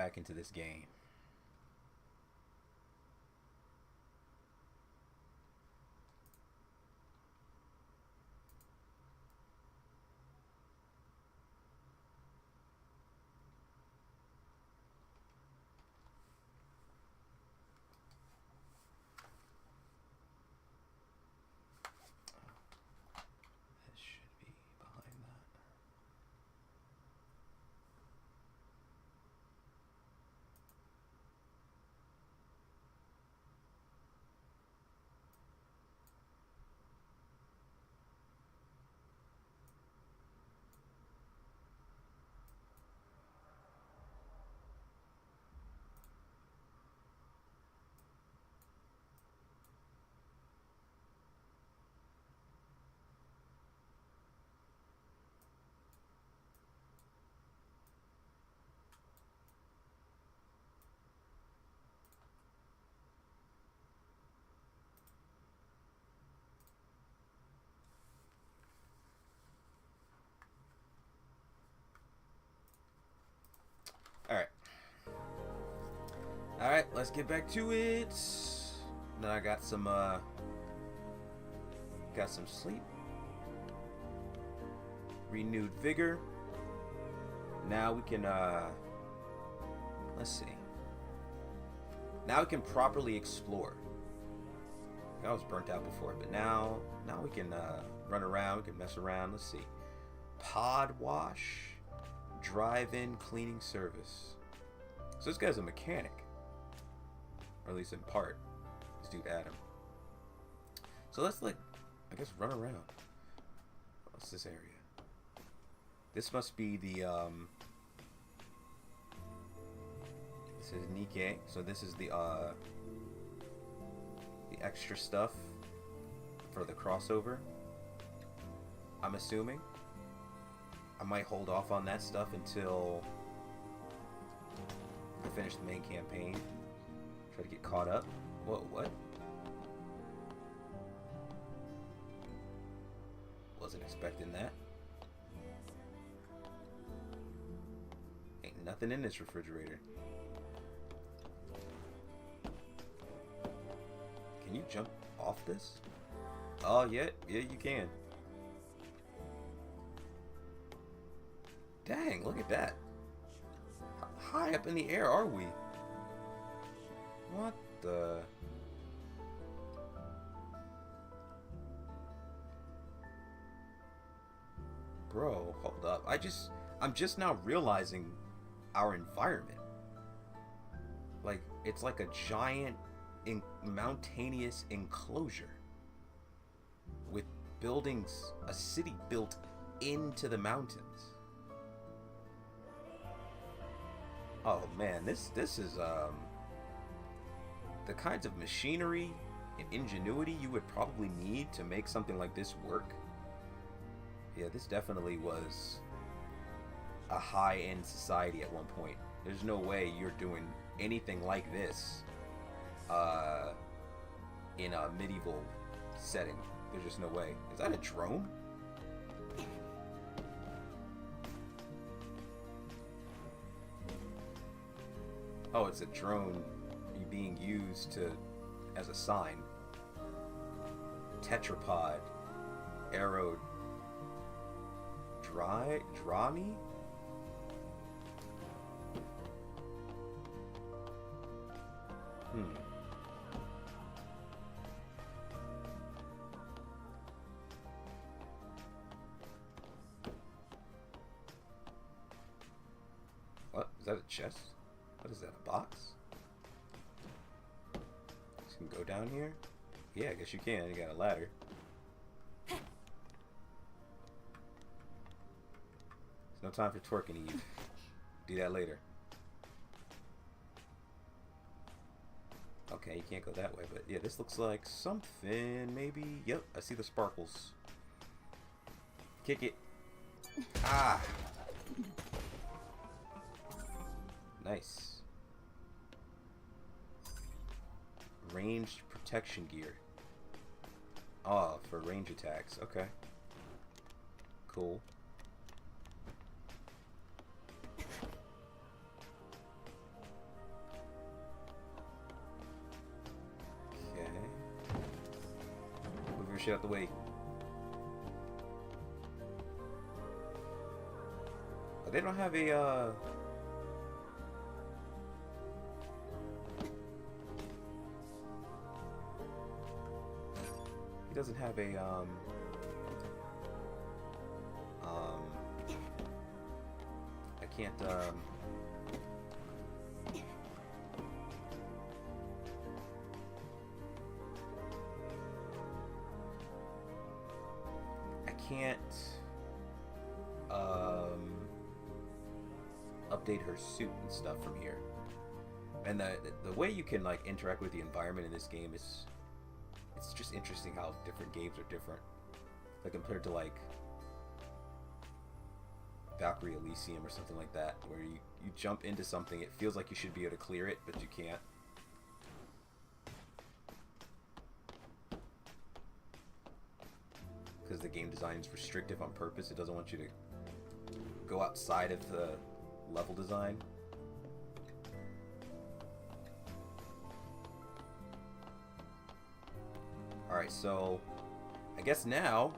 back into this game. This should be behind that. Alright. Alright, let's get back to it. Now I got some sleep. Renewed vigor. Now we can let's see. Now we can properly explore. I was burnt out before, but now we can run around, we can mess around. Let's see. Pod wash. Drive-in cleaning service. So this guy's a mechanic, or at least in part. This dude Adam. So let's I guess run around. What's this area? This must be the This is Nikkei. So this is the extra stuff for the crossover. I'm assuming. I might hold off on that stuff until I finish the main campaign. Try to get caught up. Whoa, what? Wasn't expecting that. Ain't nothing in this refrigerator. Can you jump off this? Oh, yeah, you can. Dang, look at that. How high up in the air are we? What the... Bro, hold up. I'm just now realizing our environment. Like, it's like a giant mountainous enclosure with buildings, a city built into the mountains. Oh man, this is the kinds of machinery and ingenuity you would probably need to make something like this work. Yeah, this definitely was a high-end society at one point. There's no way you're doing anything like this in a medieval setting. There's just no way. Is that a drone? Oh, it's a drone being used as a sign. Tetrapod. Drami? What? Is that a chest? What is that, a box? You can go down here? Yeah, I guess you can. You got a ladder. There's no time for twerking, Eve. Do that later. Okay, you can't go that way, but yeah, this looks like something, maybe. Yep, I see the sparkles. Kick it. Ah! Nice. Ranged protection gear. Oh, for range attacks. Okay. Cool. shit out the way. They don't have a, He doesn't have a, I can't, update her suit and stuff from here. And the way you can like interact with the environment in this game is, it's just interesting how different games are different. Like compared to like Valkyrie Elysium or something like that, where you jump into something, it feels like you should be able to clear it, but you can't. Because the game design is restrictive on purpose. It doesn't want you to go outside of the level design. Alright, so I guess now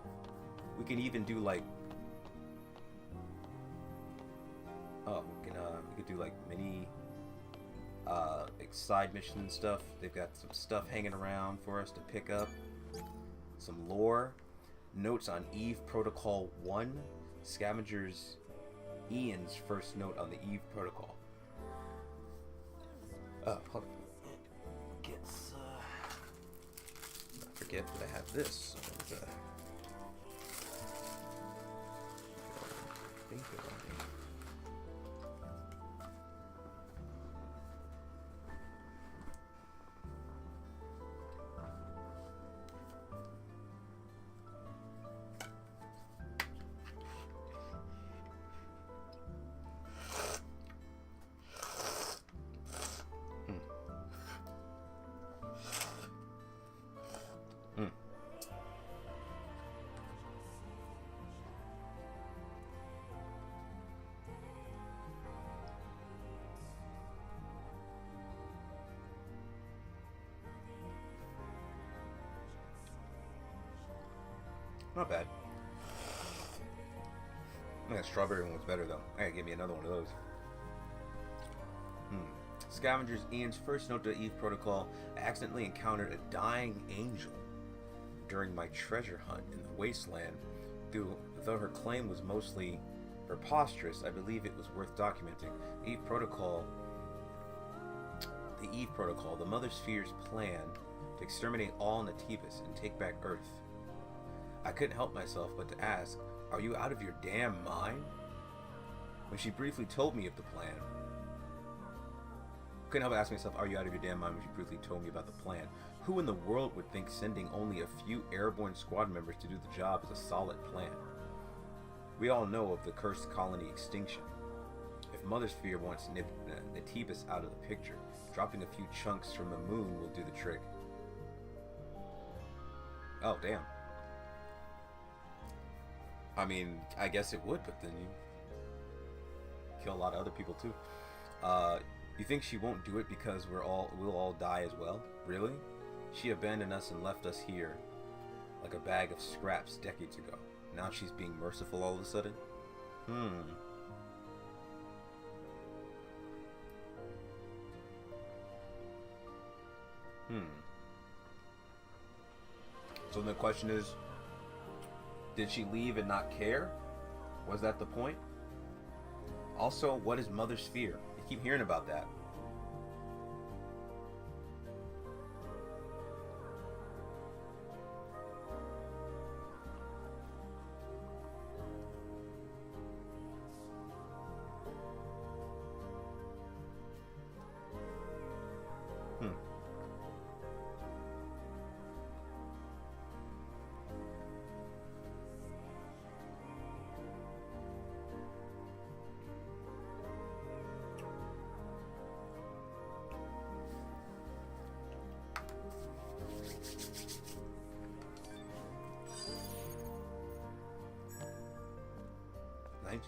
we can even do like, we could do like mini like side missions and stuff. They've got some stuff hanging around for us to pick up. Some lore. Notes on Eve Protocol 1. Scavengers Ian's first note on the Eve Protocol. Hold on. I forget that I have this. Not bad. I think that strawberry one was better though. I gotta give me another one of those. Scavengers Ian's first note to Eve Protocol. I accidentally encountered a dying angel during my treasure hunt in the wasteland. Though her claim was mostly preposterous, I believe it was worth documenting. The Eve Protocol, the Mother Sphere's plan to exterminate all Natibus and take back Earth. I couldn't help myself but to ask, "Are you out of your damn mind?" When she briefly told me of the plan. Couldn't help but ask myself, "Are you out of your damn mind?" when she briefly told me about the plan. Who in the world would think sending only a few airborne squad members to do the job is a solid plan? We all know of the cursed colony extinction. If Mother Sphere wants Natibus out of the picture, dropping a few chunks from the moon will do the trick. Oh, damn. I mean, I guess it would, but then you kill a lot of other people too. You think she won't do it because we'll all die as well? Really? She abandoned us and left us here like a bag of scraps decades ago. Now she's being merciful all of a sudden? So the question is, did she leave and not care? Was that the point? Also, what is Mother Sphere? I keep hearing about that.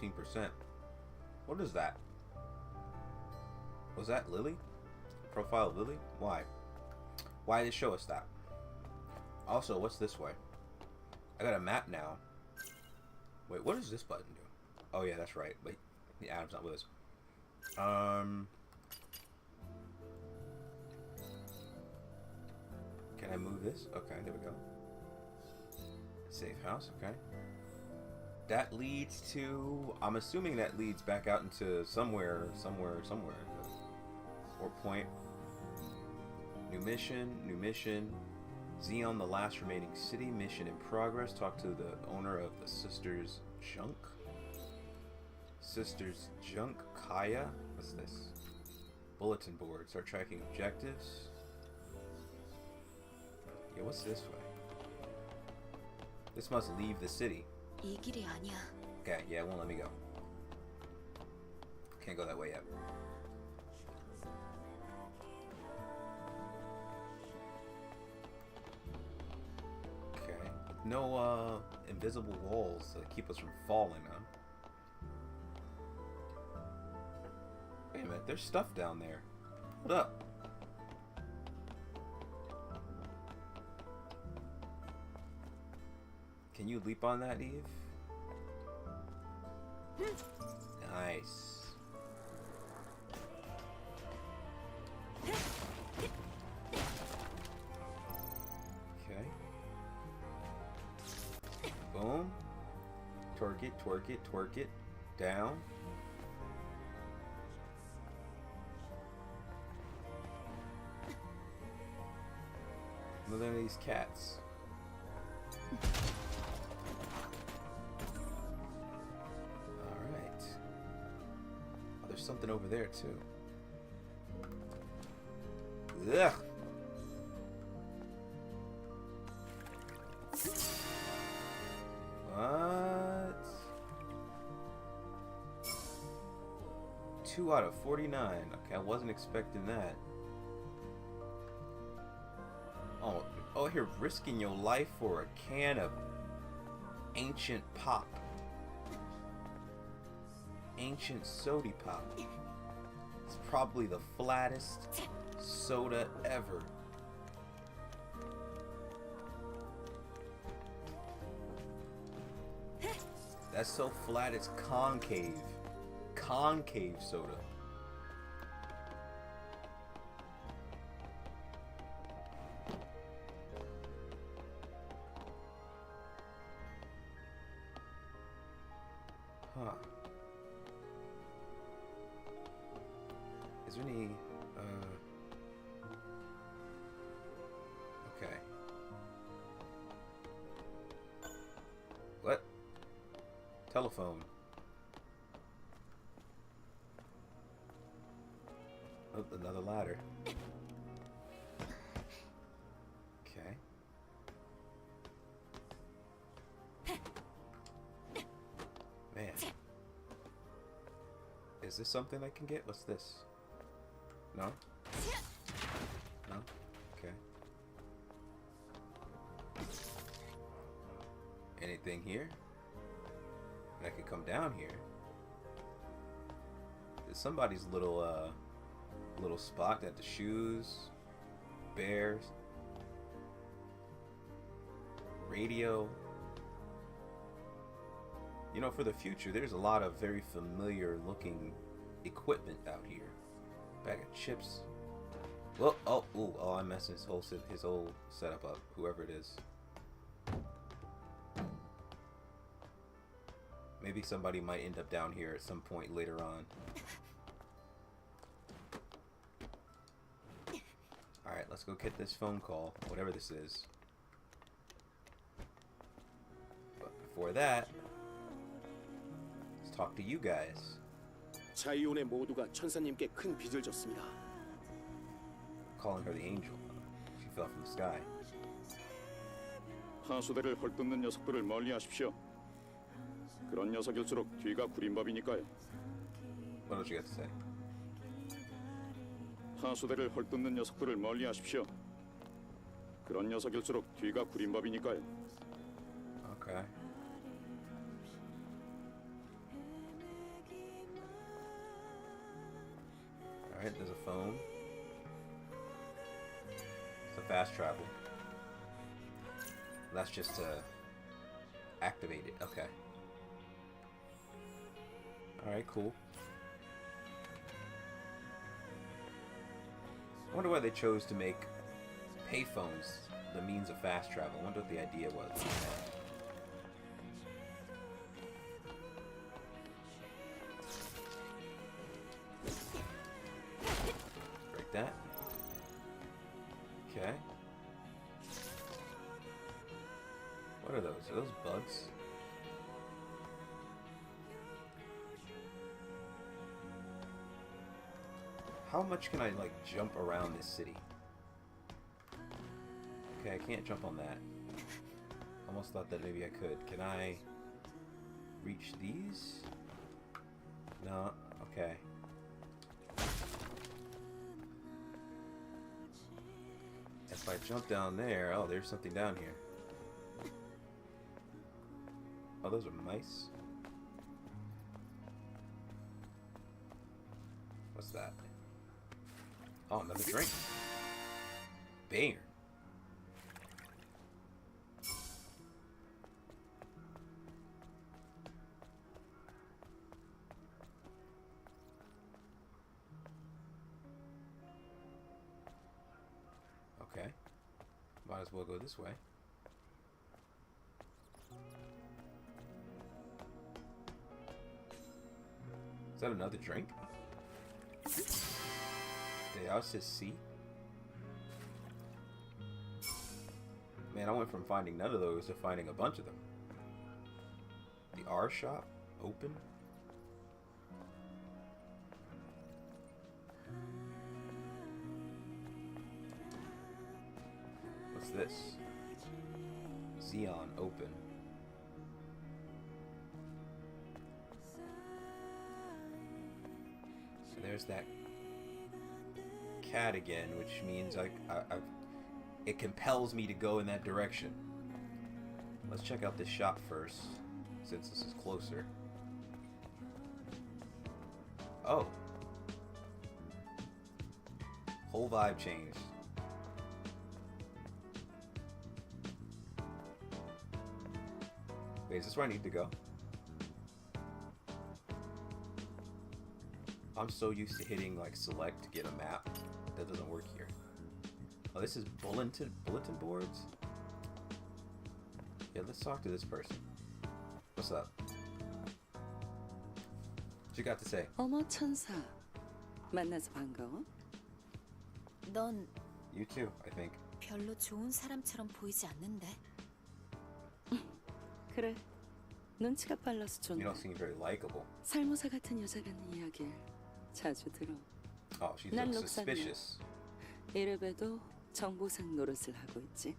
%. What is that? Was that Lily? Profile Lily? Why? Why did it show us that? Also, what's this way? I got a map now. Wait, what does this button do? Oh yeah, that's right. Wait, the Adam's not with us. Can I move this? Okay, there we go. Safe house, okay. That leads to... I'm assuming that leads back out into somewhere. Or point. New mission. Xeon, the last remaining city. Mission in progress. Talk to the owner of the Sisters Junk. Sisters Junk. Kaya? What's this? Bulletin board. Start tracking objectives. Yeah, what's this way? This must leave the city. Okay, yeah, it won't let me go. Can't go that way yet. Okay. No invisible walls that keep us from falling, huh? Wait a minute, there's stuff down there. Hold up. Can you leap on that, Eve? Nice. Okay. Boom. Twerk it. Down. Look at these cats. There's something over there too. Ugh. What? 2 out of 49. Okay, I wasn't expecting that. Oh, you're risking your life for a can of ancient pop. Ancient soda pop. It's probably the flattest soda ever. That's so flat it's concave. Concave soda. Huh. Is there any, okay. What? Telephone. Oh, another ladder. Okay. Man. Is this something I can get? What's this? No? No? Okay. Anything here? And I can come down here. There's somebody's little spot that the shoes, bears, radio. You know, for the future, there's a lot of very familiar looking equipment out here. Bag of chips. Well, oh, I messed his whole setup up. Whoever it is. Maybe somebody might end up down here at some point later on. Alright, let's go get this phone call. Whatever this is. But before that, let's talk to you guys. 자이온의 모두가 천사님께 큰 빚을 졌습니다. Calling her the angel. She fell from the sky. 하수대를 헐뜯는 녀석들을 멀리하십시오. 그런 녀석일수록 뒤가 구린 법이니까요. What else you got to say? 하수대를 헐뜯는 녀석들을 멀리하십시오. 그런 녀석일수록 뒤가 구린 법이니까요. Okay. Alright, there's a phone. It's a fast travel. That's just to activate it. Okay. Alright, cool. I wonder why they chose to make payphones the means of fast travel. I wonder what the idea was. Break that. Okay. What are those? Are those bugs? How much can I, like, jump around this city? Okay, I can't jump on that. Almost thought that maybe I could. Can I reach these? No. Okay. If I jump down there... Oh, there's something down here. Oh, those are mice. What's that? Oh, another drink. Banger. Okay. Might as well go this way. Is that another drink? They all says C. Man, I went from finding none of those to finding a bunch of them. The R shop open. What's this? Xeon open. So there's that cat again, which means it compels me to go in that direction. Let's check out this shop first, since this is closer. Oh. Whole vibe changed. Wait, is this where I need to go? I'm so used to hitting like select to get a map. That doesn't work here. Oh, this is bulletin boards? Yeah, let's talk to this person. What's up? What you got to say? 어머 천사, 만나서 반가워. 넌 You too, I think. 별로 좋은 사람처럼 보이지 않는데. 그래, 눈치가 빨라서 You 좋네. don't seem very likable. 살모사 같은 여자라는 이야기를 자주 들어. Oh, she 난 looks 록산이야. suspicious. 이래봬도 정보상 노릇을 하고 있지.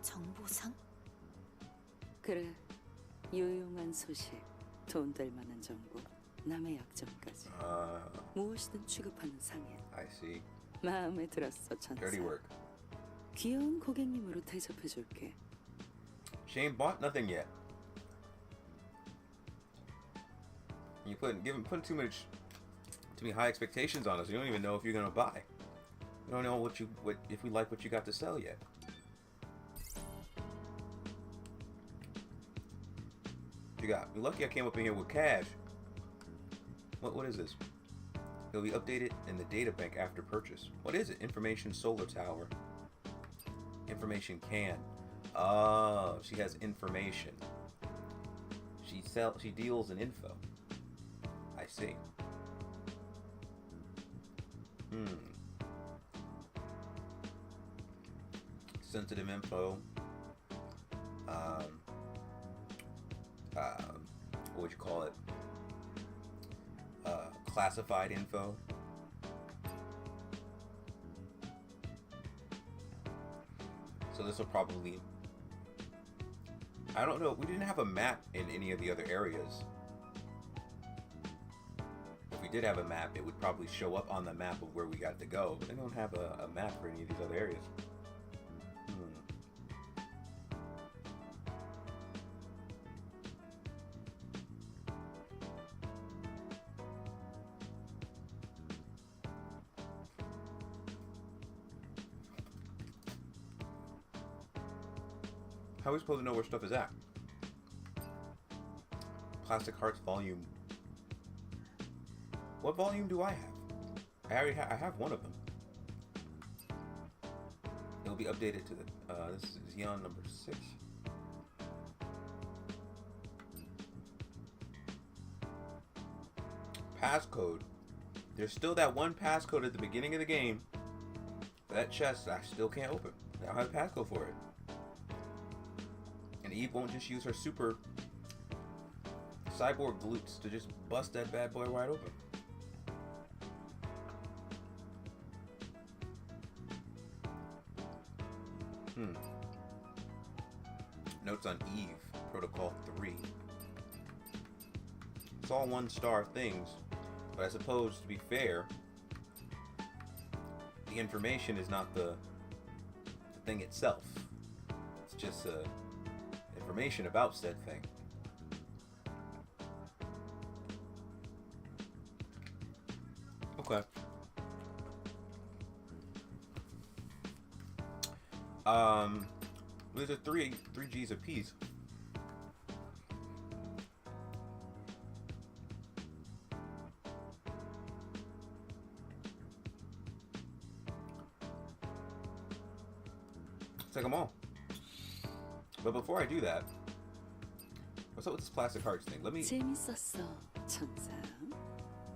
정보상? 그래, 유용한 소식, 돈 될 만한 정보, 남의 약점까지 무엇이든 취급하는 상인. I see. 마음에 들었어, 천사. Dirty work. 귀여운 고객님으로 대접해줄게. She ain't bought nothing yet. You putting too many high expectations on us. You don't even know if you're gonna buy. You don't know if we like what you got to sell yet. What you got? You're lucky I came up in here with cash. What is this? It'll be updated in the data bank after purchase. What is it? Information solar tower. Information can. Oh, she has information. She deals in info. I see. Sensitive info. What would you call it? Classified info. So this will probably... I don't know. We didn't have a map in any of the other areas. If we did have a map, it would probably show up on the map of where we got to go. But they don't have a map for any of these other areas. How are we supposed to know where stuff is at? Classic Hearts Volume. What volume do I have? I already I have one of them. It'll be updated to the. This is Xeon number 6. Passcode. There's still that one passcode at the beginning of the game. That chest I still can't open. I don't have a passcode for it. And Eve won't just use her super cyborg glutes to just bust that bad boy wide open. Notes on Eve, Protocol 3. It's all 1-star things, but I suppose, to be fair, the information is not the thing itself. It's just information about said thing. Okay. These are three G's a piece. Take them all. But before I do that, what's up with this Plastic Hearts thing? Let me. 재밌었어, 천사.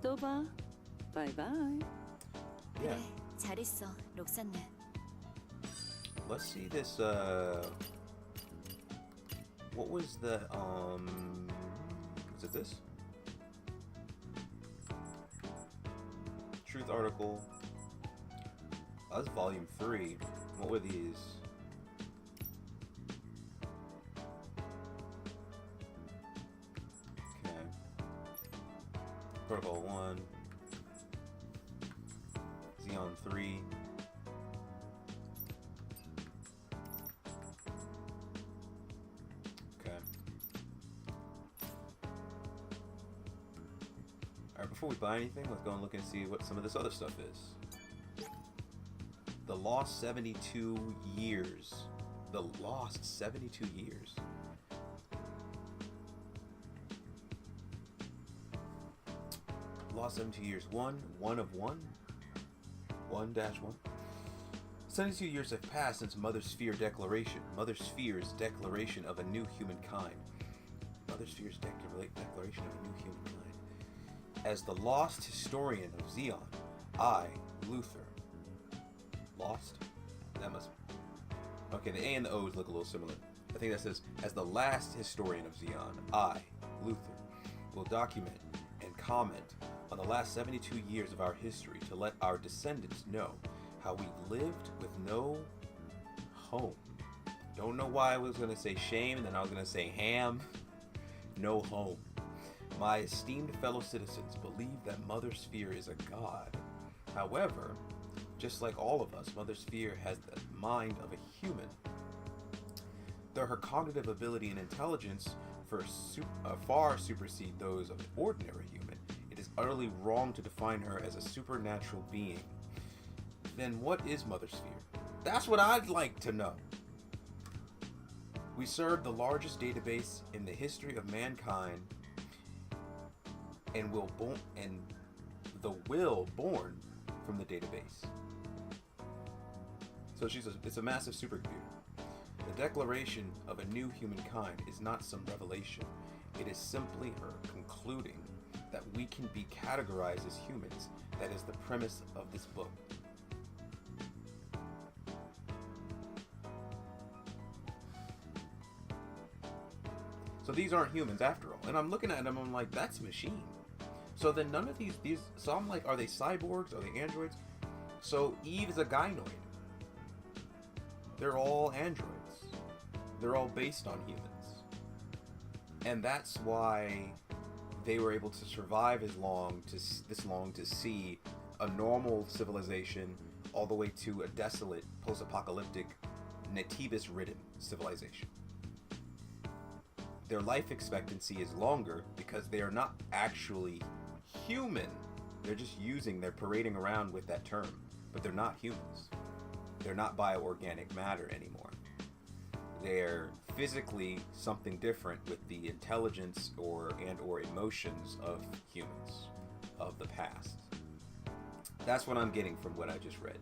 또 봐. 바이바이. Yeah. 그래, 잘 있어, 록산네. Let's see this. What was the is it this? Truth article. Oh, that's volume 3. What were these? Okay. Protocol 1. Xeon 3. Before we buy anything, let's go and look and see what some of this other stuff is. The Lost 72 Years. The Lost 72 Years. Lost 72 Years. One of 1. 1-1. 72 years have passed since Mother Sphere Declaration. Mother Sphere's declaration of a new humankind. Mother Sphere's declaration of a new humankind. As the lost historian of Xeon, I, Luther. Lost? That must be. Okay, the A and the O's look a little similar. I think that says, as the last historian of Xeon, I, Luther, will document and comment on the last 72 years of our history to let our descendants know how we lived with no home. Don't know why I was going to say shame and then I was going to say ham. No home. My esteemed fellow citizens believe that Mother Sphere is a god. However, just like all of us, Mother Sphere has the mind of a human. Though her cognitive ability and intelligence far supersede those of an ordinary human, it is utterly wrong to define her as a supernatural being. Then what is Mother Sphere? That's what I'd like to know. We serve the largest database in the history of mankind, and the will born from the database. So it's a massive supercomputer. The declaration of a new humankind is not some revelation. It is simply her concluding that we can be categorized as humans. That is the premise of this book. So these aren't humans after all. And I'm looking at them, I'm like, that's machine. So then none of these, so I'm like, are they cyborgs? Are they androids? So Eve is a gynoid. They're all androids. They're all based on humans. And that's why they were able to survive this long to see a normal civilization all the way to a desolate, post-apocalyptic, nativist-ridden civilization. Their life expectancy is longer because they are not actually human. They're parading around with that term, but they're not humans. They're not bioorganic matter anymore. they're physically something different with the intelligence or emotions of humans of the past. That's what I'm getting from what I just read.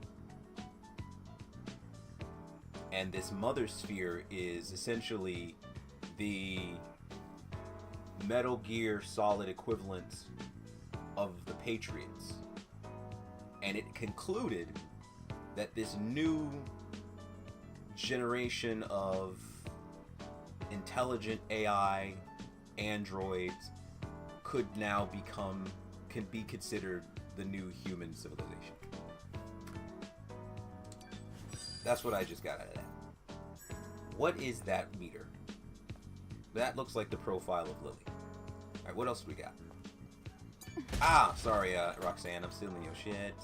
And this mother sphere is essentially the Metal Gear Solid equivalent of the Patriots. And it concluded that this new generation of intelligent AI androids could now can be considered the new human civilization. That's what I just got out of that. What is that meter? That looks like the profile of Lily. Alright, what else we got? Ah, sorry, Roxanne, I'm stealing your shit.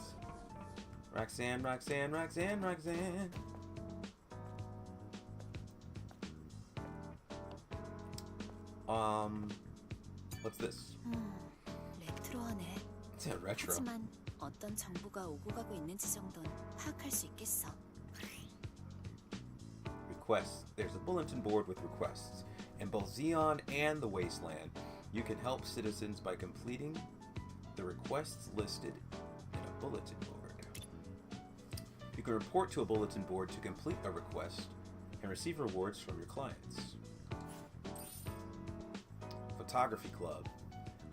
Roxanne. What's this? 레트로하네. It's a retro. 하지만 어떤 정보가 오고 가고 있는지 정도는 파악할 수 있겠어. Requests. There's a bulletin board with requests. In both Xeon and the Wasteland, you can help citizens by completing the requests listed in a bulletin board. You can report to a bulletin board to complete a request and receive rewards from your clients. Photography Club.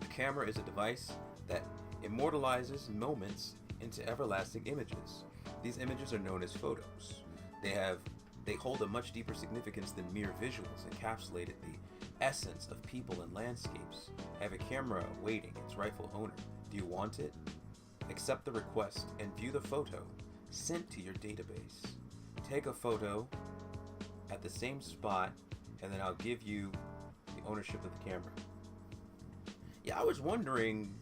The camera is a device that immortalizes moments into everlasting images. These images are known as photos. They hold a much deeper significance than mere visuals, encapsulated the essence of people and landscapes. Have a camera awaiting its rightful owner. Do you want it? Accept the request and view the photo sent to your database. Take a photo at the same spot, and then I'll give you the ownership of the camera. Yeah, I was wondering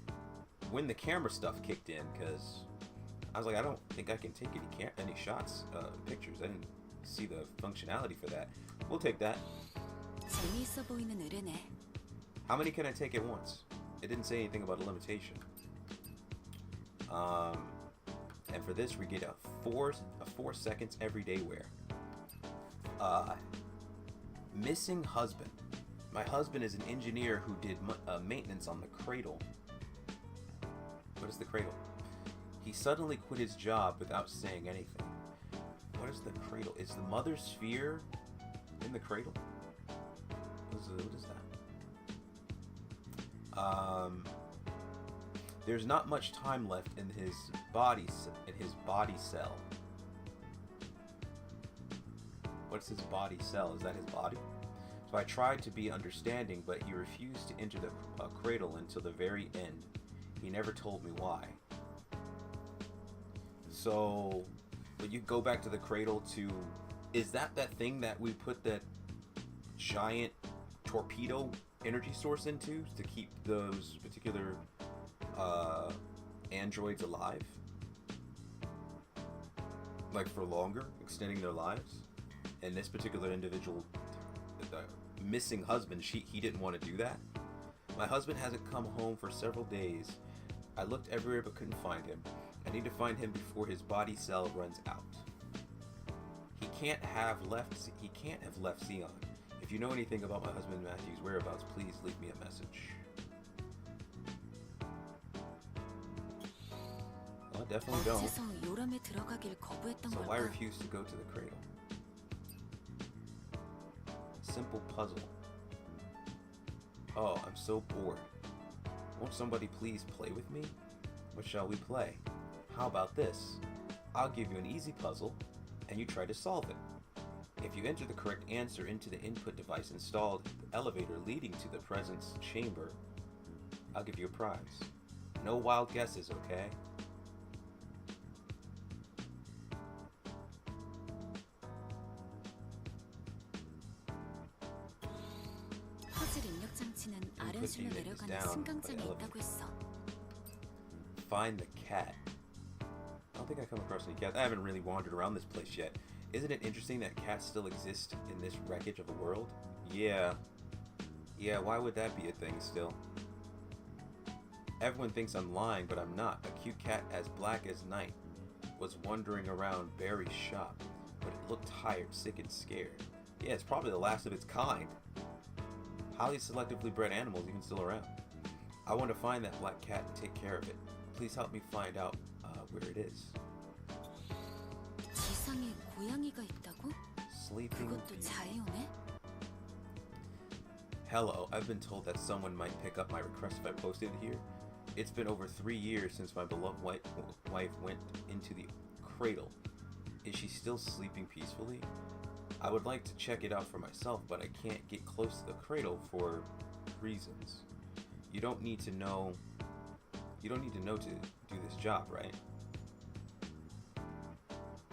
when the camera stuff kicked in, because I was like, I don't think I can take any shots, pictures. I didn't see the functionality for that. We'll take that. 재미있어 보이는 의뢰네. How many can I take at once? It didn't say anything about a limitation. And for this we get a 4 seconds everyday wear. Missing husband. My husband is an engineer who did maintenance on the cradle. What is the cradle? He suddenly quit his job without saying anything. What is the cradle? Is the mother sphere in the cradle? What is that? There's not much time left in his body cell. What's his body cell? Is that his body? So I tried to be understanding, but he refused to enter the cradle until the very end. He never told me why. So, but you go back to the cradle to... Is that thing that we put that giant torpedo energy source into to keep those particular androids alive? Like for longer, extending their lives? And this particular individual, the missing husband, he didn't want to do that. My husband hasn't come home for several days. I looked everywhere but couldn't find him. I need to find him before his body cell runs out. He can't have left Xeon. If you know anything about my husband Matthew's whereabouts, please leave me a message. Well, I definitely don't. 어째서 요람에 들어가길 거부했던 So why 걸까? refuse to go to the cradle? Simple puzzle. Oh, I'm so bored. Won't somebody please play with me? What shall we play? How about this? I'll give you an easy puzzle, and you try to solve it. If you enter the correct answer into the input device installed in the elevator leading to the presence chamber, I'll give you a prize. No wild guesses, okay? 퍼즐 입력 장치는 아련실로 unit is 내려가는 down 승강장에 by 있다고 했어. Find the cat. I don't think I come across any cats. I haven't really wandered around this place yet. Isn't it interesting that cats still exist in this wreckage of a world? Yeah. Yeah, why would that be a thing still? Everyone thinks I'm lying, but I'm not. A cute cat as black as night was wandering around Barry's shop, but it looked tired, sick, and scared. Yeah, it's probably the last of its kind. Highly selectively bred animals even still around. I want to find that black cat and take care of it. Please help me find out where it is. 지상에 고양이가 있다고? Sleeping 그것도 Beauty. 자이오네? Hello, I've been told that someone might pick up my request if I posted it here. It's been over 3 years since my beloved wife went into the cradle. Is she still sleeping peacefully? I would like to check it out for myself, but I can't get close to the cradle for reasons. You don't need to know to do this job, right?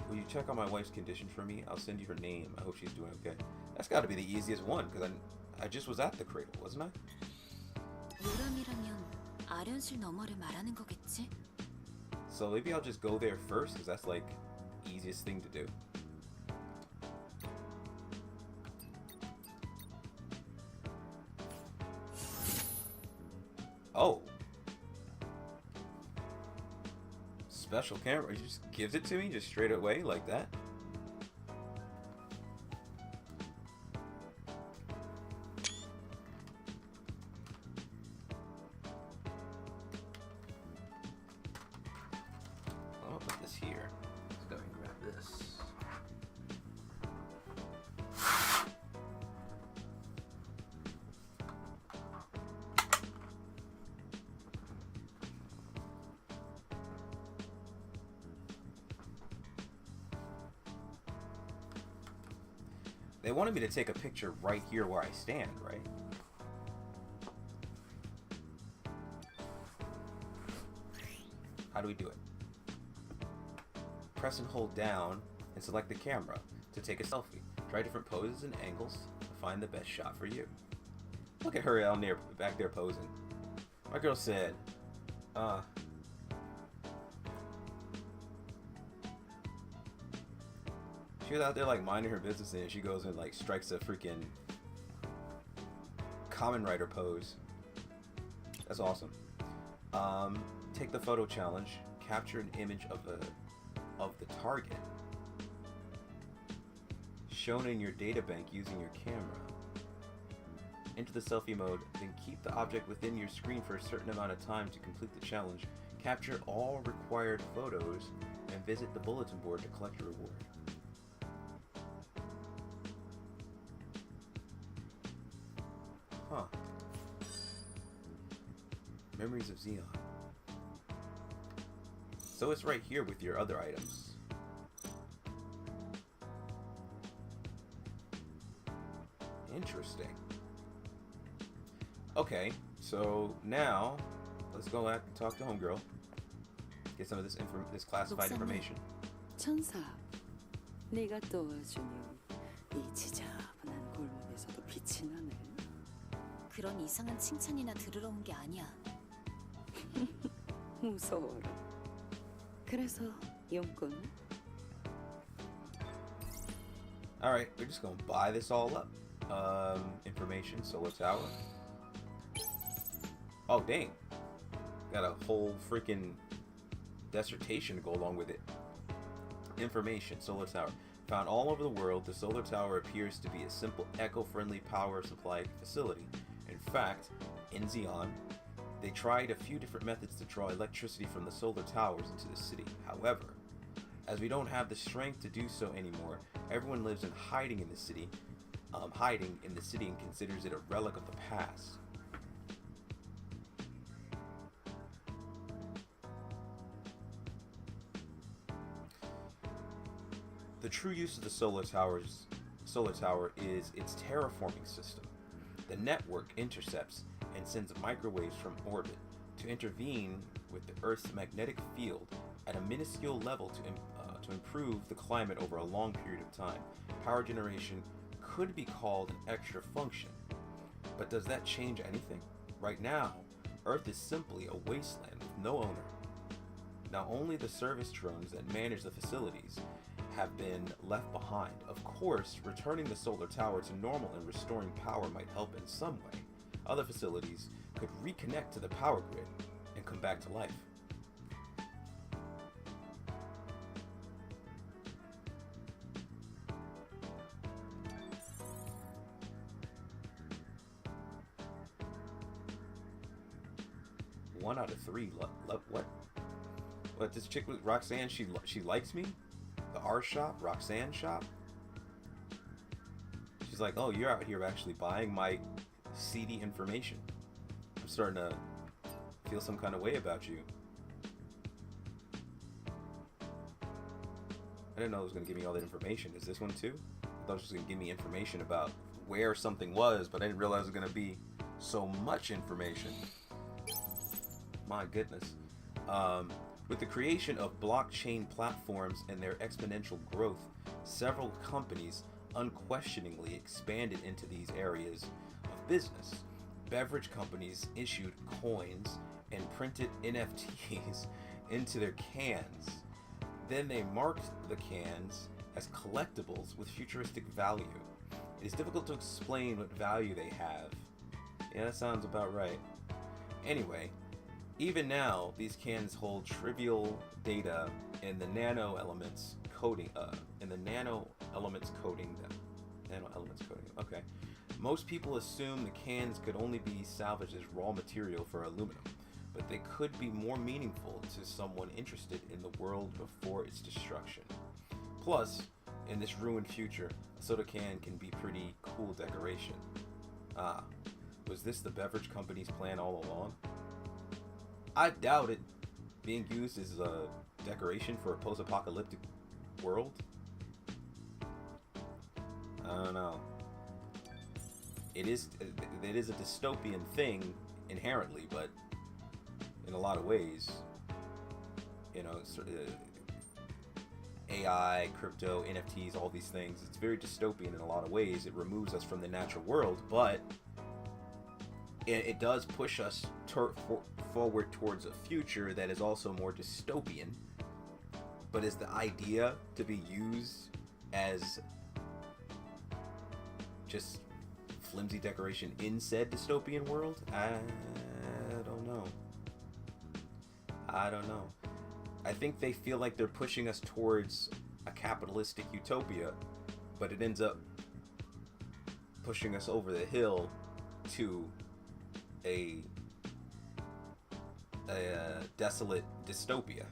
Will you check on my wife's condition for me? I'll send you her name. I hope she's doing okay. That's got to be the easiest one, because I just was at the cradle, wasn't I? 요람이라면 아련실 너머를 말하는 거겠지? So maybe I'll just go there first, because that's like easiest thing to do. Oh. Special camera. He just gives it to me just straight away like that. I'll put this here. Let's go ahead and grab this. They wanted me to take a picture right here where I stand, right? How do we do it? Press and hold down and select the camera to take a selfie. Try different poses and angles to find the best shot for you. Look at her out there, back there posing. My girl said, she was out there like minding her business and she goes and like strikes a freaking Kamen Rider pose. That's awesome. Take the photo challenge. Capture an image of the target shown in your data bank using your camera. Enter the selfie mode, then keep the object within your screen for a certain amount of time to complete the challenge. Capture all required photos and visit the bulletin board to collect a reward. Huh. Memories of Xeon. So it's right here with your other items. Interesting. Okay, so now let's go back and talk to Homegirl. Get some of this classified information. 천사, 네가 도와주니 이 지저분한 골목에서도 빛이 나네. 그런 이상한 칭찬이나 들으러 온 게 아니야. 무서워라. 그래서 용건은? Alright, we're just gonna buy this all up. Information, solar tower. Oh, dang. Got a whole freaking dissertation to go along with it. Information, solar tower. Found all over the world, the solar tower appears to be a simple, eco-friendly power supply facility. In fact, in Xeon, they tried a few different methods to draw electricity from the solar towers into the city. However, as we don't have the strength to do so anymore, everyone lives in hiding in the city, and considers it a relic of the past. The true use of the solar tower is its terraforming system. The network intercepts and sends microwaves from orbit to intervene with the Earth's magnetic field at a minuscule level to improve the climate over a long period of time. Power generation could be called an extra function, but does that change anything? Right now, Earth is simply a wasteland with no owner. Now only the service drones that manage the facilities have been left behind. Of course, returning the solar tower to normal and restoring power might help in some way. Other facilities could reconnect to the power grid and come back to life. 1 out of 3. What? What? This chick with Roxanne? She likes me? The R shop, Roxanne shop. She's like, oh, you're out here actually buying my seedy information. I'm starting to feel some kind of way about you. I didn't know it was going to give me all that information. Is this one too? I thought it was just going to give me information about where something was, but I didn't realize it was going to be so much information. My goodness. With the creation of blockchain platforms and their exponential growth, several companies unquestioningly expanded into these areas of business. Beverage companies issued coins and printed NFTs into their cans. Then they marked the cans as collectibles with futuristic value. It is difficult to explain what value they have. Yeah, that sounds about right. Anyway, even now, these cans hold trivial data in the nano elements coding them. Okay. Most people assume the cans could only be salvaged as raw material for aluminum, but they could be more meaningful to someone interested in the world before its destruction. Plus, in this ruined future, a soda can be pretty cool decoration. Ah, was this the beverage company's plan all along? I doubt it being used as a decoration for a post-apocalyptic world. I don't know. It is a dystopian thing inherently, but in a lot of ways, you know, AI, crypto, NFTs, all these things, it's very dystopian in a lot of ways. It removes us from the natural world, but it does push us forward towards a future that is also more dystopian. But is the idea to be used as just flimsy decoration in said dystopian world? I don't know. I think they feel like they're pushing us towards a capitalistic utopia, but it ends up pushing us over the hill to a desolate dystopia.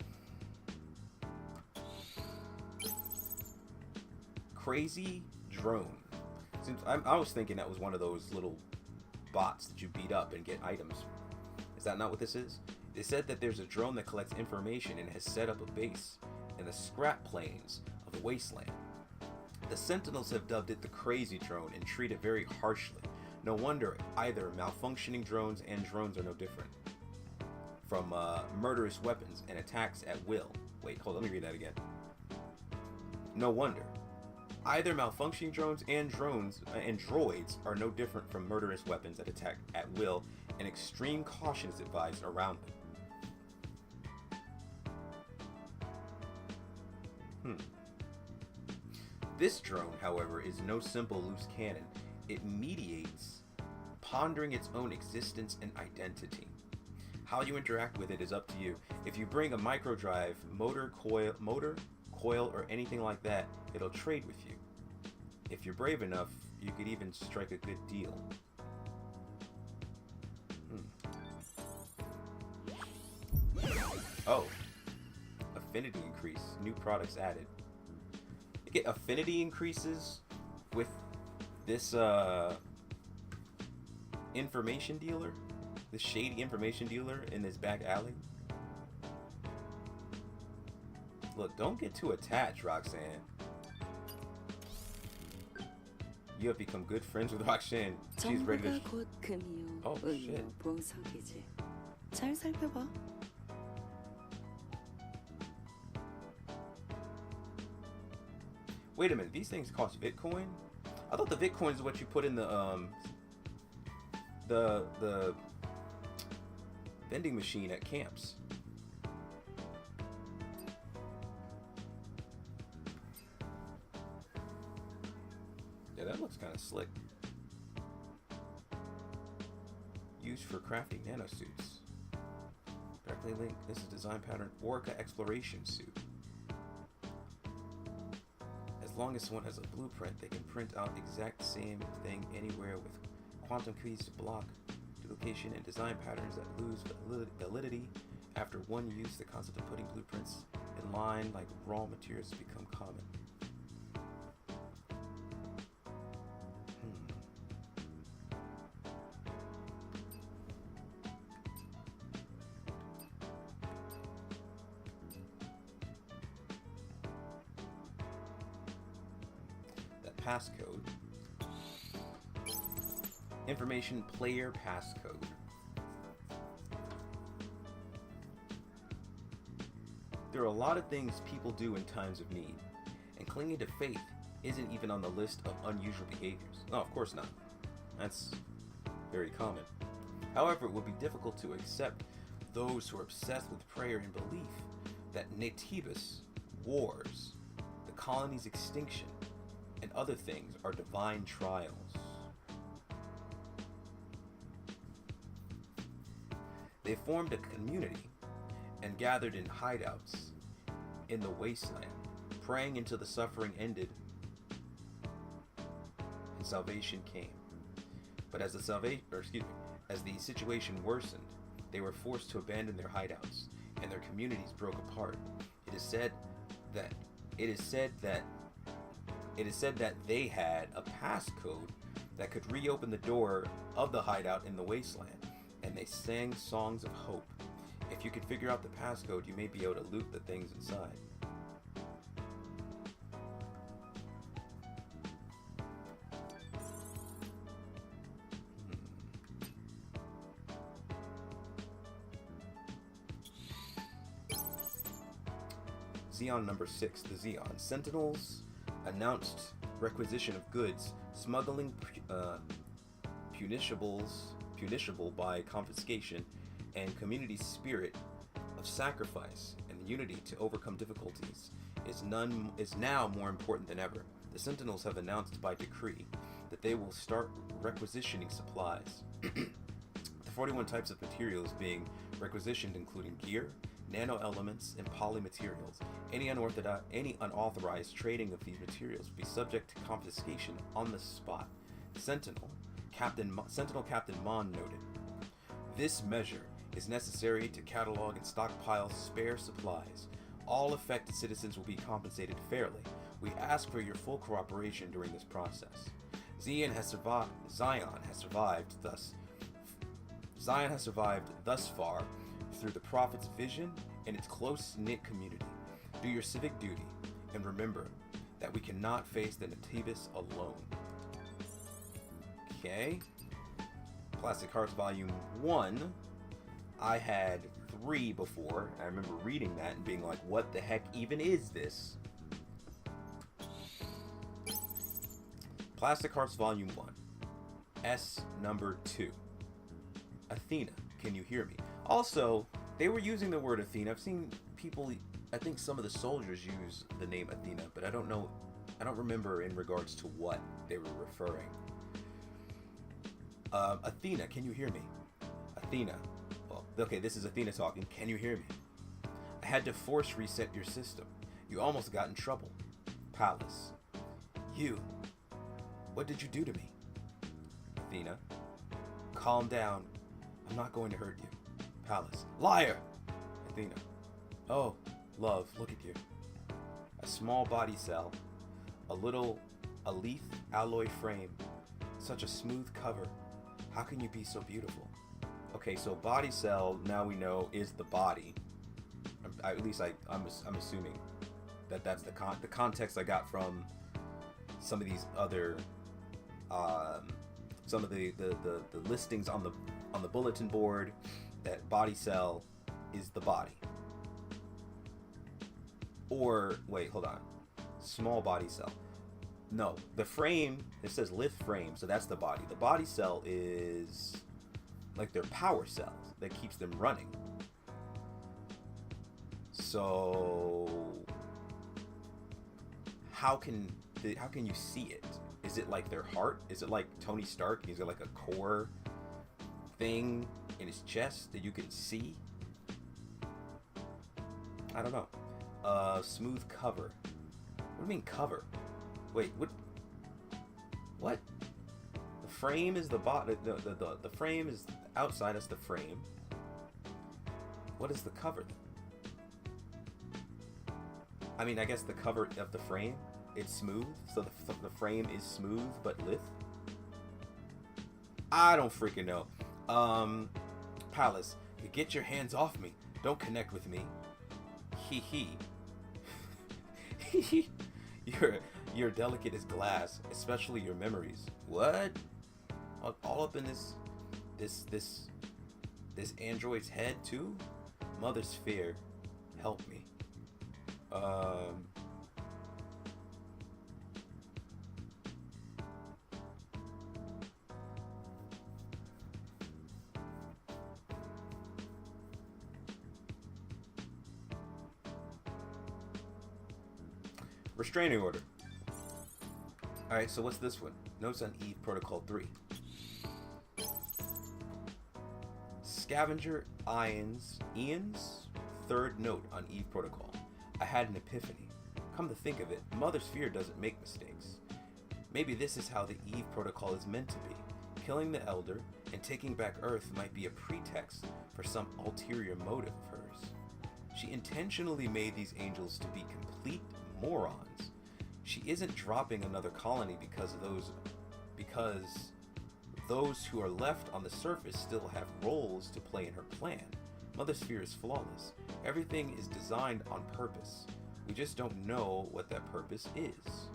Crazy drone. I was thinking that was one of those little bots that you beat up and get items. Is that not what this is? They said that there's a drone that collects information and has set up a base in the scrap plains of the wasteland. The Sentinels have dubbed it the Crazy Drone and treat it very harshly. No wonder either malfunctioning drones and drones are no different from murderous weapons and attacks at will. Wait, hold on, let me read that again. No wonder. Either malfunctioning drones and droids are no different from murderous weapons that attack at will, and extreme caution is advised around them. This drone, however, is no simple loose cannon. It mediates, pondering its own existence and identity. How you interact with it is up to you. If you bring a microdrive, motor, coil, or anything like that, it'll trade with you. If you're brave enough, you could even strike a good deal. Oh, affinity increase, new products added. You get affinity increases with this information dealer, this shady information dealer in this back alley. Look, don't get too attached, Roxanne. You have become good friends with Roxanne. She's ready to... 정보가 곧 금이요. Oh, shit. 은이요. 보석이지. 잘 살펴봐. Wait a minute, these things cost Bitcoin? I thought the Bitcoin is what you put in the vending machine at camps. Yeah, that looks kind of slick. Used for crafting nanosuits. Directly linked. This is design pattern Orca exploration suit. As long as someone has a blueprint, they can print out exact same thing anywhere with quantum keys to block to the application and design patterns that lose validity after one use. The concept of putting blueprints in line like raw materials has become common. Passcode. Information player passcode. There are a lot of things people do in times of need, and clinging to faith isn't even on the list of unusual behaviors. No, of course not. That's very common. However, it would be difficult to accept those who are obsessed with prayer and belief that Natibus, wars, the colony's extinction, and other things are divine trials. They formed a community and gathered in hideouts in the wasteland, praying until the suffering ended and salvation came. But as the situation worsened, they were forced to abandon their hideouts, and their communities broke apart. It is said that they had a passcode that could reopen the door of the hideout in the wasteland, and they sang songs of hope. If you could figure out the passcode, you may be able to loot the things inside. Xeon number 6, the Xeon Sentinels announced requisition of goods, smuggling punishable by confiscation, and community spirit of sacrifice and unity to overcome difficulties is now more important than ever. The Sentinels have announced by decree that they will start requisitioning supplies. The 41 types of materials being requisitioned including gear, nano-elements, and polymaterials. Any unauthorized trading of these materials will be subject to confiscation on the spot. Sentinel Captain Mon noted, "This measure is necessary to catalog and stockpile spare supplies. All affected citizens will be compensated fairly. We ask for your full cooperation during this process." Zion has survived thus far through the Prophet's vision and its close-knit community. Do your civic duty, and remember that we cannot face the Natibus alone. Okay. Plastic Hearts Volume 1. I had 3 before. I remember reading that and being like, what the heck even is this? Plastic Hearts Volume 1. S number 2. Athena, can you hear me? Also, they were using the word Athena. I've seen people, I think some of the soldiers use the name Athena, but I don't remember in regards to what they were referring. Athena, can you hear me? Athena. Well, okay, this is Athena talking. Can you hear me? I had to force reset your system. You almost got in trouble. Pallas. You. What did you do to me? Athena. Calm down. I'm not going to hurt you. Pallas. Liar! Athena. Oh, love, look at you. A small body cell. A lithe alloy frame. Such a smooth cover. How can you be so beautiful? Okay, so body cell, now we know, is the body. I'm assuming that that's the context I got from some of these other some of the listings on the bulletin board, that body cell is the body. Or wait, hold on. Small body cell. No, the frame, it says lift frame, so that's the body. The body cell is like their power cells that keeps them running. So how can you see it? Is it like their heart? Is it like Tony Stark? He's got like a core thing in his chest that you can see? I don't know. Smooth cover. What do you mean cover? Wait, what? The frame is the the frame is outside. That's the frame. What is the cover then? I mean, I guess the cover of the frame, it's smooth, so the frame is smooth but lithe. I don't freaking know. Palace, get your hands off me. Don't connect with me. Hee hee. You're delicate as glass, especially your memories. What? All up in this android's head too? Mother Sphere, help me. Restraining order. Alright, so what's this one? Notes on Eve Protocol 3. Scavenger Ian's third note on Eve Protocol. I had an epiphany. Come to think of it, Mother Sphere doesn't make mistakes. Maybe this is how the Eve Protocol is meant to be. Killing the Elder and taking back Earth might be a pretext for some ulterior motive of hers. She intentionally made these angels to be complete morons. She isn't dropping another colony because those who are left on the surface still have roles to play in her plan. Mother Sphere is flawless. Everything is designed on purpose. We just don't know what that purpose is.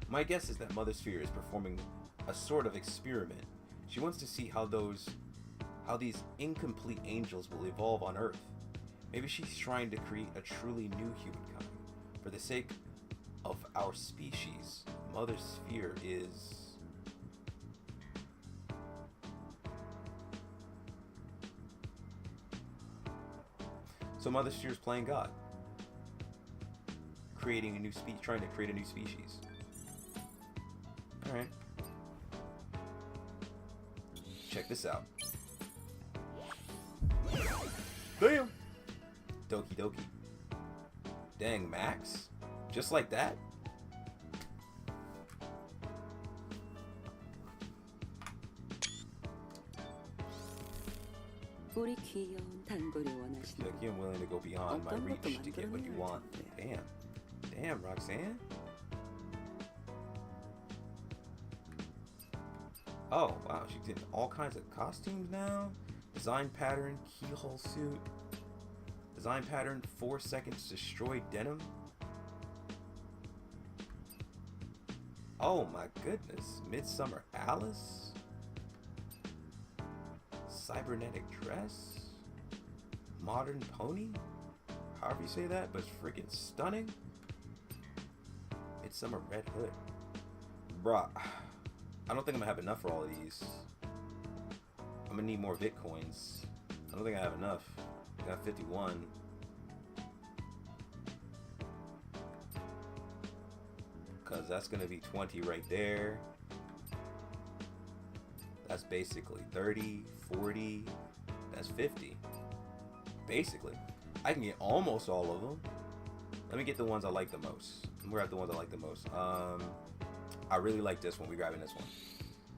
My guess is that Mother Sphere is performing a sort of experiment. She wants to see how these incomplete angels will evolve on Earth. Maybe she's trying to create a truly new humankind. For the sake of our species, Mother Sphere is... So Mother Sphere is playing God. Creating a new trying to create a new species. Alright. Check this out. Damn! Doki doki. Dang, Max? Just like that? 우리 귀여운 단골이 Feel 원하시는 like you're willing to go beyond my 어떤 reach 것도 to get what you want. 만들어내야 Damn. Damn, Roxanne. Oh, wow, she did all kinds of costumes now. Design pattern, keyhole suit. Design pattern, 4 seconds destroy denim. Oh my goodness. Midsummer Alice. Cybernetic dress. Modern pony. However you say that, but it's freaking stunning. Midsummer Red Hood. Bruh. I don't think I'm gonna have enough for all of these. I'm gonna need more Bitcoins. I don't think I have enough. I got 51. Because that's gonna be 20 right there. That's basically 30, 40. That's 50. Basically. I can get almost all of them. Let me get the ones I like the most. I'm gonna grab the ones I like the most. I really like this one. We're grabbing this one.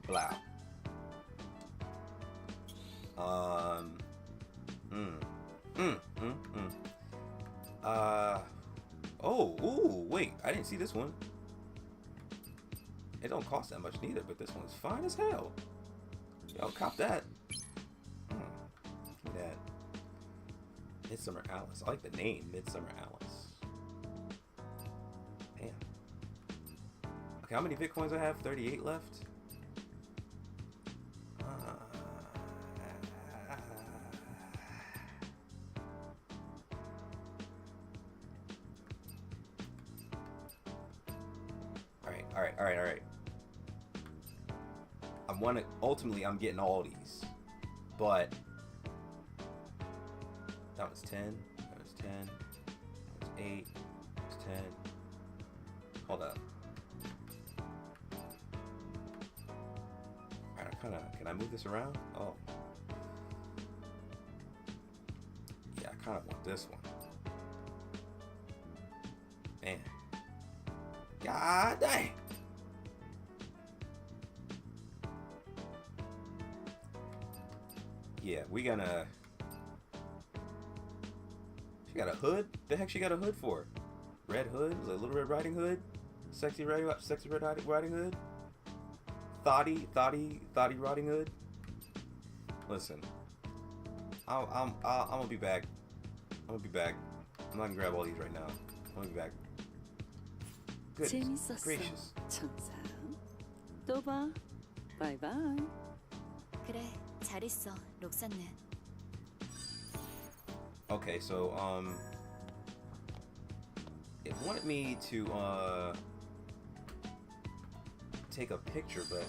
Blah. Oh, ooh, wait. I didn't see this one. It don't cost that much neither, but this one's fine as hell. Yo, cop that. Look at that. Midsummer Alice. I like the name, Midsummer Alice. Damn. Okay, how many Bitcoins I have? 38 left? Alright. Ultimately, I'm getting all these. But that was 10. That was 10. That was 8. That was 10. Hold up. Alright, can I move this around? Oh. Yeah, I kind of want this one. Man. God dang. Yeah, we gonna. She got a hood? The heck she got a hood for? Red hood? Is it a Little Red Riding Hood? Sexy Red Riding Hood? Thotty Riding Hood? Listen, I'm gonna be back. I'm gonna be back. I'm not gonna grab all these right now. I'm gonna be back. Goodness 재밌었어. gracious. 천사. 또 봐. 바이바이. 그래, 잘 있어, 록사는. Okay, so it wanted me to take a picture, but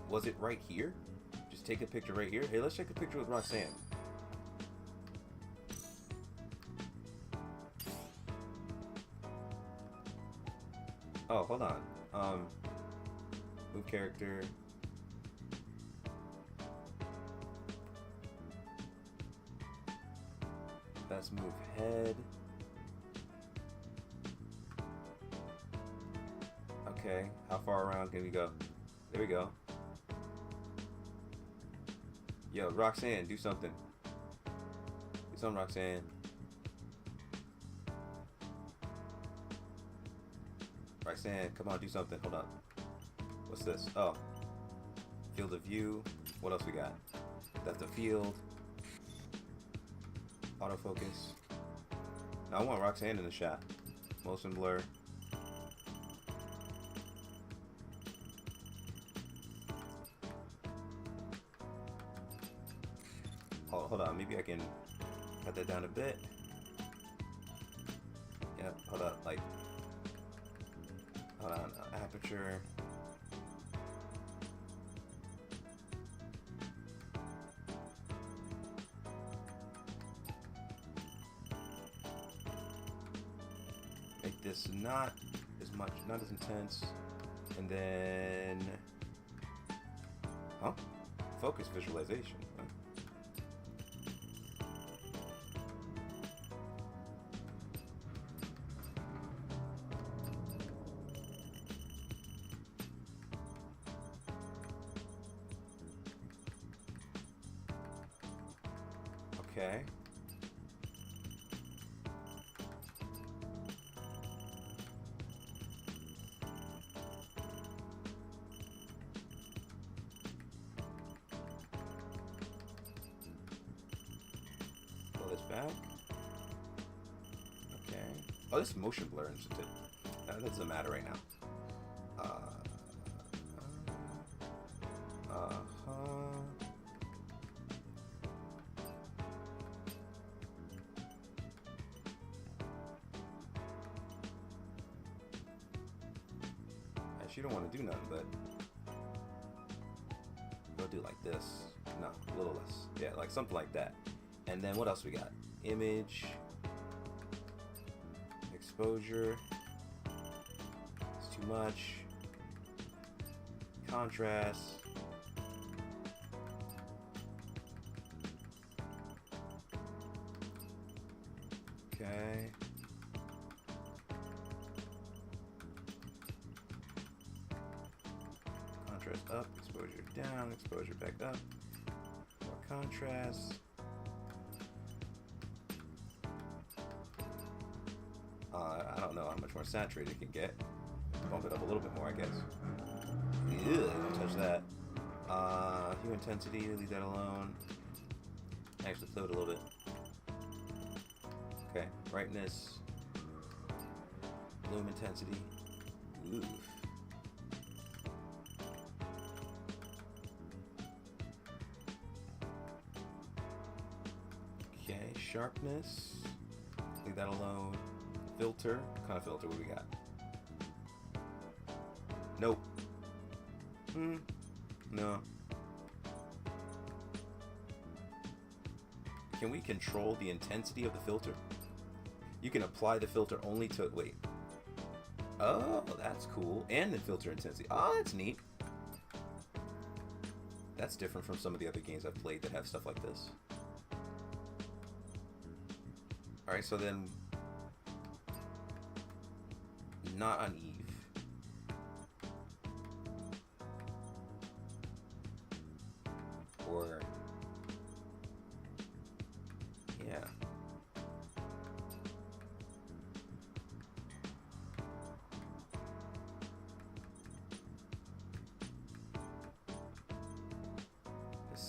was it right here? Just take a picture right here. Hey, let's take a picture with Roxanne. Oh, hold on. Move character. Let's move head. Okay, how far around can we go? There we go. Yo, Roxanne, do something. Do something, Roxanne. Roxanne, come on, do something. Hold up. What's this? Oh. Field of view. What else we got? Depth of field. Autofocus. Now I want Roxanne in the shot. Motion blur. Oh, hold on. Maybe I can cut that down a bit. Yeah, hold up. Like, hold on. Aperture. Make this not as much, not as intense. And then, huh? Focus visualization. Huh? Okay. Pull this back. Okay. Oh, this is motion blur instanted. That doesn't matter right now. She don't want to do nothing, but go do like this. No, a little less. Yeah, like something like that. And then what else we got? Image, exposure. It's too much. Contrast. Okay. Contrast up, exposure down, exposure back up. More contrast. I don't know how much more saturated it can get. Bump it up a little bit more, I guess. Ew, don't touch that. Hue intensity, leave that alone. Actually, float a little bit. Okay, brightness. Bloom intensity. Ooh. Okay, sharpness. Leave that alone. Filter. What kind of filter? What do we got? Nope. No. Can we control the intensity of the filter? You can apply the filter only to... Wait. Oh, that's cool. And the filter intensity. Oh, that's neat. That's different from some of the other games I've played that have stuff like this. Alright, so then... Not on Eve.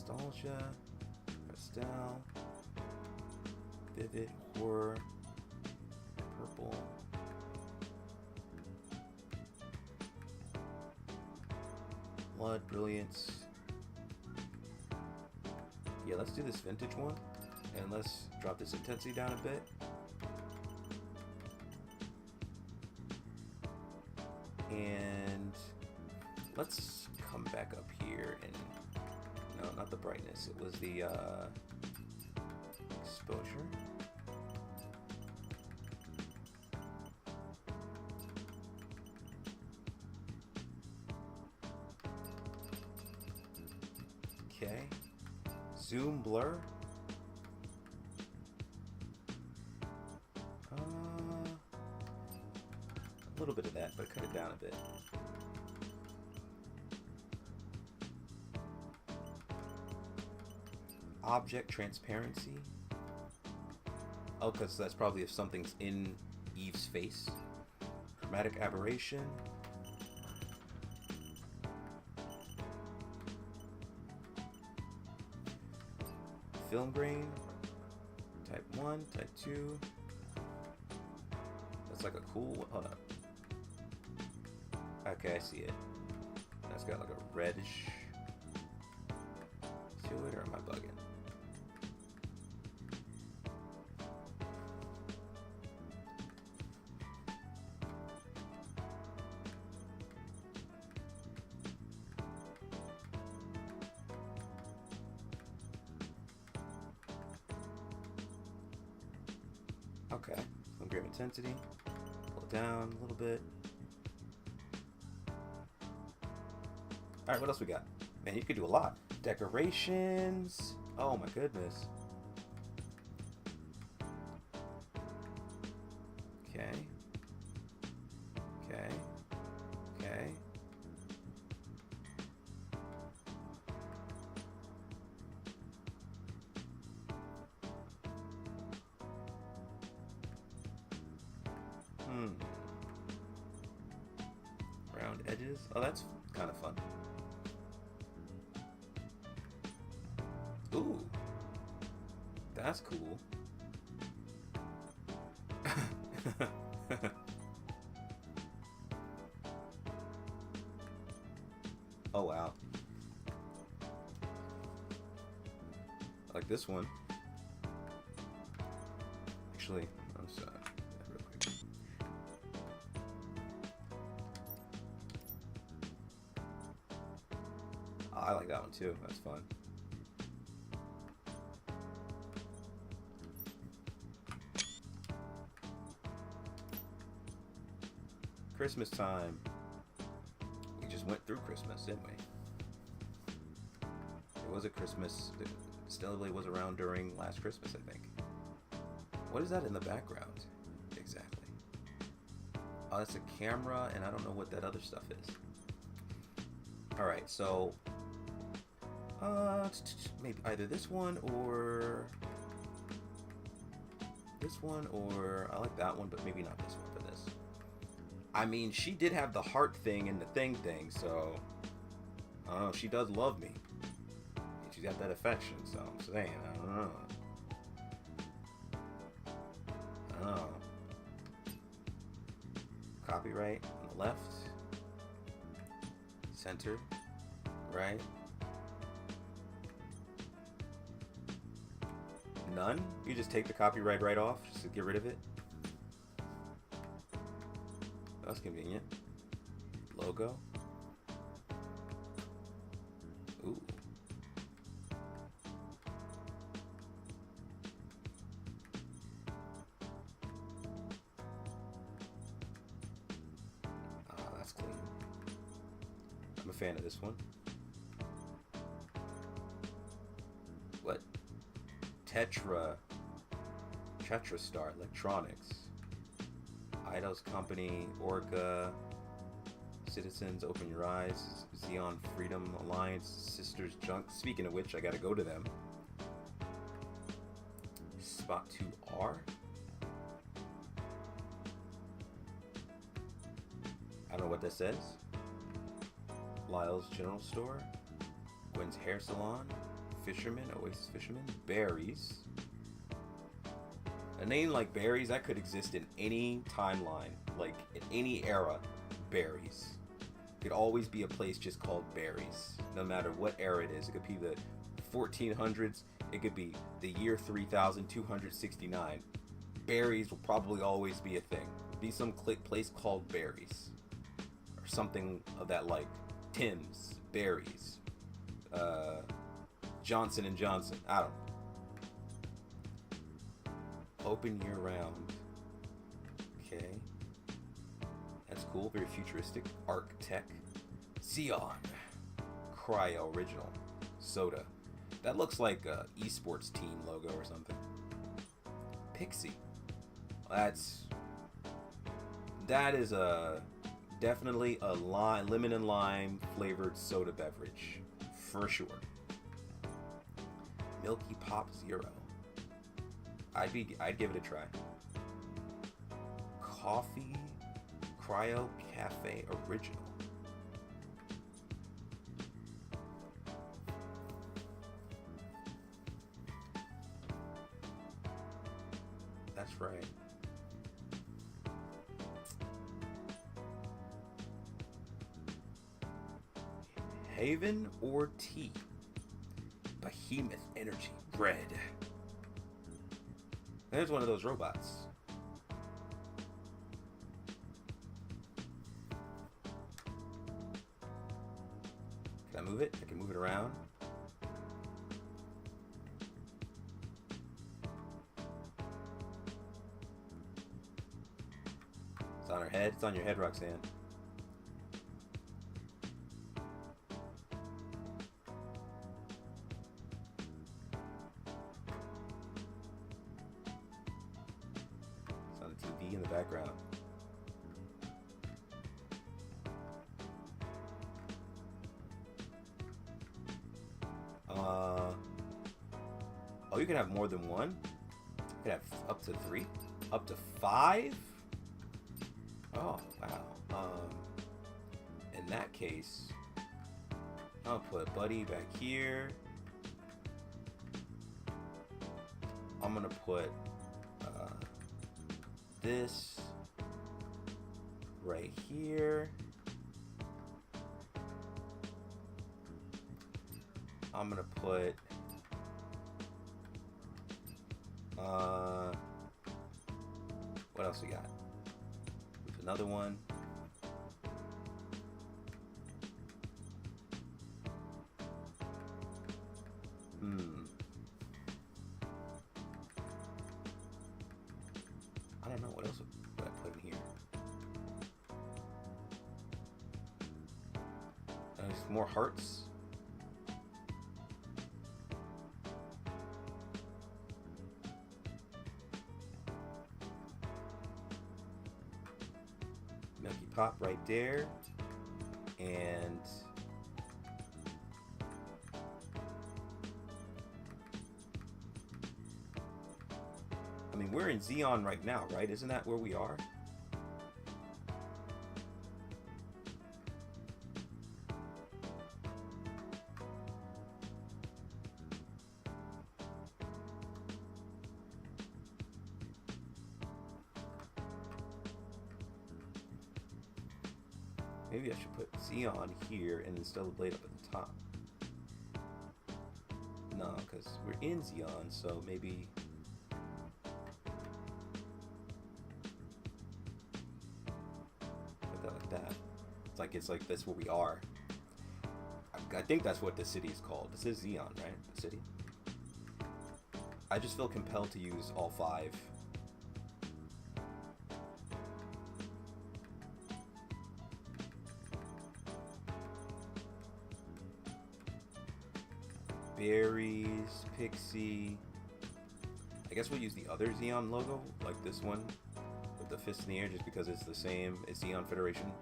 nostalgia, pastel, vivid, horror, purple. Blood, brilliance. Yeah, let's do this vintage one. And let's drop this intensity down a bit. And let's come back up here and no, not the brightness. It was the exposure. Okay. Zoom blur. A little bit of that, but cut it down a bit. Object transparency. Oh, because that's probably if something's in Eve's face. Chromatic aberration. Film grain. Type 1, type 2. That's like a cool. Hold up. Okay, I see it. That's got like a reddish to it, or am I bugging? Okay, film grain intensity. Pull it down a little bit. Alright, what else we got? Man, you could do a lot. Decorations. Oh my goodness. Okay. Okay. Okay. Round edges. Oh, that's kind of fun. Ooh, that's cool. Oh wow. I like this one. Actually, I'm sorry. Real quick. Oh, I like that one too. That's fun. Christmas time. We just went through Christmas, didn't we? It was a Christmas. Stellarblade was around during last Christmas, I think. What is that in the background? Exactly. Oh, that's a camera, and I don't know what that other stuff is. Alright, so... maybe either this one, or... this one, or... I like that one, but maybe not this one for this. I mean, she did have the heart thing and the thing, so... I don't know, she does love me. She's got that affection, so I'm saying, I don't know. I don't know. Copyright on the left. Center. Right. None? You just take the copyright right off just to get rid of it? That's convenient. Logo. Ooh. Ah, that's clean. I'm a fan of this one. What? Tetra Star Electronics. Eidos Company, Orca, Citizens, Open Your Eyes, Xeon Freedom Alliance, Sisters Junk. Speaking of which, I gotta go to them. Spot 2R. I don't know what that says. Lyle's General Store, Gwen's Hair Salon, Fisherman, Oasis Fisherman, Berries. A name like Berries, that could exist in any timeline, like in any era. Berries. Could always be a place just called Berries, no matter what era it is. It could be the 1400s, it could be the year 3269. Berries will probably always be a thing. Be some place called Berries, or something of that like. Tim's, Berries, Johnson and Johnson. I don't know. Open year round. Okay. That's cool. Very futuristic. Arc-Tech. Xeon. Cryo Original. Soda. That looks like a esports team logo or something. Pixie. That is definitely a lemon and lime flavored soda beverage. For sure. Milky Pop Zero. I'd give it a try. Coffee Cryo Cafe Original. That's right. Haven or Tea? Behemoth Energy Red. There's one of those robots. Can I move it? I can move it around. It's on her head. It's on your head, Roxanne. In the background. Oh, you can have more than one? You can have up to 3? Up to 5? Oh, wow. In that case, I'll put Buddy back here. I'm gonna put this right here. I'm gonna put what else we got? There's another one. I don't know what else would I put in here. There's more hearts. Milky Pop right there. And I mean, we're in Xeon right now, right? Isn't that where we are? Maybe I should put Xeon here and then Stellar Blade up at the top. No, because we're in Xeon, so maybe... like that. It's like that's where we are. I think that's what the city is called. This is Xeon, right? The city. I just feel compelled to use all 5. Berries, Pixie. I guess we'll use the other Xeon logo, like this one. The fist in the air, just because it's the same as Xeon Federation.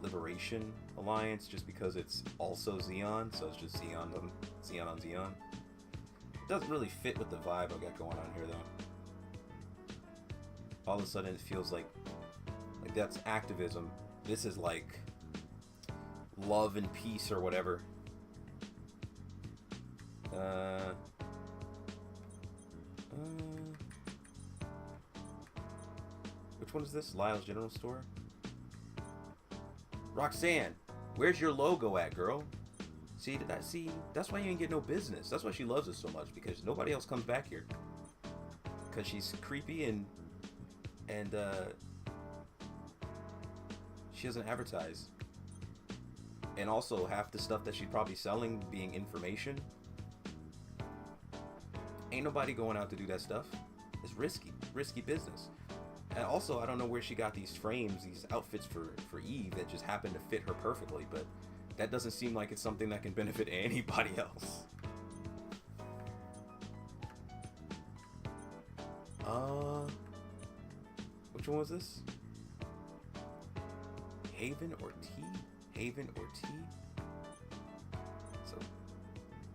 Liberation Alliance, just because it's also Xeon, so it's just Xeon on Xeon. It doesn't really fit with the vibe I got going on here, though. All of a sudden, it feels like that's activism. This is like love and peace or whatever. Which one is this? Lyle's General Store? Roxanne, where's your logo at, girl? See, that's why you ain't get no business. That's why she loves us so much, because nobody else comes back here. Because she's creepy and she doesn't advertise. And also half the stuff that she's probably selling being information. Ain't nobody going out to do that stuff. It's risky business. And also, I don't know where she got these frames, these outfits for Eve that just happen to fit her perfectly, but that doesn't seem like it's something that can benefit anybody else. Which one was this? Haven or Tea? Haven or Tea? So,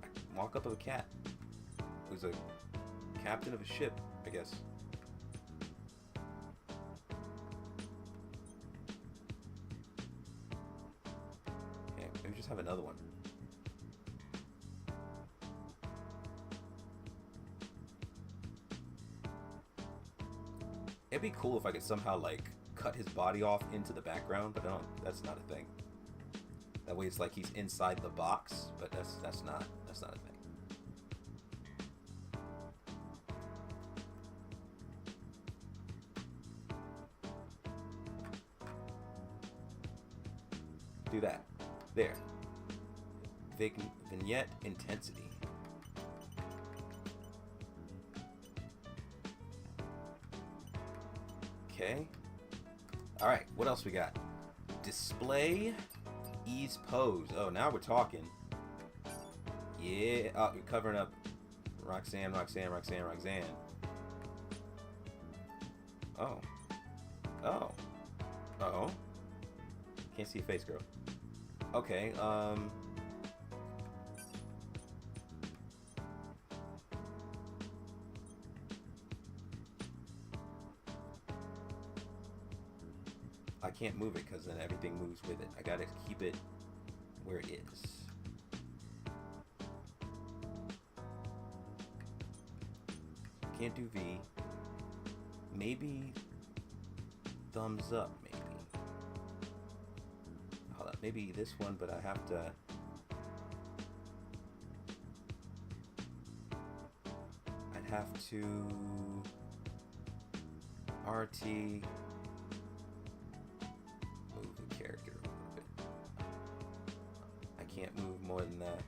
I walk up to a cat who's a captain of a ship, I guess. Okay, maybe just have another one. It'd be cool if I could somehow, like, cut his body off into the background, but I don't, that's not a thing. That way it's like he's inside the box, but that's not a thing. Do that. There. Vignette intensity. Okay. Alright, what else we got? Display, ease pose. Oh, now we're talking. Yeah. Oh, we're covering up Roxanne. Oh. Oh. Uh-oh. Can't see your face, girl. Okay, I can't move it because then everything moves with it. I gotta keep it where it is. Can't do V. Maybe thumbs up, maybe. Hold on, maybe this one, but I have to... I'd have to... RT... move the character a little bit. I can't move more than that.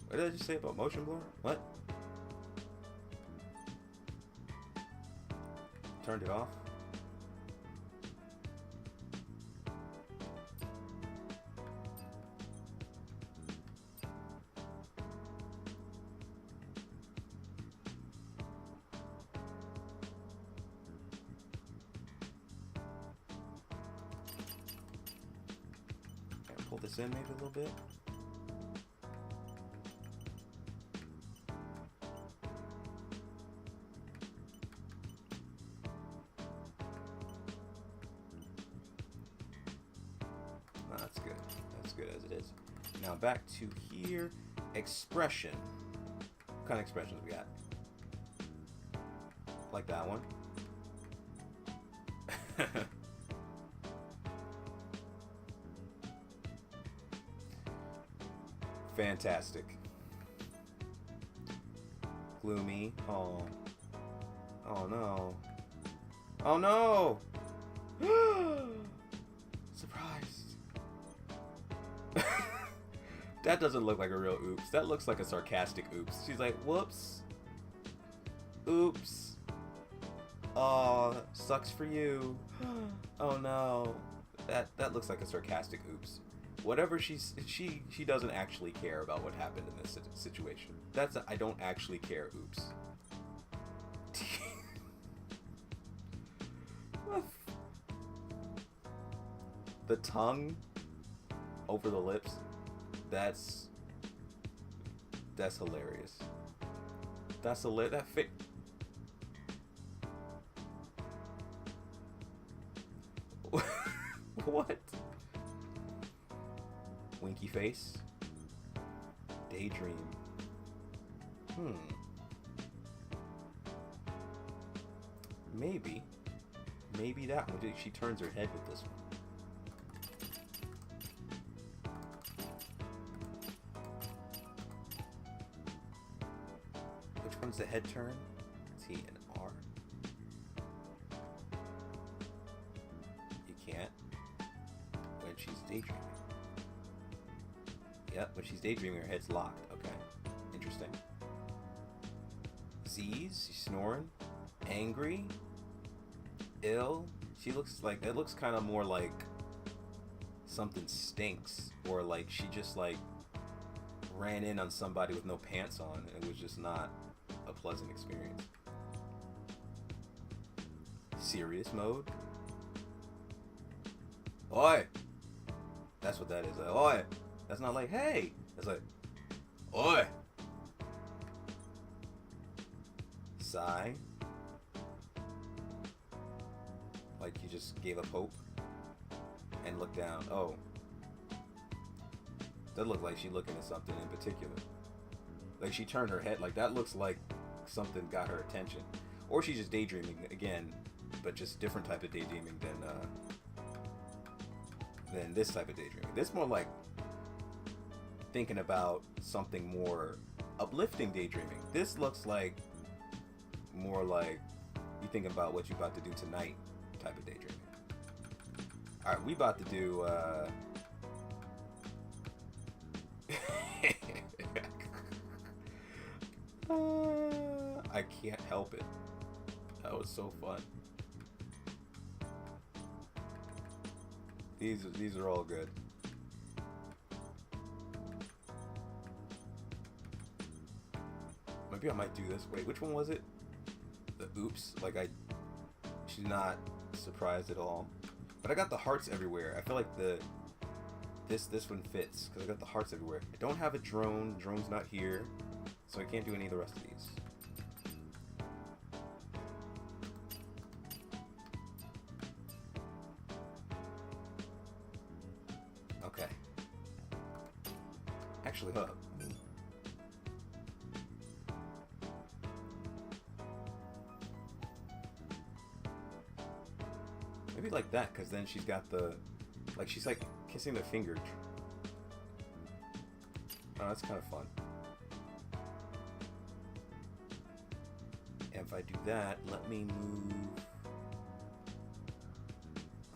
What did I just say about motion blur? What? Turned it off? Pull this in maybe a little bit. That's good. That's good as it is. Now back to here. Expression. What kind of expressions we got? Like that one. Fantastic. Gloomy. Oh. Oh no. Oh no! Surprised. That doesn't look like a real oops. That looks like a sarcastic oops. She's like, whoops. Oops. Aw, sucks for you. Oh no. That looks like a sarcastic oops. Whatever she doesn't actually care about what happened in this situation. That's a, I don't actually care oops. The tongue over the lips, that's hilarious. That's that fit. What? Winky face. Daydream. Maybe. Maybe that one. She turns her head with this one. Which one's the head turn? T and R. You can't. When she's daydreaming. Yep, when she's daydreaming, her head's locked. Okay. Interesting. Z's, she's snoring. Angry. Ill. She looks like, it looks kind of more like something stinks, or like she just like ran in on somebody with no pants on. It was just not a pleasant experience. Serious mode. Oi! That's what that is. Like, oi! That's not like, hey! That's like, oi! Sigh. Like you just gave up hope and looked down. Oh. That looked like she looking at something in particular. Like she turned her head. Like that looks like something got her attention. Or she's just daydreaming again, but just different type of daydreaming than this type of daydreaming. This more like thinking about something more uplifting daydreaming. This looks like more like you thinking about what you're about to do tonight type of daydreaming. Alright, we about to do I can't help it. That was so fun. These are all good. Maybe I might do this. Wait, which one was it? The oops. Like she's not surprised at all. But I got the hearts everywhere. I feel like this one fits because I got the hearts everywhere. I don't have a drone. Drone's not here, so I can't do any of the rest of these. Okay. Actually, hold up. Maybe like that, because then she's got the, like she's like kissing the finger. Oh, that's kind of fun. And if I do that, let me move.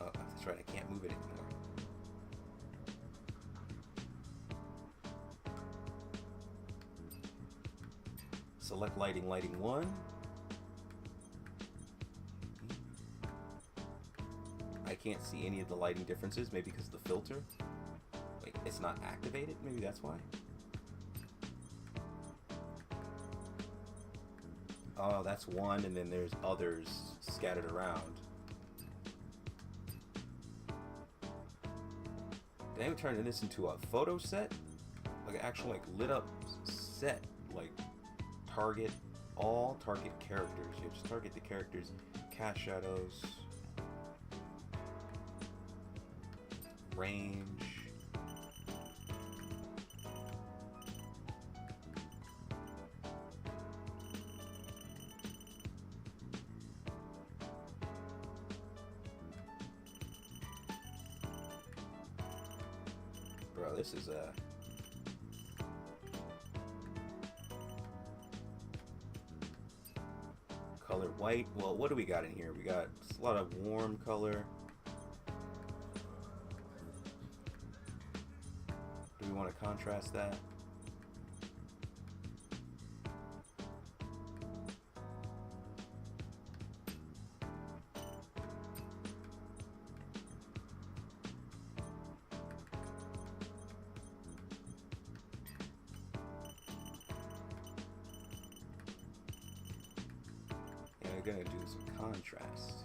Oh, that's right, I can't move it anymore. Select lighting, lighting 1. I can't see any of the lighting differences, maybe because of the filter. Wait, it's not activated? Maybe that's why? Oh, that's one, and then there's others scattered around. Did I even turn this into a photo set? Like an actual like lit up set, like target all target characters. You just target the characters, cast shadows, range. Bro, this is a color white. Well, what do we got in here? We got a lot of warm color. Do we want to contrast that? Yeah, we're gonna do some contrast.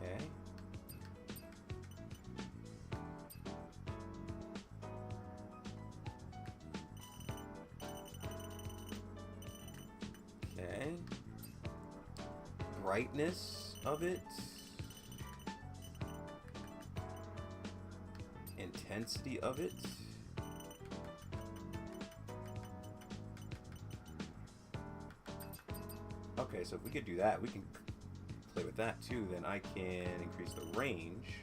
Okay. brightness of it, intensity of it. Okay, so if we could do that, we can play with that too. Then I can increase the range,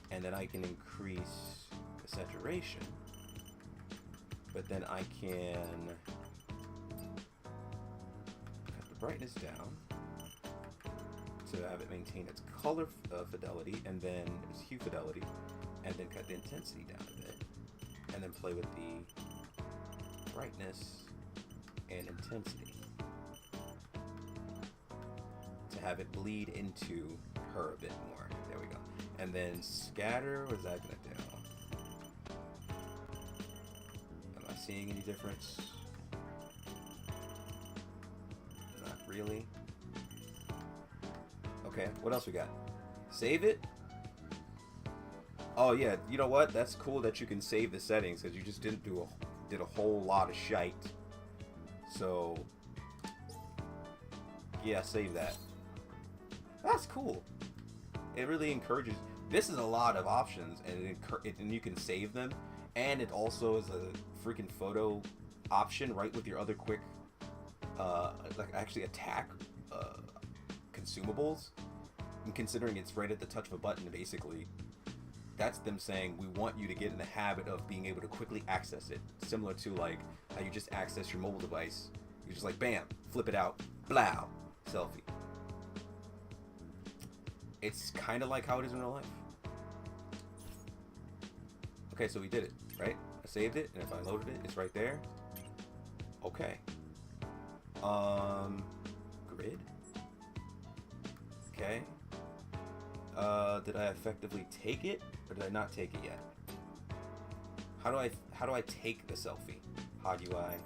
and then I can increase the saturation. But then I can cut the brightness down to have it maintain its color fidelity, and then its hue fidelity, and then cut the intensity down a bit, and then play with the brightness and intensity to have it bleed into her a bit more. There we go. And then scatter, what is that gonna do? Am I seeing any difference? Not really. Okay, what else we got? Save it? Oh yeah, you know what? That's cool that you can save the settings, because you just did a whole lot of shite. So yeah, save that. That's cool. It really encourages. This is a lot of options, and and you can save them, and it also is a freaking photo option right with your other quick, like actually attack consumables. And considering it's right at the touch of a button, basically, that's them saying we want you to get in the habit of being able to quickly access it, similar to like how you just access your mobile device. You just like bam, flip it out, blow, selfie. It's kind of like how it is in real life. Okay, so we did it, right? I saved it, and if I loaded it, it's right there. Okay. Grid. Okay. Did I effectively take it, or did I not take it yet? How do I take the selfie? How do I?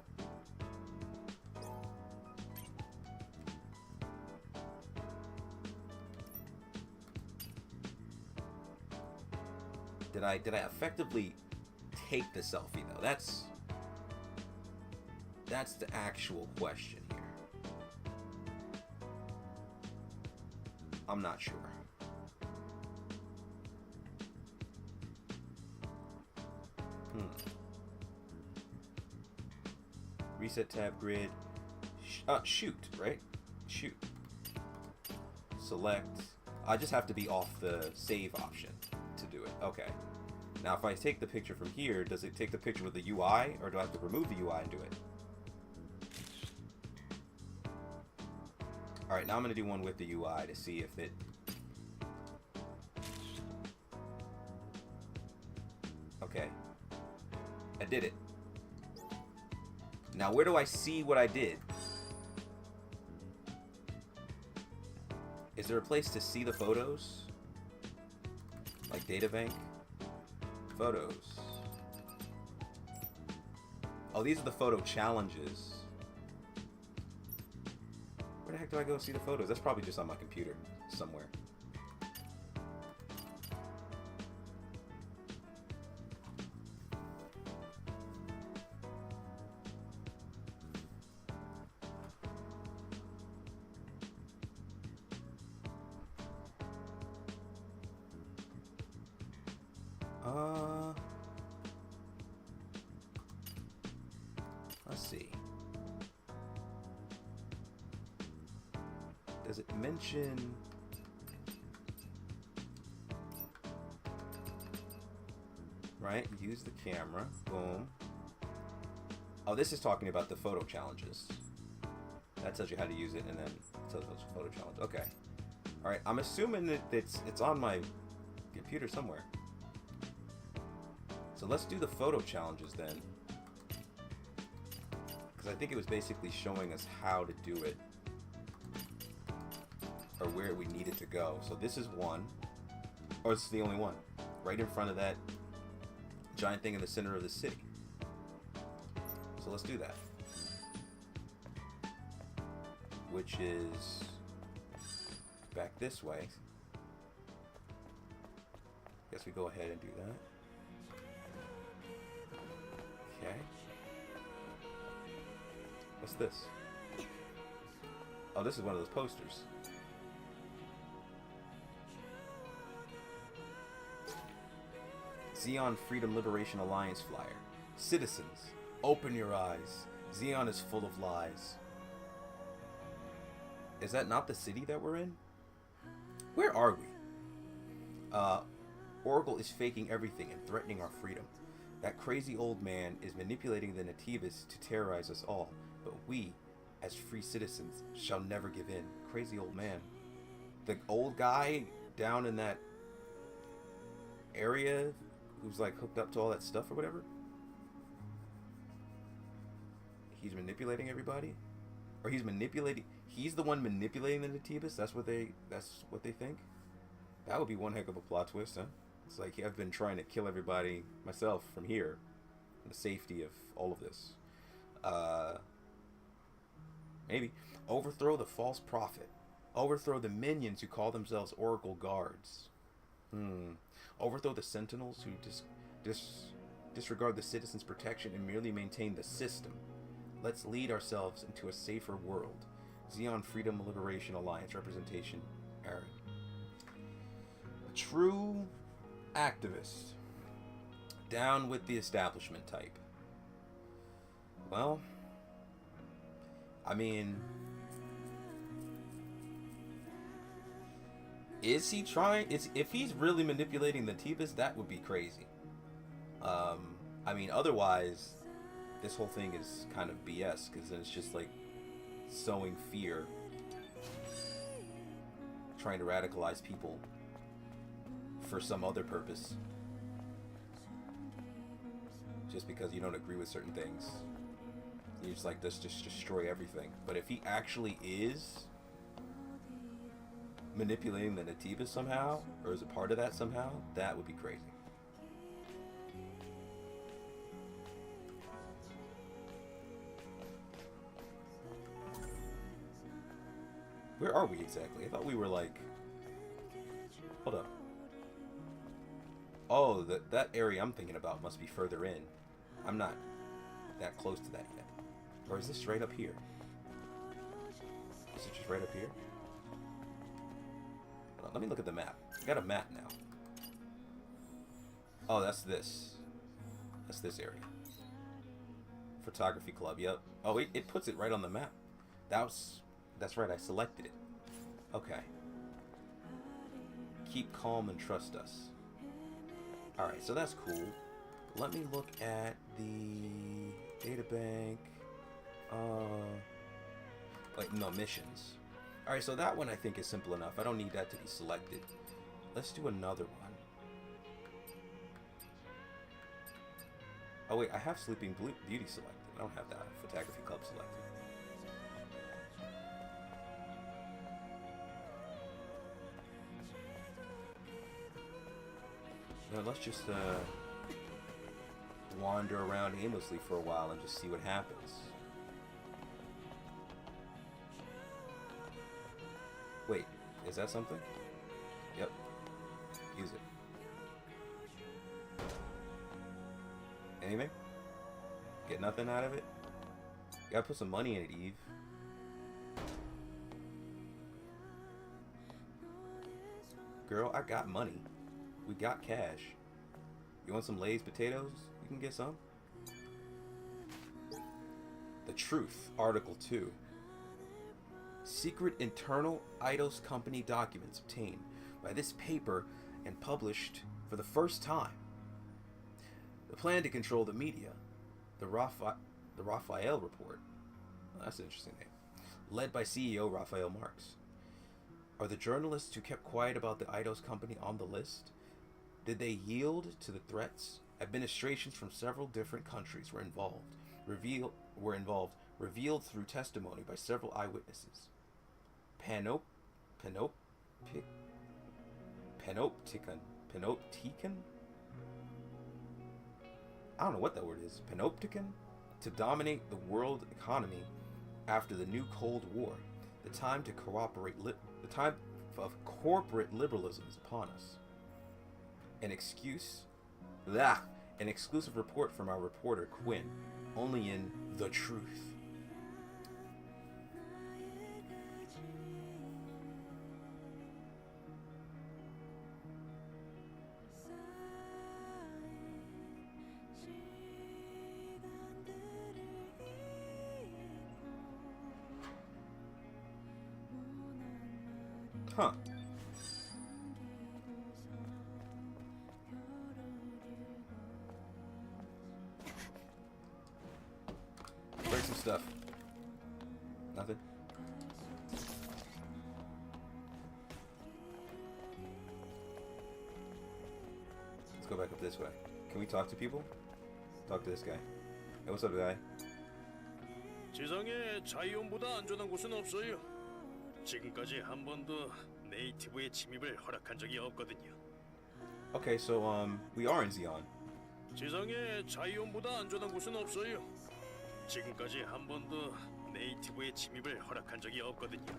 Did I effectively take the selfie though? That's the actual question here. I'm not sure. Reset tab grid. Shoot, right? Shoot. Select. I just have to be off the save option to do it. Okay. Now, if I take the picture from here, does it take the picture with the UI, or do I have to remove the UI and do it? All right, now I'm going to do one with the UI to see if it... Okay. I did it. Now, where do I see what I did? Is there a place to see the photos? Like DataBank? Photos. Oh, these are the photo challenges. Where the heck do I go see the photos? That's probably just on my computer somewhere. Let's see. Does it mention... Right, use the camera. Boom. Oh, this is talking about the photo challenges. That tells you how to use it, and then it tells you what's a photo challenge. Okay. All right, I'm assuming that it's on my computer somewhere. So let's do the photo challenges then. Because I think it was basically showing us how to do it. Or where we needed to go. So this is one. Or this is the only one. Right in front of that giant thing in the center of the city. So let's do that. Which is back this way. Guess we go ahead and do that. Okay. What's this? Oh, this is one of those posters. Xeon Freedom Liberation Alliance flyer. Citizens, open your eyes. Xeon is full of lies. Is that not the city that we're in? Where are we? Oracle is faking everything and threatening our freedom. That crazy old man is manipulating the Nativists to terrorize us all. But we, as free citizens, shall never give in. Crazy old man. The old guy down in that area who's like hooked up to all that stuff or whatever. He's manipulating everybody? Or he's the one manipulating the Nativists? That's what they think? That would be one heck of a plot twist, huh? It's like I've been trying to kill everybody myself from here. In the safety of all of this. Maybe. Overthrow the false prophet. Overthrow the minions who call themselves Oracle guards. Overthrow the sentinels who disregard the citizens' protection and merely maintain the system. Let's lead ourselves into a safer world. Xeon Freedom Liberation Alliance representation, Aaron. A true activist. Down with the establishment type. Well, I mean, is he trying? If he's really manipulating the Nativists, that would be crazy. I mean, otherwise, this whole thing is kind of BS, because then it's just like sowing fear, trying to radicalize people for some other purpose, just because you don't agree with certain things. You're just like, let's just destroy everything. But if he actually is manipulating the Nativists somehow, or is a part of that somehow, that would be crazy. Where are we exactly? I thought we were like... Hold up. Oh, that area I'm thinking about must be further in. I'm not that close to that yet. Or is this right up here? Is it just right up here? Hold on, let me look at the map. I got a map now. Oh, that's this. That's this area. Photography club, yep. Oh, it puts it right on the map. That's right, I selected it. Okay. Keep calm and trust us. Alright, so that's cool. Let me look at the databank. Like, no, missions. Alright, so that one I think is simple enough. I don't need that to be selected. Let's do another one. Oh wait, I have Sleeping Beauty selected. I don't have that Photography Club selected. Now let's just wander around aimlessly for a while and just see what happens. Wait, is that something? Yep. Use it. Anything? Get nothing out of it? You gotta put some money in it, Eve. Girl, I got money. We got cash. You want some Lay's potatoes? You can get some. The Truth, Article 2. Secret internal Eidos company documents obtained by this paper and published for the first time. The plan to control the media. The Raphael Report. Oh, that's an interesting name. Led by CEO Raphael Marx. Are the journalists who kept quiet about the Eidos company on the list? Did they yield to the threats? Administrations from several different countries were involved, revealed through testimony by several eyewitnesses. Panopticon? I don't know what that word is. Panopticon? To dominate the world economy after the new Cold War. The time of corporate liberalism is upon us. An exclusive report from our reporter Quinn, only in The Truth. Huh. Break some stuff. Nothing? Let's go back up this way. Can we talk to people? Talk to this guy. Hey, what's up, guy? 지상에 자이온보다 안전한 곳은 없어요. 지금까지 한 번도 네이티브의 침입을 허락한 적이 없거든요. Okay, so, we are in Xeon. 지상에 자이온보다 안전한 곳은 없어요. 지금까지 한 번도 네이티브의 침입을 허락한 적이 없거든요.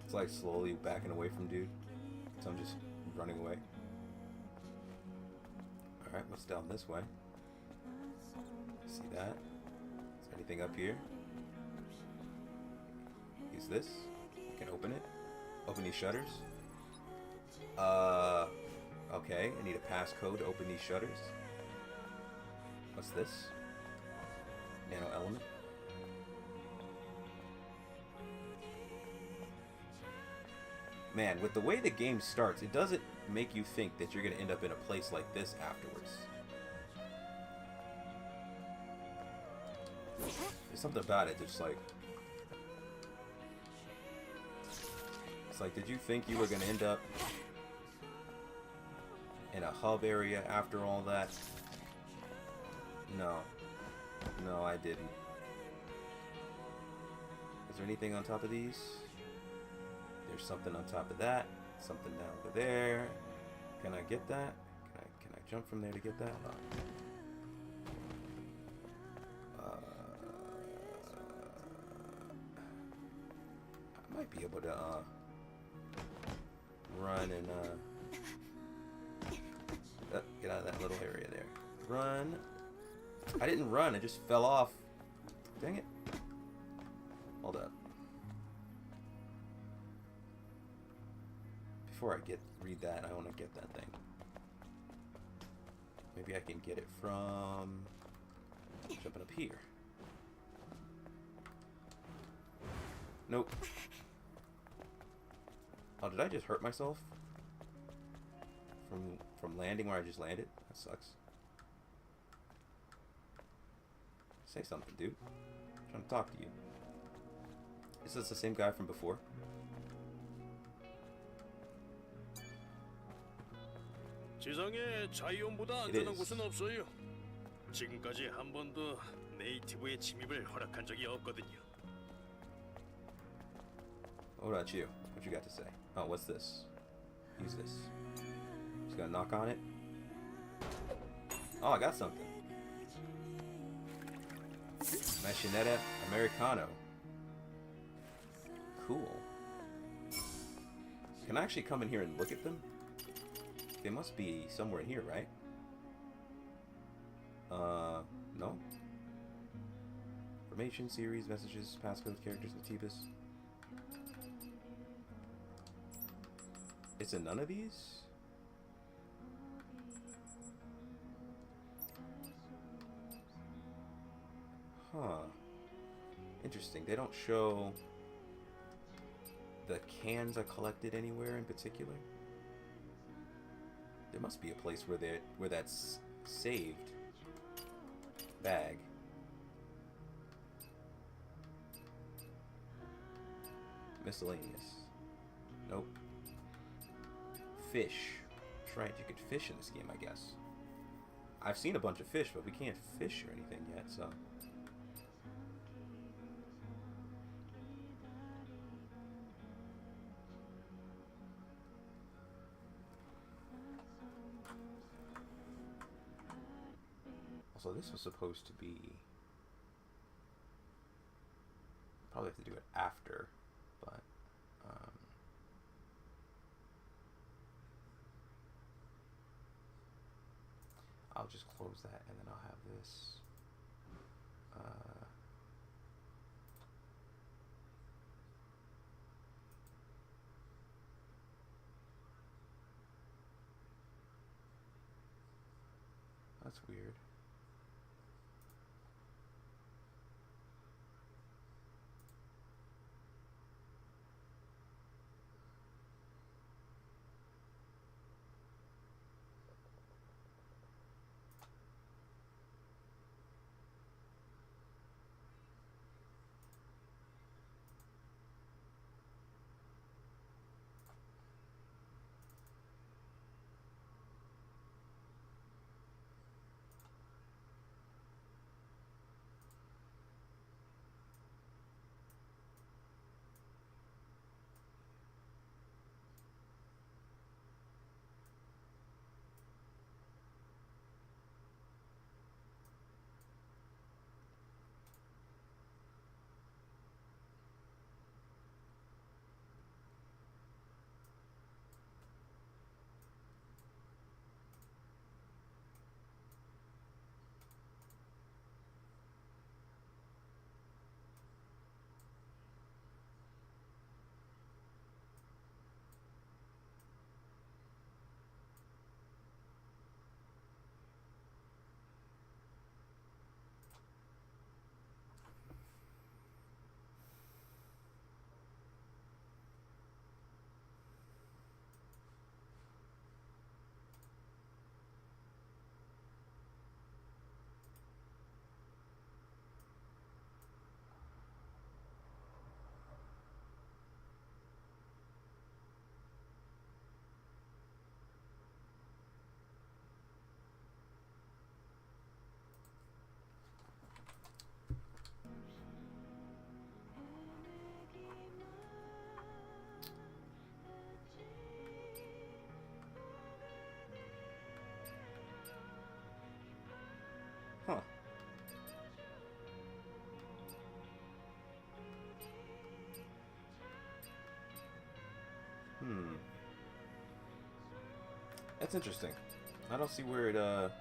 It's like slowly backing away from dude. So I'm just running away. Alright, what's down this way? See that? Is there anything up here? Use this. You can open it. Open these shutters. Okay. I need a passcode to open these shutters. What's this? Nano element. Man, with the way the game starts, it doesn't make you think that you're going to end up in a place like this afterwards. There's something about it just like... It's like, did you think you were going to end up in a hub area after all that? No. No, I didn't. Is there anything on top of these? There's something on top of that. Something down over there. Can I get that? Can I jump from there to get that? I might be able to run and get out of that little area there. Run. I didn't run, I just fell off. Dang it. Hold up. Before I read that, I want to get that thing. Maybe I can get it from jumping up here. Nope. Oh, did I just hurt myself? From landing where I just landed? That sucks. Say something, dude. I'm trying to talk to you. Is this the same guy from before? 지상에 자이온보다 안전한 곳은 없어요. 지금까지 한 번도 네이티브의 침입을 허락한 적이 없거든요. What about you? What you got to say? Oh, what's this? Use this. Just gonna knock on it. Oh, I got something. Machinetta Americano. Cool. Can I actually come in here and look at them? They must be somewhere in here, right? No. Information, series, messages, passcodes, characters, Matibus. It's in none of these? Huh. Interesting. They don't show the cans I collected anywhere in particular. There must be a place where that's saved. Bag. Miscellaneous. Nope. Fish. That's right, you could fish in this game, I guess. I've seen a bunch of fish, but we can't fish or anything yet, so... So this was supposed to be... Probably have to do it after, but... I'll just close that and then I'll have this... That's weird. Huh. That's interesting. I don't see where it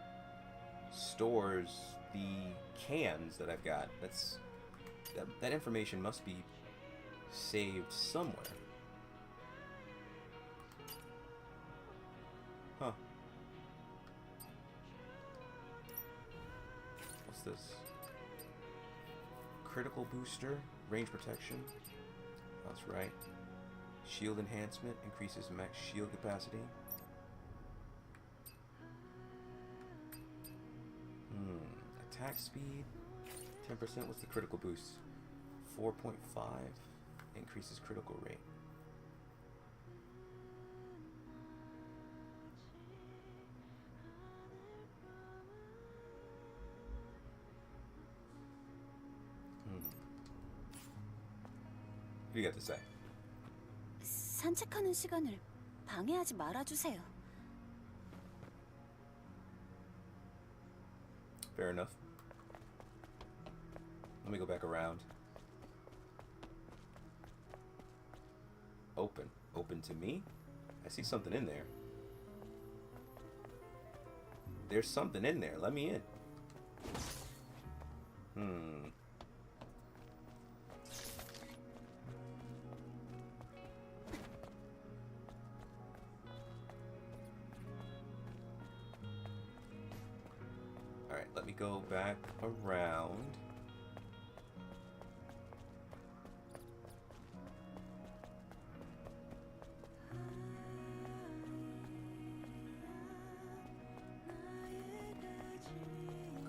stores the cans that I've got. That information must be saved somewhere. Huh. What's this? Critical booster, range protection. That's right. Shield enhancement increases max shield capacity. Attack speed, 10%. What's the critical boost? 4.5 increases critical rate. What do you got to say? 산책하는 시간을 방해하지 말아주세요. Fair enough. Let me go back around. Open. Open to me? I see something in there. There's something in there. Let me in. Alright, let me go back around.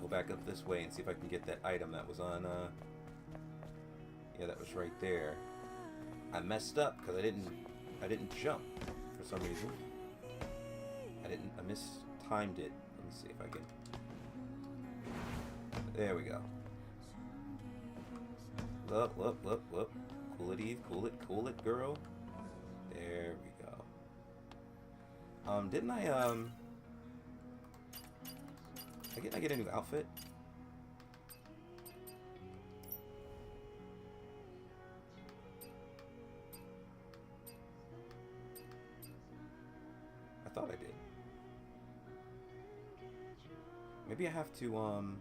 Go back up this way and see if I can get that item that was on, yeah, that was right there. I messed up because I didn't jump for some reason. I mistimed it. Let me see if I can. There we go. Whoop. Cool it, Eve. Cool it, girl. There we go. Didn't I get a new outfit? I thought I did. Maybe I have to,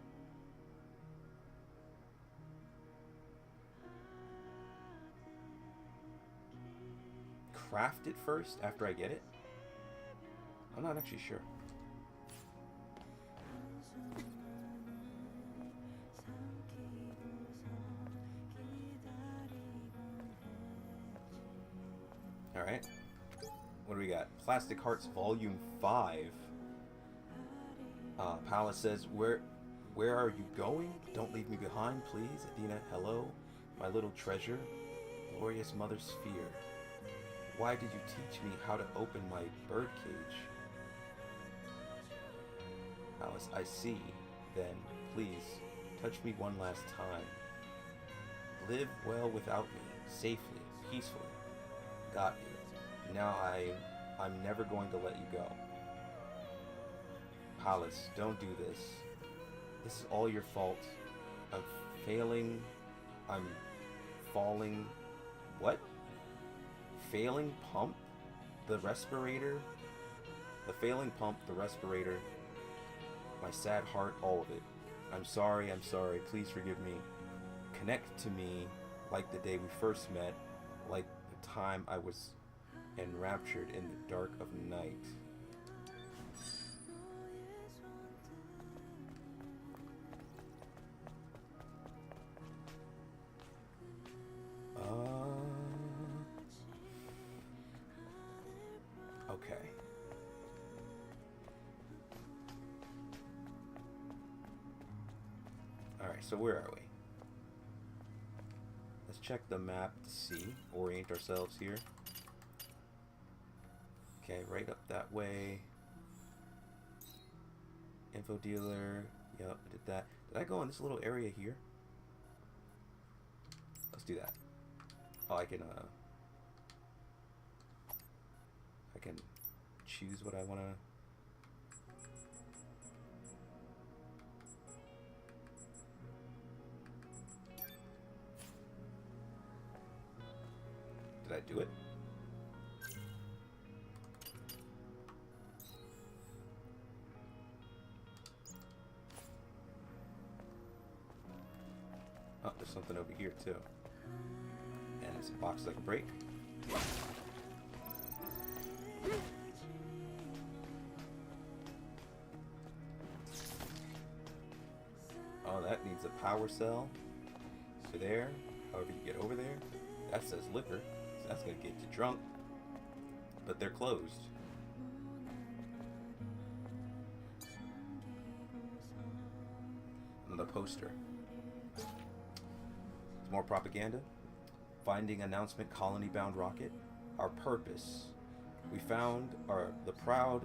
craft it first after I get it? I'm not actually sure. Alright. What do we got? Plastic Hearts Volume 5. Palace says, Where are you going? Don't leave me behind, please. Athena, hello. My little treasure. Glorious Mother Sphere. Why did you teach me how to open my birdcage? Alice, I see. Then, please, touch me one last time. Live well without me, safely, peacefully. Got you. Now I'm never going to let you go. Alice, don't do this. This is all your fault. I'm failing. I'm falling. What? Failing pump? The respirator? The failing pump, the respirator, my sad heart, all of it. I'm sorry, please forgive me. Connect to me like the day we first met, like the time I was enraptured in the dark of night. Okay. Alright, so where are we? Let's check the map to see, orient ourselves here. Okay, right up that way. Info dealer. Yep, I did that. Did I go in this little area here? Let's do that. Oh, I can choose what I wanna. Did I do it? Oh, there's something over here too. And it's a box that can break. Oh, that needs a power cell. So there, however you get over there. That says liquor, so that's gonna get you drunk. But they're closed. Another poster. More propaganda. Finding announcement colony-bound rocket. Our purpose. We found the proud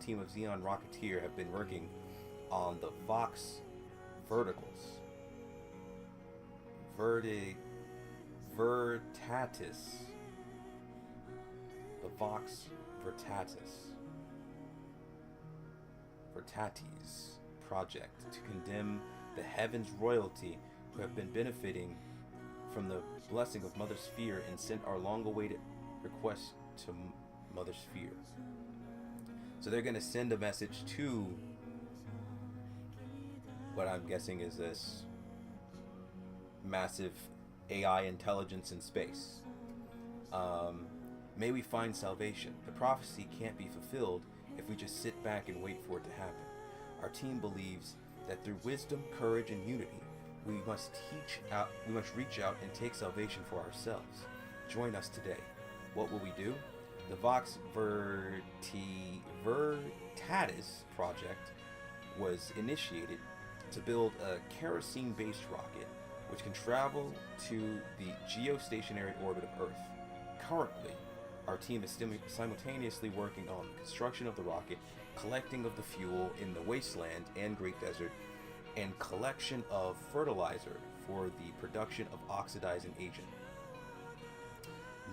team of Xeon Rocketeer have been working on the Vox Verticals. Vertatis. The Vox Vertatis project to condemn the Heavens royalty who have been benefiting from the blessing of Mother Sphere and sent our long-awaited request to Mother Sphere. So they're going to send a message to what I'm guessing is this massive AI intelligence in space. May we find salvation. The prophecy can't be fulfilled if we just sit back and wait for it to happen. Our team believes that through wisdom, courage, and unity, we must reach out and take salvation for ourselves. Join us today. What will we do? The Vox Vertatis project was initiated to build a kerosene-based rocket which can travel to the geostationary orbit of Earth. Currently, our team is simultaneously working on the construction of the rocket, collecting of the fuel in the wasteland and Great Desert, and collection of fertilizer for the production of oxidizing agent.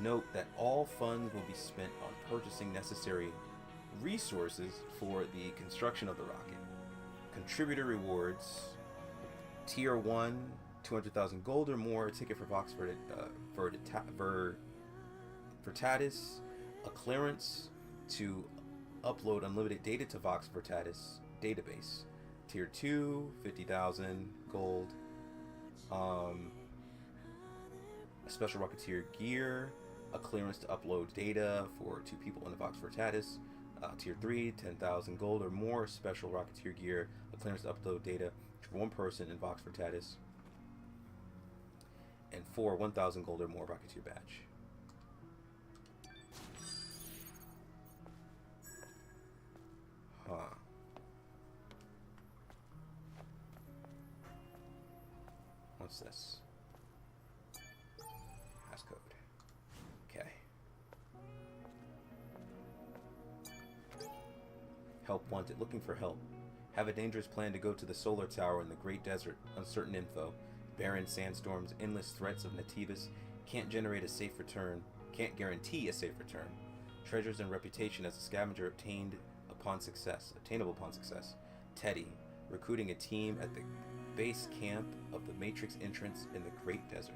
Note that all funds will be spent on purchasing necessary resources for the construction of the rocket. Contributor rewards: Tier 1, 200,000 gold or more, a ticket for Vox Vertatis, a clearance to upload unlimited data to Vox Vertatis database. Tier 2, 50,000 gold, a special Rocketeer gear, a clearance to upload data for 2 people in the Vox Vertatis. Tier 3, 10,000 gold or more, special Rocketeer gear, a clearance to upload data for 1 person in Vox Vertatis. And 4, 1,000 gold or more Rocketeer badge. Huh. What's this? Passcode. Okay. Help wanted. Looking for help. Have a dangerous plan to go to the solar tower in the Great Desert. Uncertain info. Barren sandstorms. Endless threats of nativas. Can't generate a safe return. Can't guarantee a safe return. Treasures and reputation as a scavenger obtainable upon success. Teddy. Recruiting a team at the base camp of the Matrix entrance in the Great Desert.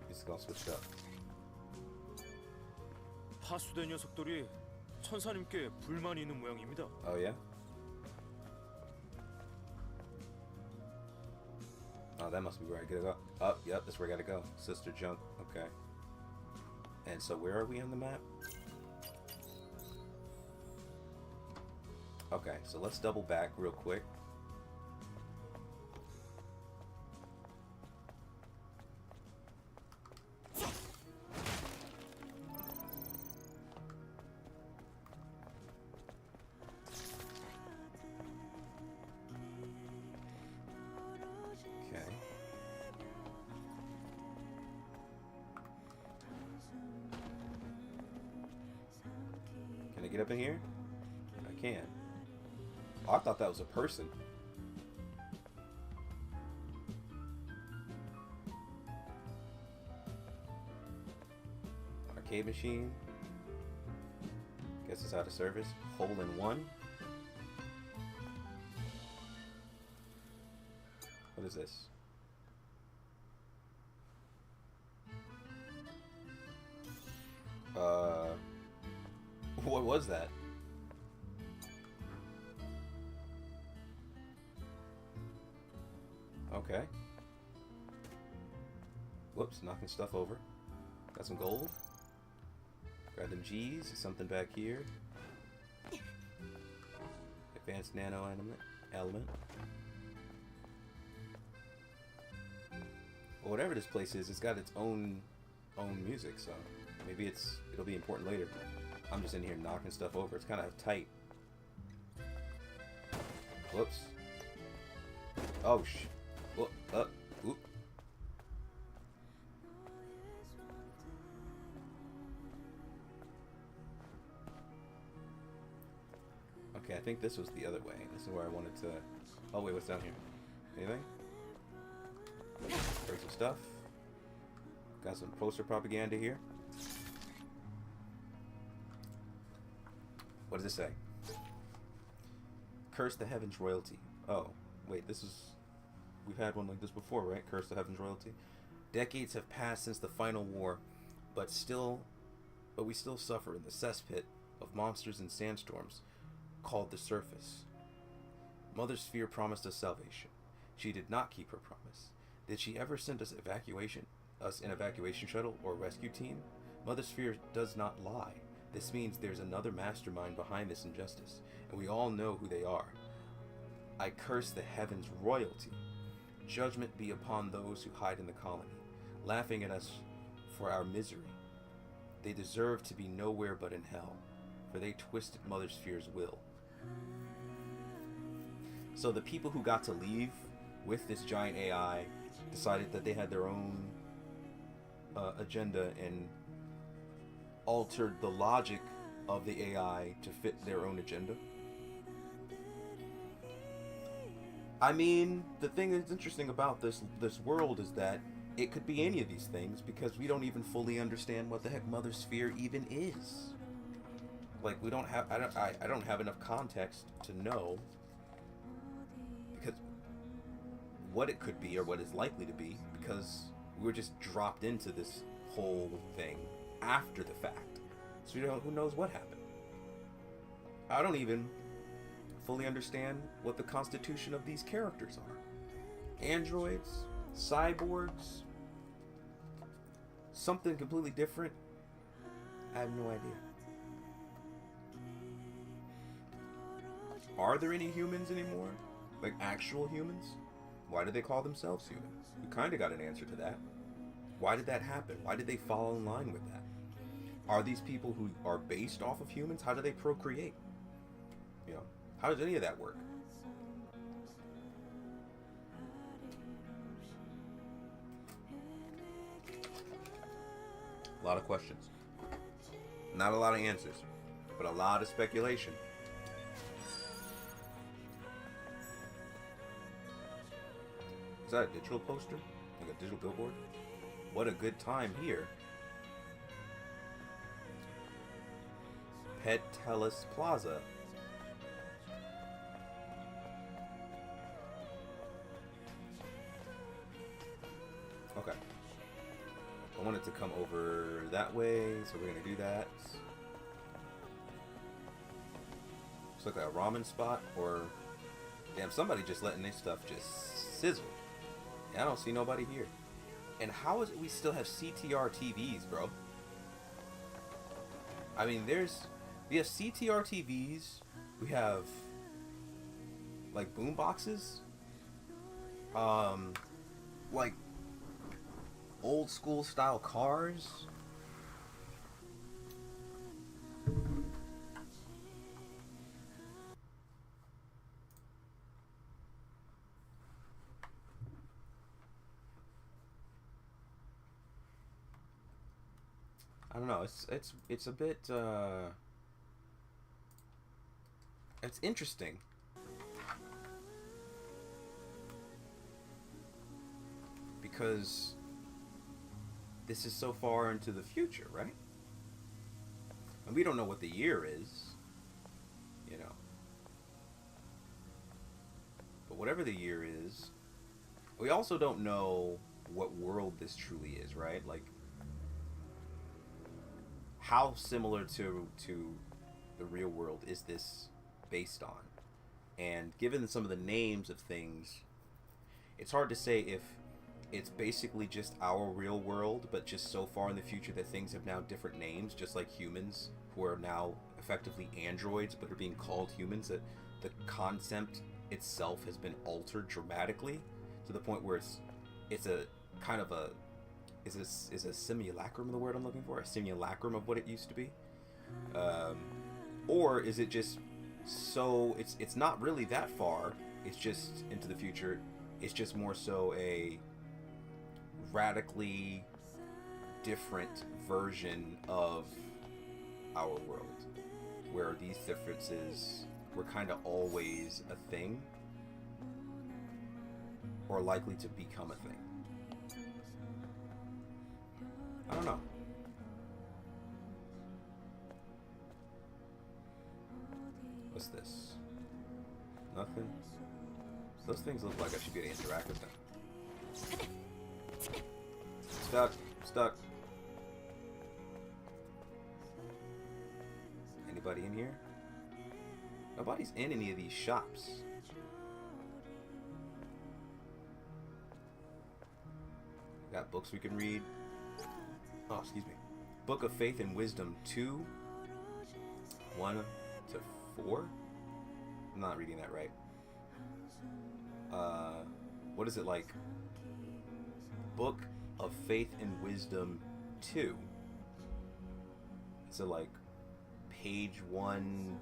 It's gonna switch up. 파수된 녀석들이 천사님께 불만이 있는 모양입니다. Oh yeah? Oh, that must be where I gotta go. Oh, yep, that's where I gotta go. Sister Junk. Okay. And so where are we on the map? Okay, so let's double back real quick. Can I get up in here? I can. Oh, I thought that was a person. I Arcade machine. Guess it's out of service. Hole in one. What is this? What was that? Okay. Whoops, knocking stuff over. Got some gold. Grab them G's. Something back here. Advanced nano element. Well, whatever this place is, it's got its own music, so maybe it'll be important later. I'm just in here knocking stuff over. It's kind of tight. Whoops. Oh Oop. Okay, I think this was the other way. This is where I wanted to... Oh wait, what's down here? Anything? Break some stuff. Got some poster propaganda here. What does it say? Curse the Heavens royalty. Oh, wait, this is... We've had one like this before, right? Curse the Heavens royalty. Decades have passed since the final war, but we still suffer in the cesspit of monsters and sandstorms called the surface. Mother Sphere promised us salvation. She did not keep her promise. Did she ever send us an evacuation shuttle or rescue team? Mother Sphere does not lie. This means there's another mastermind behind this injustice, and we all know who they are. I curse the Heavens royalty. Judgment be upon those who hide in the colony, laughing at us for our misery. They deserve to be nowhere but in hell, for they twisted Mother Sphere's will. So the people who got to leave with this giant AI decided that they had their own agenda and altered the logic of the AI to fit their own agenda. I mean, the thing that's interesting about this world is that it could be any of these things because we don't even fully understand what the heck Mother Sphere even is. Like, we don't have, I don't have enough context to know because what it could be or what it's likely to be, because we were just dropped into this whole thing after the fact. So who knows what happened. I don't even fully understand what the constitution of these characters are. Androids, cyborgs, something completely different. I have no idea. Are there any humans anymore? Like actual humans? Why do they call themselves human? We kind of got an answer to that. Why did that happen? Why did they fall in line with that? Are these people who are based off of humans? How do they procreate? You know, how does any of that work? A lot of questions. Not a lot of answers, but a lot of speculation. Is that a digital poster? Like a digital billboard? What a good time here. Petelis Plaza. Okay. I wanted to come over that way, so we're gonna do that. Looks like a ramen spot, or damn, somebody just letting this stuff just sizzle. Yeah, I don't see nobody here. And how is it we still have CTR TVs, bro? I mean, we have CTR TVs, we have like boom boxes, like old school style cars. I don't know. It's a bit. It's interesting. Because this is so far into the future, right? And we don't know what the year is, you know. But whatever the year is, we also don't know what world this truly is, right? Like, how similar to the real world is this based on? And given some of the names of things, it's hard to say if it's basically just our real world, but just so far in the future that things have now different names, just like humans, who are now effectively androids but are being called humans, that the concept itself has been altered dramatically to the point where it's a kind of a is a simulacrum the word I'm looking for? A simulacrum of what it used to be? Or is it just so it's not really that far, it's just into the future, it's just more so a radically different version of our world, where these differences were kind of always a thing, or likely to become a thing. I don't know. What's this? Nothing? Those things look like I should be able to interact with them. Stuck. Anybody in here? Nobody's in any of these shops. Got books we can read. Oh, excuse me. Book of Faith and Wisdom 2, 1 to 4. I'm not reading that right. What is it like? Book of Faith and Wisdom 2. So like page 1,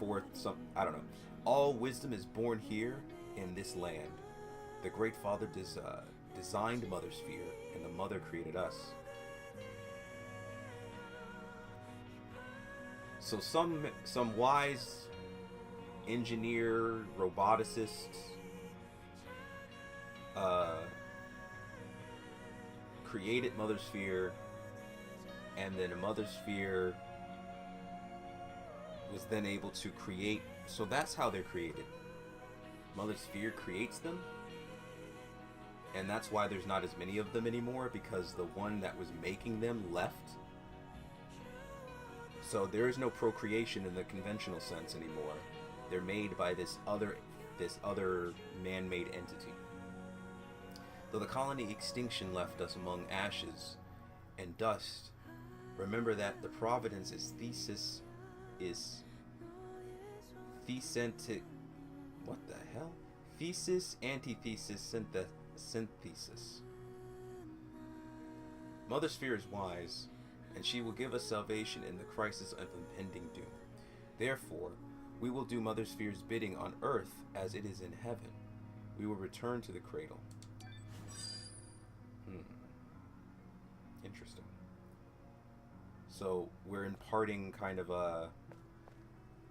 4th, some, I don't know. All wisdom is born here in this land. The Great Father designed Mother Sphere, and the Mother created us. So some wise engineer, roboticist, created Mother Sphere, and then a Mother Sphere was then able to create. So that's how they're created. Mother Sphere creates them, and that's why there's not as many of them anymore, because the one that was making them left. So there is no procreation in the conventional sense anymore. They're made by this other man-made entity. Though the colony extinction left us among ashes and dust, remember that the providence is thecentic. What the hell? Thesis, antithesis, synthesis. Mother Sphere is wise, and she will give us salvation in the crisis of impending doom. Therefore, we will do Mother Sphere's bidding on earth as it is in heaven. We will return to the cradle. Interesting. So we're imparting kind of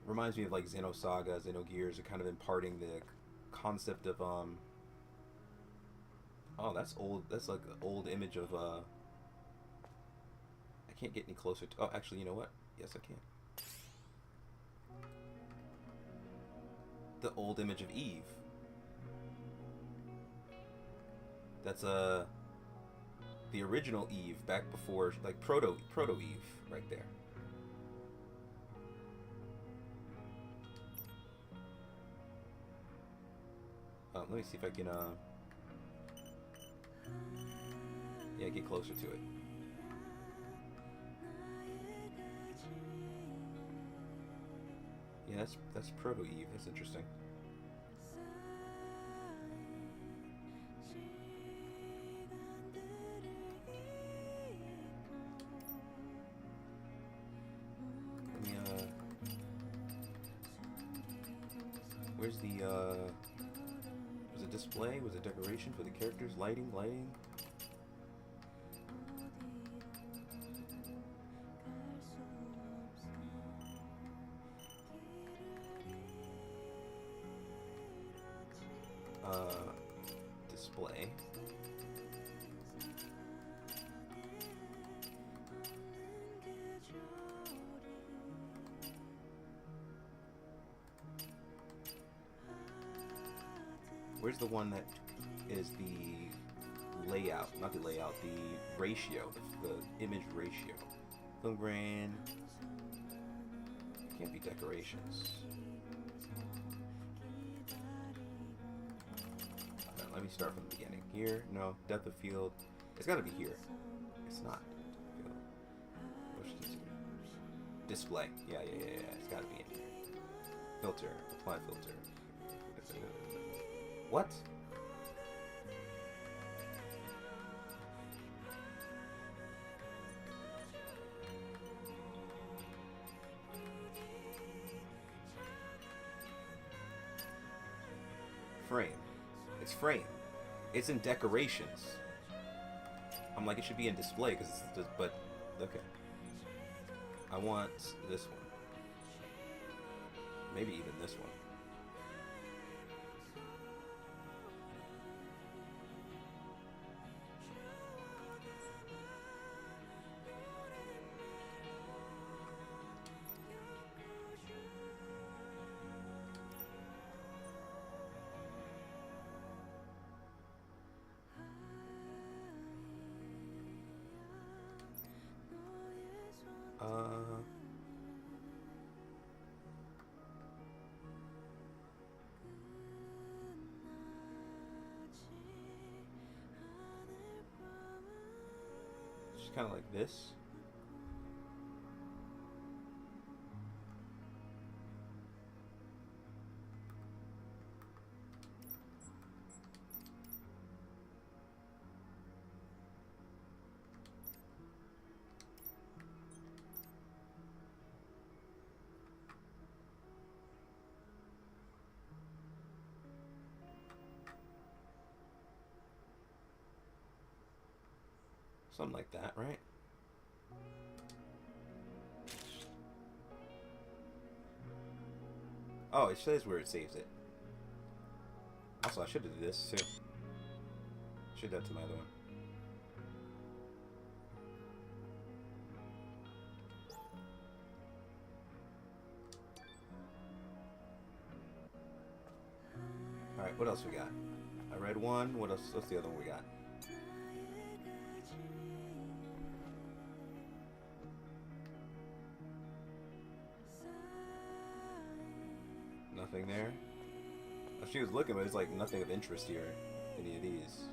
reminds me of like Xenosaga, Xenogears, are kind of imparting the concept of oh, that's old. That's like an old image of I can't get any closer to. Oh, actually, you know what? Yes, I can. The old image of Eve. That's the original Eve back before, like proto Eve, right there. Let me see if I can yeah, get closer to it. Yeah, that's proto Eve. That's interesting. Where's the was it display? Was it decoration for the characters? Lighting? Display. Where's the one that is the layout? Not the layout, the ratio, the image ratio. Film grain. Can't be decorations. Let me start from the beginning. Here, no. Depth of field. It's gotta be here. It's not. Display. Yeah. It's gotta be in here. Filter. Apply filter. What? Frame. It's frame. It's in decorations. I'm like, it should be in display because it's just, but okay. I want this one. Maybe even this one. Just kind of like this. Something like that, right? Oh, it says where it saves it. Also, I should have did this too. Should have done to my other one. Alright, what else we got? I read one. What else? What's the other one we got? Nothing there. She was looking, but it's like nothing of interest here. Any of these.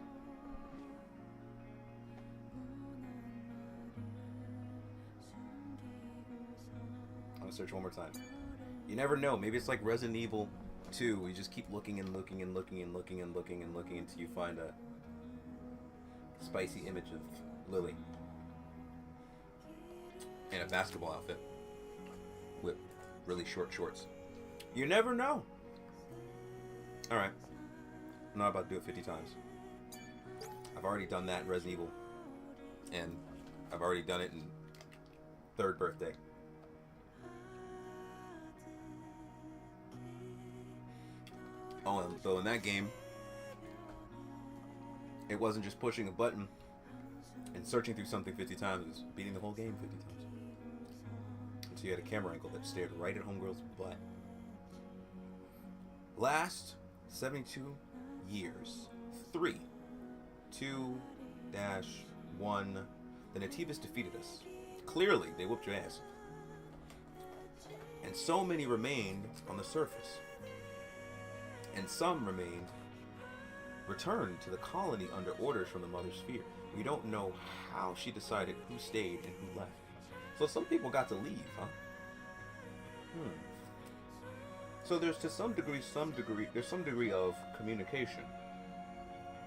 I'm gonna search one more time. You never know. Maybe it's like Resident Evil 2. We just keep looking and looking and looking and looking and looking and looking until you find a spicy image of Lily in a basketball outfit with really short shorts. You never know. Alright. I'm not about to do it 50 times. I've already done that in Resident Evil. And I've already done it in Third Birthday. Oh, and so in that game, it wasn't just pushing a button and searching through something 50 times. It was beating the whole game 50 times. So you had a camera angle that stared right at Homegirl's butt. Last 72 years. 3, 2, dash, 1. The Nativas defeated us. Clearly, they whooped your ass. And so many remained on the surface. And some returned to the colony under orders from the Mother Sphere. We don't know how she decided who stayed and who left. So some people got to leave, huh? So there's to some degree, there's some degree of communication.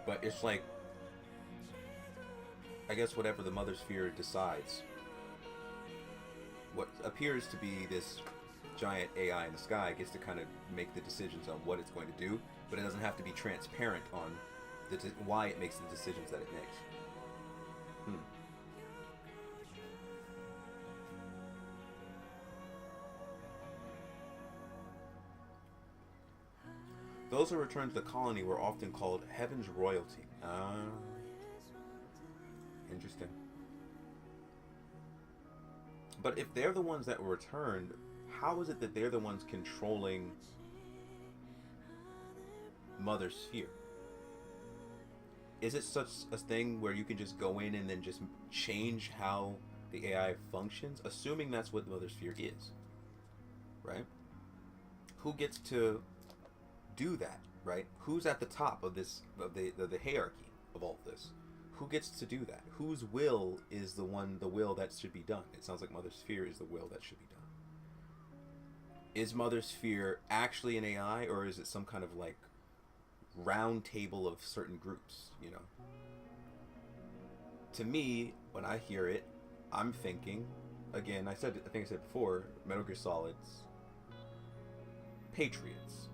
But it's like, I guess whatever the Mother Sphere decides. What appears to be this giant AI in the sky gets to kind of make the decisions on what it's going to do, but it doesn't have to be transparent on why it makes the decisions that it makes. Those who returned to the colony were often called Heaven's royalty. Interesting. But if they're the ones that were returned, how is it that they're the ones controlling Mother Sphere? Is it such a thing where you can just go in and then just change how the AI functions, assuming that's what Mother Sphere is, right? Who gets to do that, right? Who's at the top of this, of the hierarchy of all of this? Who gets to do that? Whose will is the will that should be done? It sounds like Mother Sphere is the will that should be done. Is Mother Sphere actually an AI, or is it some kind of like round table of certain groups, you know? To me, when I hear it, I'm thinking, again, I think I said before, Metal Gear Solid's Patriots.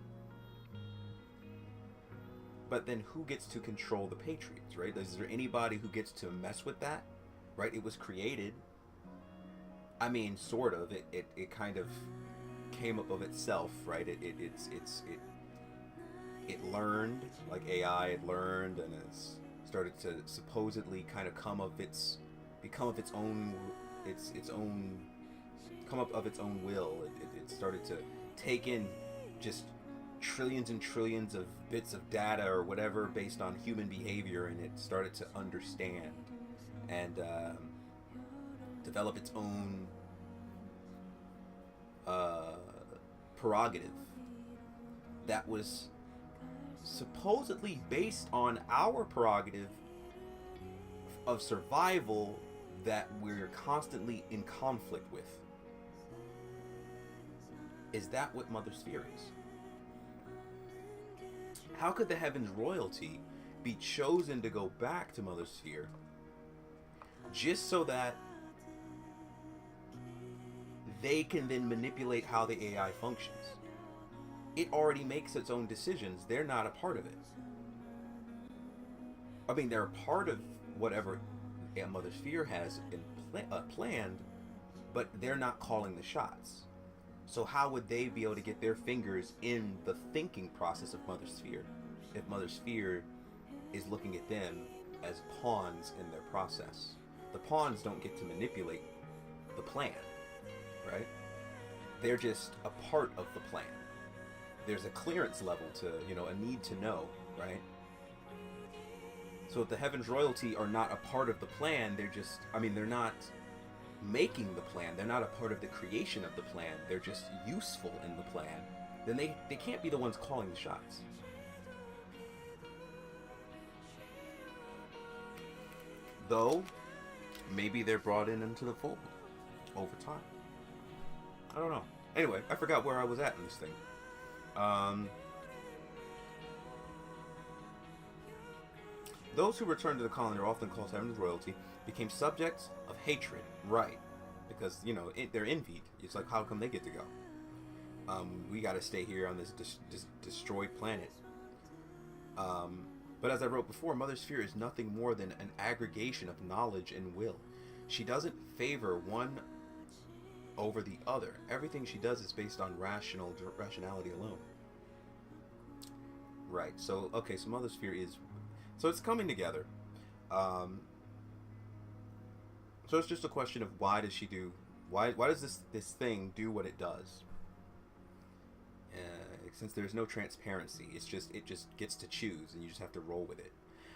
But then who gets to control the Patriots, right? Is there anybody who gets to mess with that? Right? It was created. I mean, sort of. It kind of came up of itself, right? It learned, like AI, it learned, and it's started to supposedly kind of come up of its own will. It started to take in just trillions and trillions of bits of data or whatever based on human behavior, and it started to understand and develop its own prerogative that was supposedly based on our prerogative of survival that we're constantly in conflict with. Is that what Mother Sphere is? How could the Heavens royalty be chosen to go back to Mother Sphere just so that they can then manipulate how the AI functions? It already makes its own decisions. They're not a part of it. I mean, they're a part of whatever Mother Sphere has planned, but they're not calling the shots. So how would they be able to get their fingers in the thinking process of Mother Sphere if Mother Sphere is looking at them as pawns in their process? The pawns don't get to manipulate the plan, right? They're just a part of the plan. There's a clearance level to, a need to know, right? So if the Heavens royalty are not a part of the plan, they're not making the plan. They're not a part of the creation of the plan. They're just useful in the plan. Then they can't be the ones calling the shots. Though, maybe they're brought into the fold over time. I don't know. Anyway, I forgot where I was at in this thing. Those who returned to the colony are often called Heaven's royalty, became subjects of hatred, right? Because, they're envied. It's like, how come they get to go? We gotta stay here on this destroyed planet. But as I wrote before, Mother Sphere is nothing more than an aggregation of knowledge and will. She doesn't favor one over the other. Everything she does is based on rationality alone. Right. So so Mother Sphere is, so it's coming together. So it's just a question of why does this thing do what it does? Since there's no transparency, it just gets to choose, and you just have to roll with it.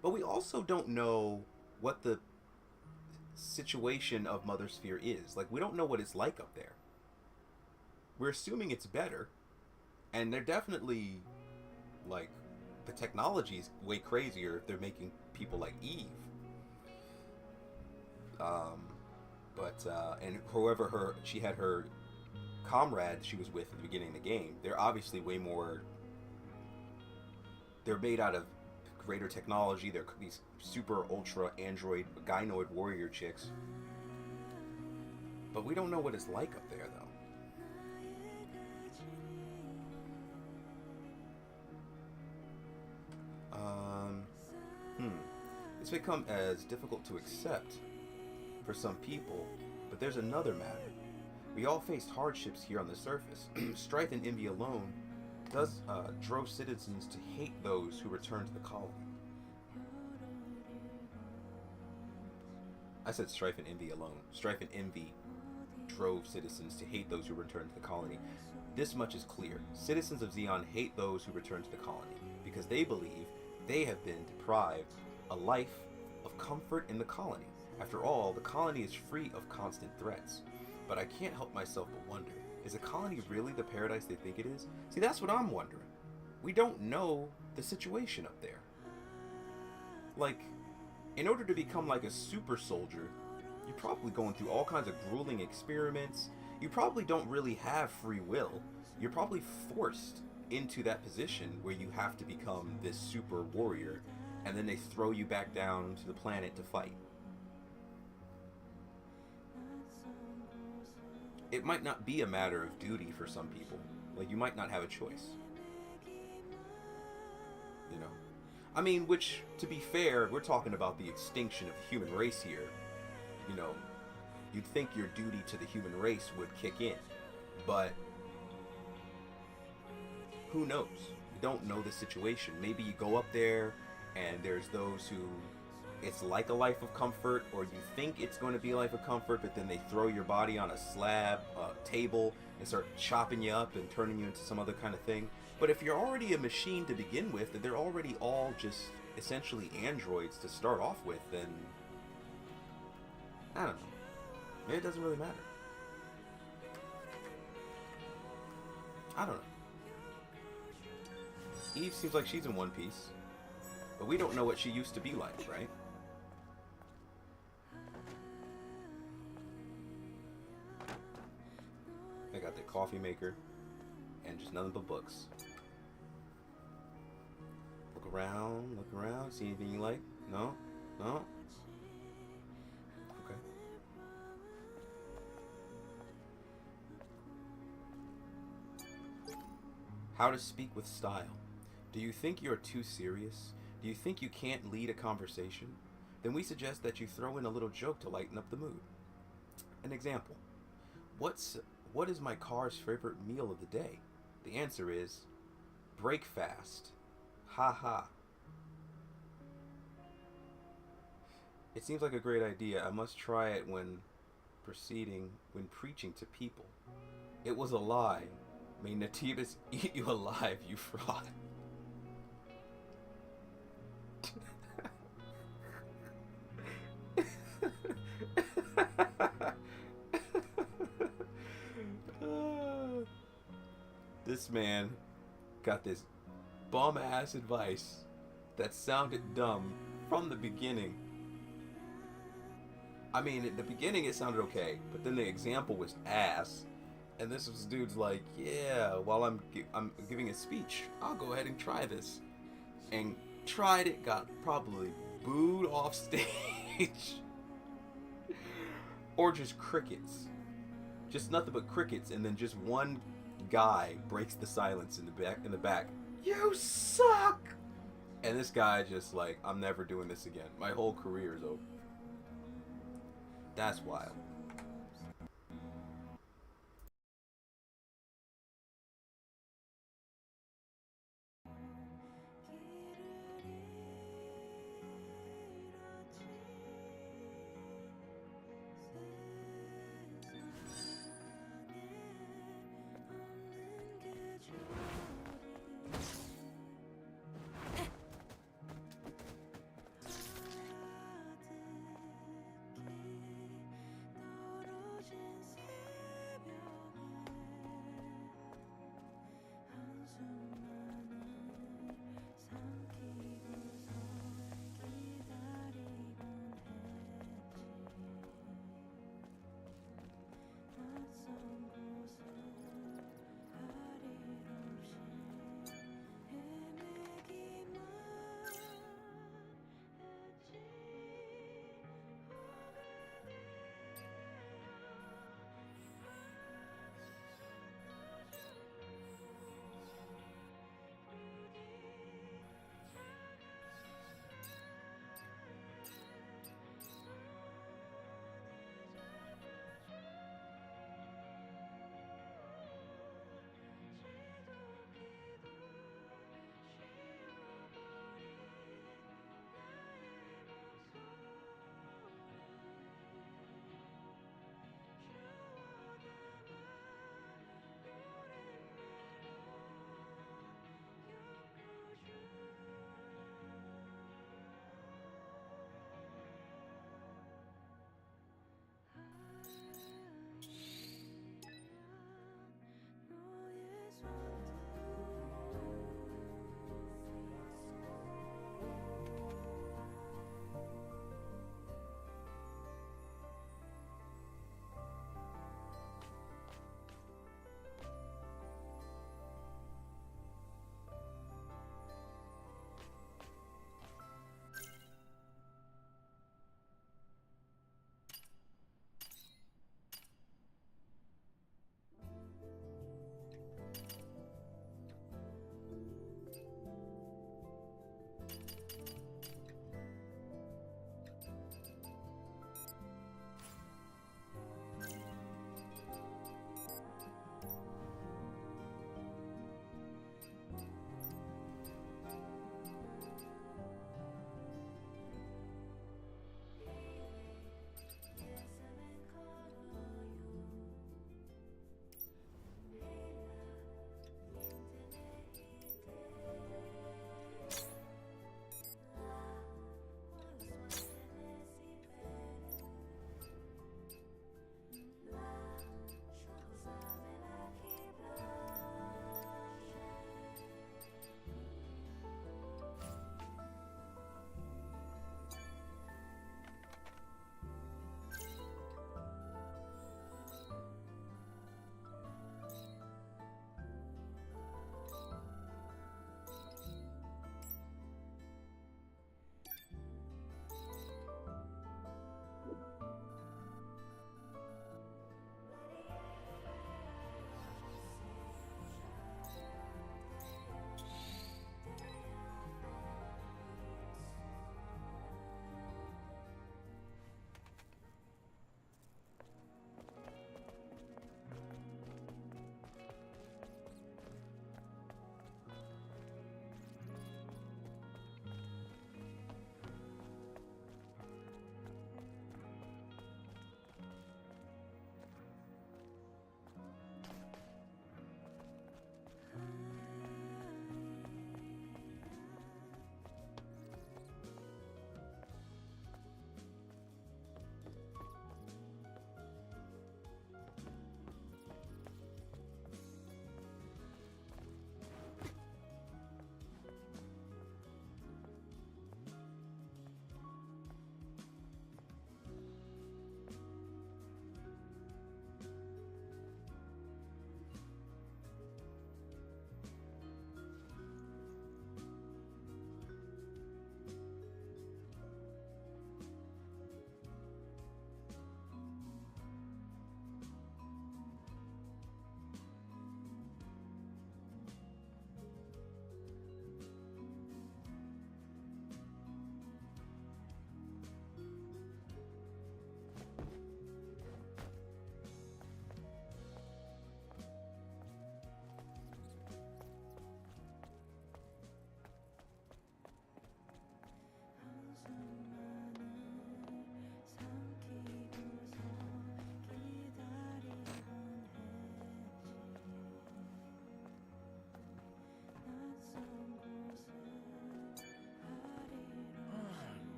But we also don't know what the situation of Mother Sphere is. Like, we don't know what it's like up there. We're assuming it's better, and they're definitely, like, the technology is way crazier if they're making people like Eve. And whoever she had her comrade she was with at the beginning of the game, they're obviously way more, they're made out of greater technology. They're these super ultra android gynoid warrior chicks, but we don't know what it's like up there though. It's become as difficult to accept for some people, but there's another matter. We all faced hardships here on the surface. Strife and envy alone drove citizens to hate those who returned to the colony. I said strife and envy alone. Strife and envy drove citizens to hate those who returned to the colony. This much is clear. Citizens of Xeon hate those who return to the colony because they believe they have been deprived a life of comfort in the colony. After all, the colony is free of constant threats. But I can't help myself but wonder, is the colony really the paradise they think it is? See, that's what I'm wondering. We don't know the situation up there. Like, in order to become like a super soldier, you're probably going through all kinds of grueling experiments. You probably don't really have free will. You're probably forced into that position where you have to become this super warrior, and then they throw you back down to the planet to fight. It might not be a matter of duty for some people. Like, you might not have a choice. You know? I mean, which, to be fair, we're talking about the extinction of the human race here. You know, you'd think your duty to the human race would kick in. But who knows? We don't know the situation. Maybe you go up there and there's those who it's like a life of comfort, or you think it's going to be a life of comfort, but then they throw your body on a slab, table, and start chopping you up and turning you into some other kind of thing. But if you're already a machine to begin with, and they're already all just essentially androids to start off with, then I don't know. Maybe it doesn't really matter. I don't know. Eve seems like she's in one piece, but we don't know what she used to be like, right? They got the coffee maker and just nothing but books. Look around, see anything you like? No? No? Okay. How to speak with style. Do you think you're too serious? Do you think you can't lead a conversation? Then we suggest that you throw in a little joke to lighten up the mood. An example. What is my car's favorite meal of the day? The answer is breakfast. Ha ha. It seems like a great idea. I must try it when preaching to people. It was a lie. May Natibus eat you alive, you fraud. This man got this bum ass advice that sounded dumb from the beginning. I mean, at the beginning it sounded okay, but then the example was ass. And this was dude's like, yeah, while I'm giving a speech, I'll go ahead and try this. And tried it, got probably booed off stage. Or just crickets. Just nothing but crickets, and then just one guy breaks the silence in the back. You suck! And this guy just like, I'm never doing this again. My whole career is over. That's wild.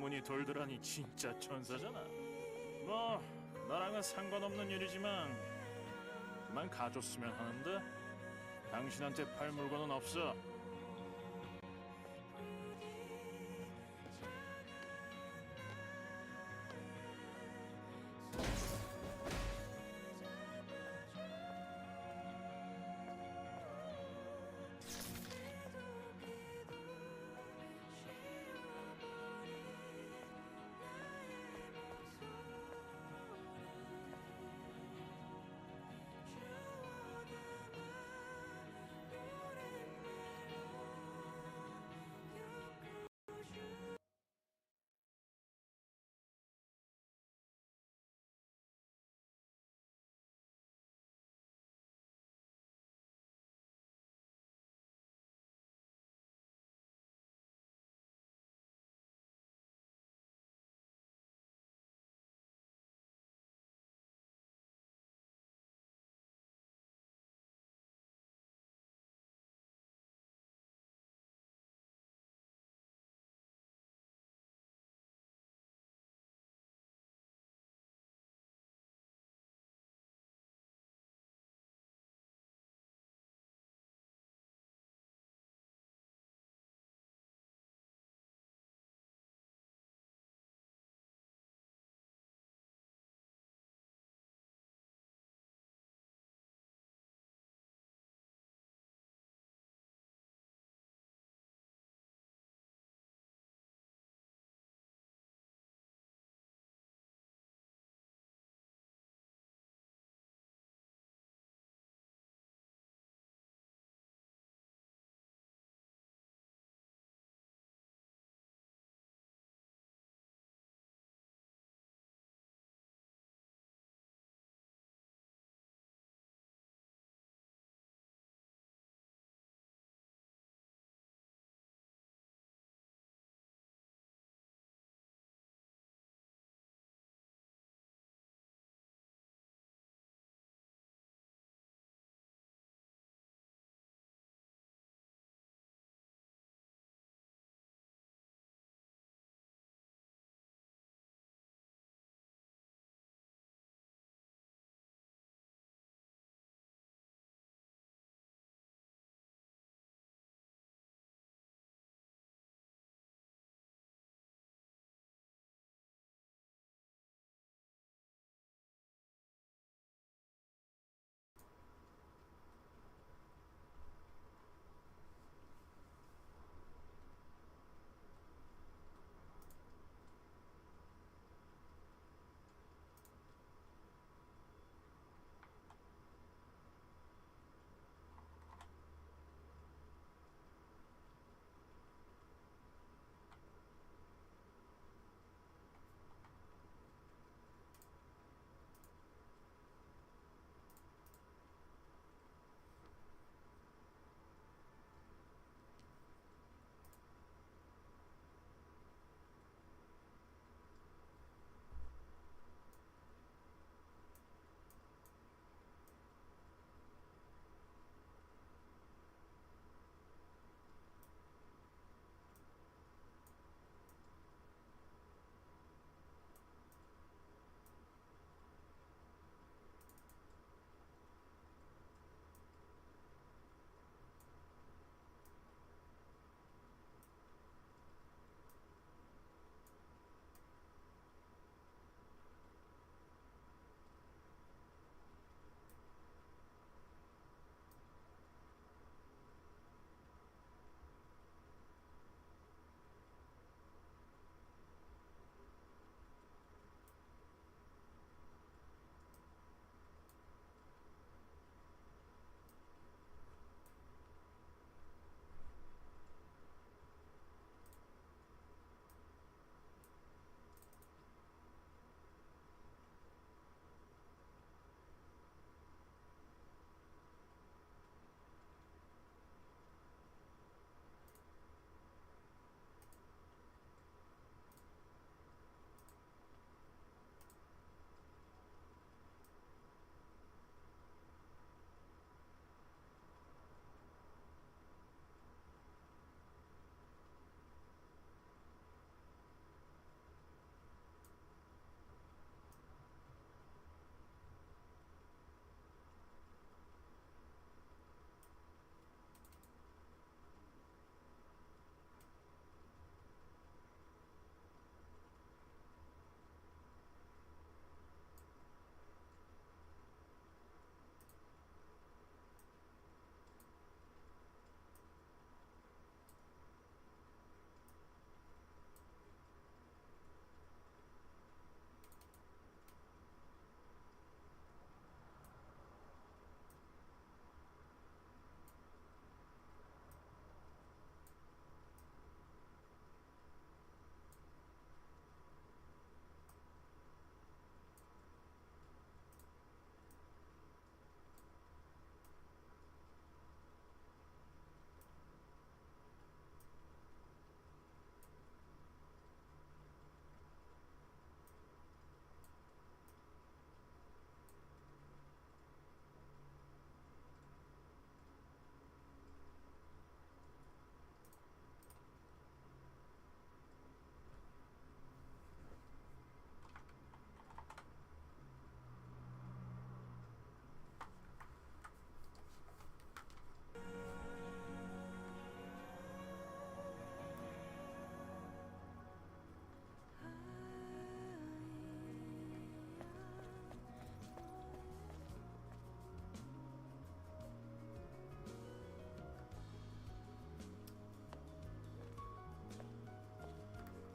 소문이 돌더라니 진짜 천사잖아. 뭐 나랑은 상관없는 일이지만 그만 가줬으면 하는데. 당신한테 팔 물건은 없어.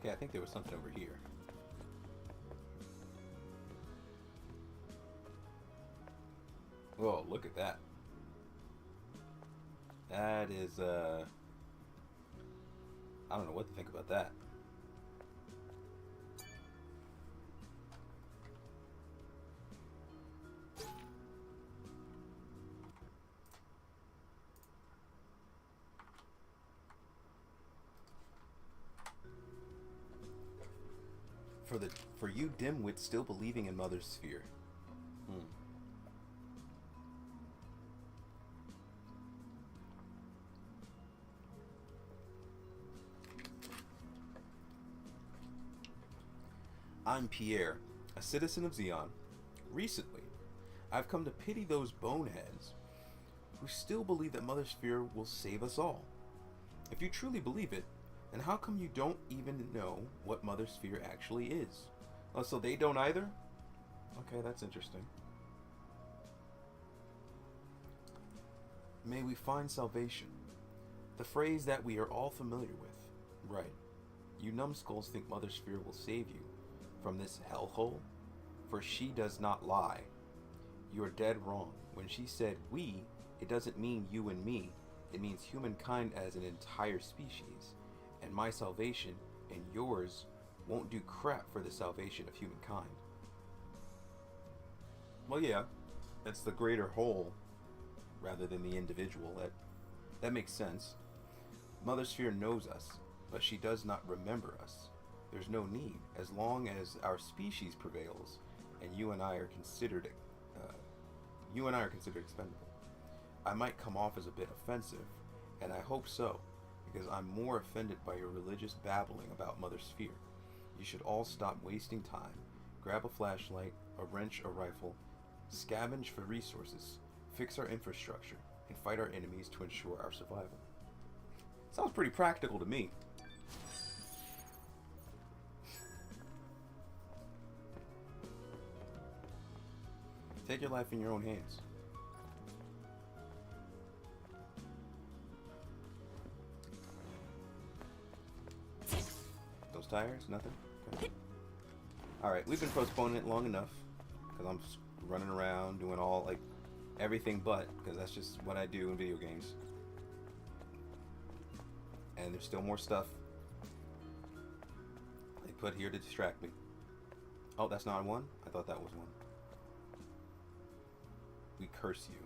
Okay, I think there was something over here. Whoa, look at that. That is, I don't know what to think about that. For you dimwits still believing in Mother's Sphere. I'm Pierre, a citizen of Xeon. Recently, I've come to pity those boneheads who still believe that Mother Sphere will save us all. If you truly believe it, then how come you don't even know what Mother Sphere actually is? Oh, so they don't either? Okay, that's interesting. May we find salvation. The phrase that we are all familiar with. Right. You numbskulls think Mother Sphere will save you from this hellhole? For she does not lie. You are dead wrong. When she said we, it doesn't mean you and me. It means humankind as an entire species. And my salvation and yours won't do crap for the salvation of humankind. Well, yeah, that's the greater whole rather than the individual. That makes sense. Mother Sphere knows us, but she does not remember us. There's no need, as long as our species prevails, and you and I are considered expendable. I might come off as a bit offensive, and I hope so, because I'm more offended by your religious babbling about Mother Sphere. You should all stop wasting time, grab a flashlight, a wrench, a rifle, scavenge for resources, fix our infrastructure, and fight our enemies to ensure our survival. Sounds pretty practical to me. Take your life in your own hands. Those tires? Nothing? Okay. Alright, we've been postponing it long enough. Because I'm just running around doing all, like, everything but. Because that's just what I do in video games. And there's still more stuff they put here to distract me. Oh, that's not one? I thought that was one. We curse you.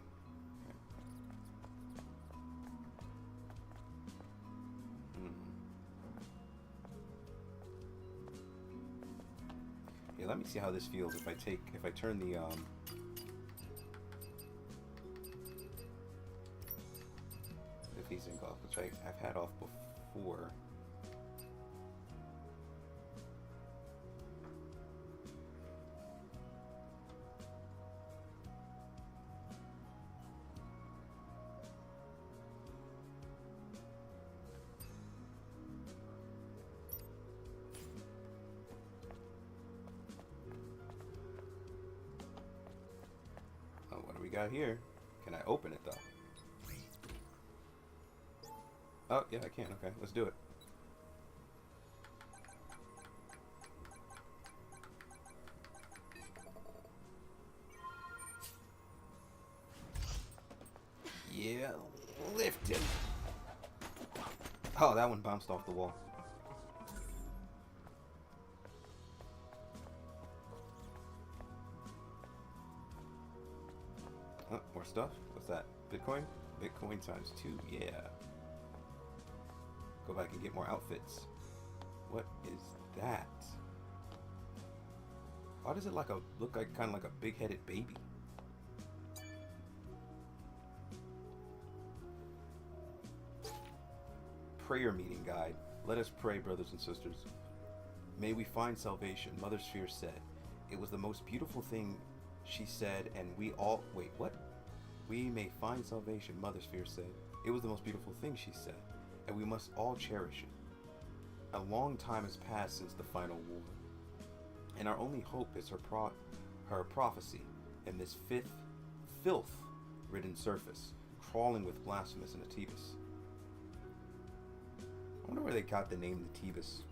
Okay. Yeah, let me see how this feels if I turn the VSync off, which I've had off before. Oh, what do we got here? Can I open it though? Oh, yeah, I can. Okay, let's do it. Yeah, lift it. Oh, that one bounced off the wall. Oh, more stuff. What's that? Bitcoin? Bitcoin times 2. Yeah. Go back and get more outfits. What is that? Why does it look like kind of like a big-headed baby? Prayer meeting guide. Let us pray, brothers and sisters. May we find salvation. Mother Sphere said. It was the most beautiful thing she said, and we all... Wait, what? We may find salvation, Mother Sphere said. It was the most beautiful thing she said, and we must all cherish it. A long time has passed since the final war, and our only hope is her prophecy in this filth-ridden surface, crawling with blasphemous and Natibus. I wonder where they got the name Natibus.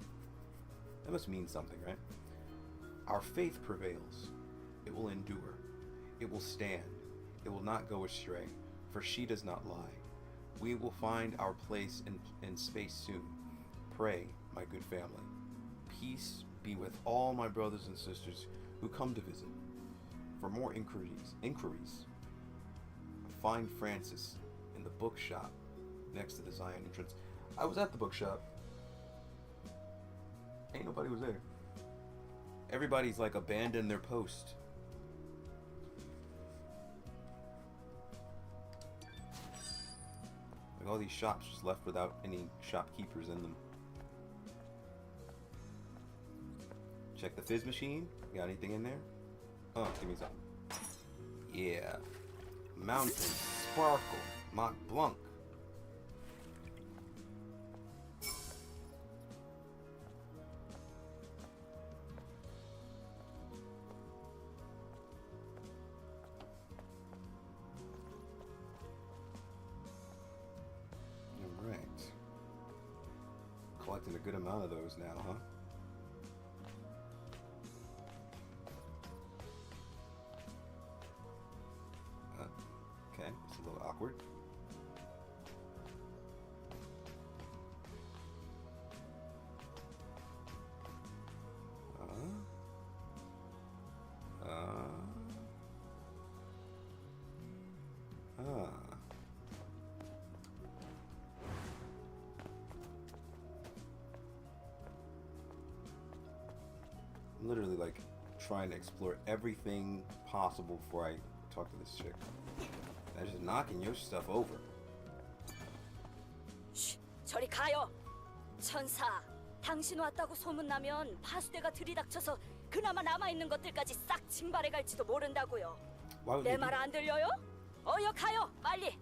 That must mean something, right? Our faith prevails. It will endure. It will stand. It will not go astray, for she does not lie. We will find our place in space soon. Pray, my good family. Peace be with all my brothers and sisters who come to visit. For more inquiries, find Francis in the bookshop next to the Zion entrance. I was at the bookshop. Ain't nobody was there. Everybody's like abandoned their post. Like all these shops just left without any shopkeepers in them. Check the fizz machine. Got anything in there? Oh, give me some. Yeah. Mountain Sparkle Mont Blanc. Alright. Collecting a good amount of those now, huh? Okay, it's a little awkward. I'm literally like trying to explore everything possible before I talk to this chick. I'm just knocking your stuff over. 쉿, 저리 가요. 천사, 당신 왔다고 소문나면 파수대가 들이닥쳐서 그나마 남아있는 것들까지 싹 징발해 갈지도 모른다고요. 내 말 안 들려요? 어여 가요, 빨리.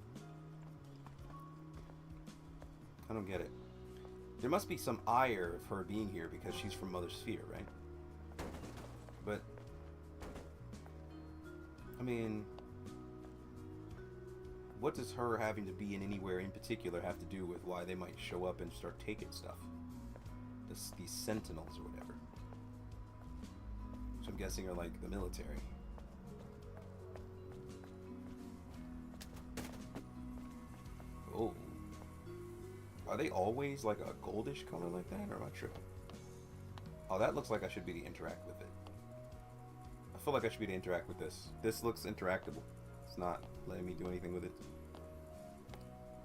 I don't get it. There must be some ire of her being here because she's from Mother Sphere, right? But I mean, what does her having to be in anywhere in particular have to do with why they might show up and start taking stuff? These sentinels or whatever. Which I'm guessing are like the military. Oh. Are they always like a goldish color like that, or am I tripping? Oh, that looks like I should be to interact with it. I feel like I should be to interact with this. This looks interactable. It's not letting me do anything with it.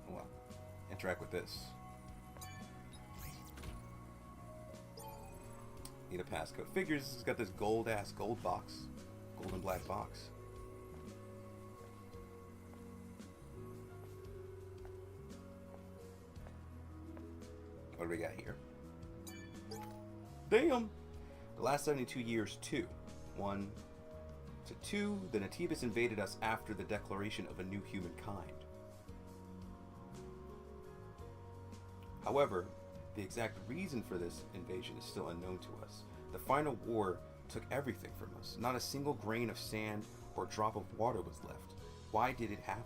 Oh, well, interact with this. Need a passcode. Figures it's got this gold box. Gold and black box. What do we got here? Damn! The last 72 years, 2. 1 to 2, the Natibus invaded us after the declaration of a new humankind. However, the exact reason for this invasion is still unknown to us. The final war took everything from us. Not a single grain of sand or drop of water was left. Why did it happen?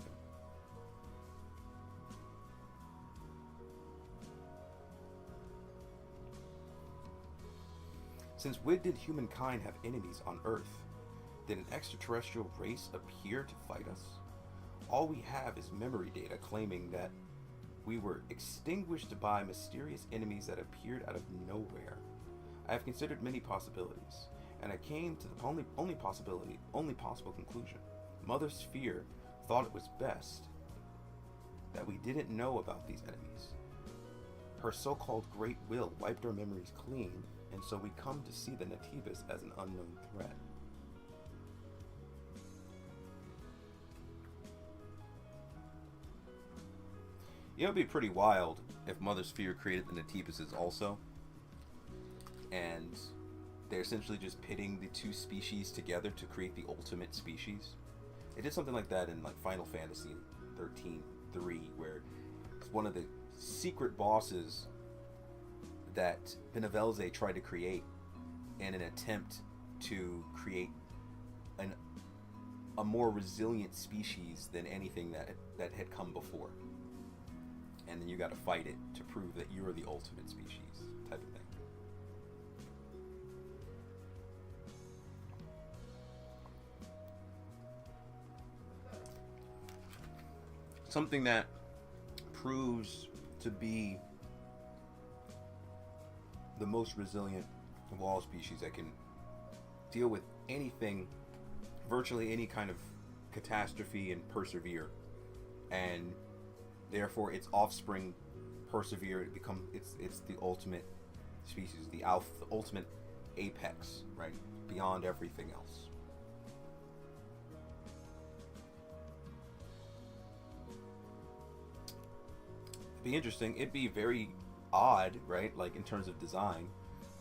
Since when did humankind have enemies on Earth? Did an extraterrestrial race appear to fight us? All we have is memory data claiming that we were extinguished by mysterious enemies that appeared out of nowhere. I have considered many possibilities, and I came to the only possible conclusion. Mother Sphere thought it was best that we didn't know about these enemies. Her so-called Great Will wiped our memories clean, and so we come to see the Natibus as an unknown threat. It would be pretty wild if Mother Sphere created the Natibuses also, and they're essentially just pitting the two species together to create the ultimate species. They did something like that in like Final Fantasy 13-3, where one of the secret bosses that Benevelze tried to create in an attempt to create a more resilient species than anything that had come before. And then you got to fight it to prove that you're the ultimate species, type of thing. something that proves to be the most resilient of all species that can deal with anything, virtually any kind of catastrophe, and persevere, and therefore its offspring persevere. It's the ultimate species, the ultimate apex, right, beyond everything else. It'd be interesting. It'd be very odd, right, like in terms of design,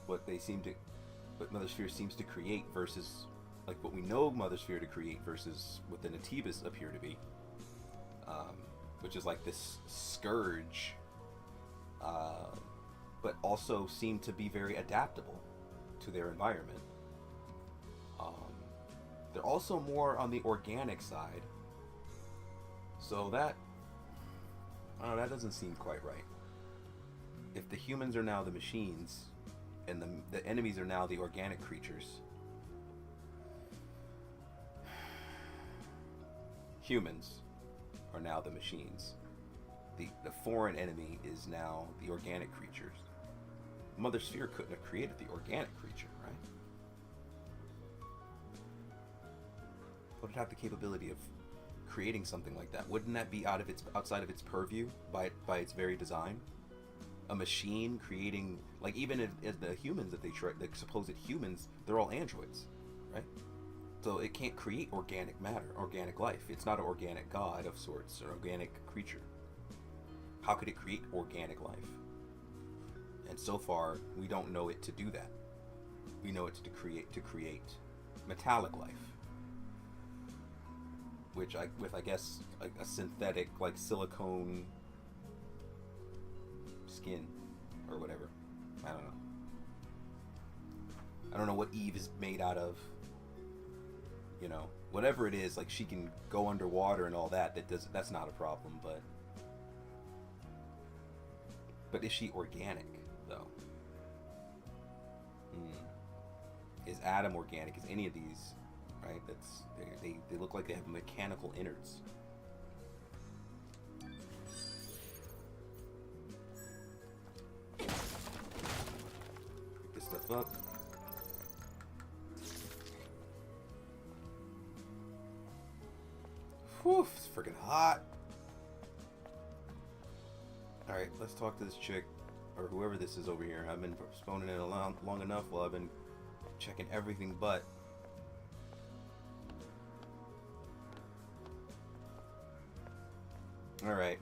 what Mothersphere seems to create versus like what we know Mothersphere to create versus what the Nativas appear to be, which is like this scourge, but also seem to be very adaptable to their environment. They're also more on the organic side, so that, I don't know, that doesn't seem quite right. If the humans are now the machines and the enemies are now the organic creatures, humans are now the machines. The foreign enemy is now the organic creatures. Mothersphere couldn't have created the organic creature, right? Would it have the capability of creating something like that? Wouldn't that be outside of its purview by its very design? A machine creating, like, even if the humans that they try, the supposed humans, they're all androids, right? So it can't create organic matter, organic life. It's not an organic god of sorts, or organic creature. How could it create organic life? And so far, we don't know it to do that. We know it's to create metallic life, which I guess like a synthetic, like silicone skin or whatever. I don't know. I don't know what Eve is made out of. You know, whatever it is, like she can go underwater and all that. That's not a problem, but is she organic though? Is Adam organic? Is any of these, right? They look like they have mechanical innards. Pick this stuff up. Whew, it's freaking hot. Alright, let's talk to this chick, or whoever this is over here. I've been postponing it long enough while I've been checking everything but. Alright.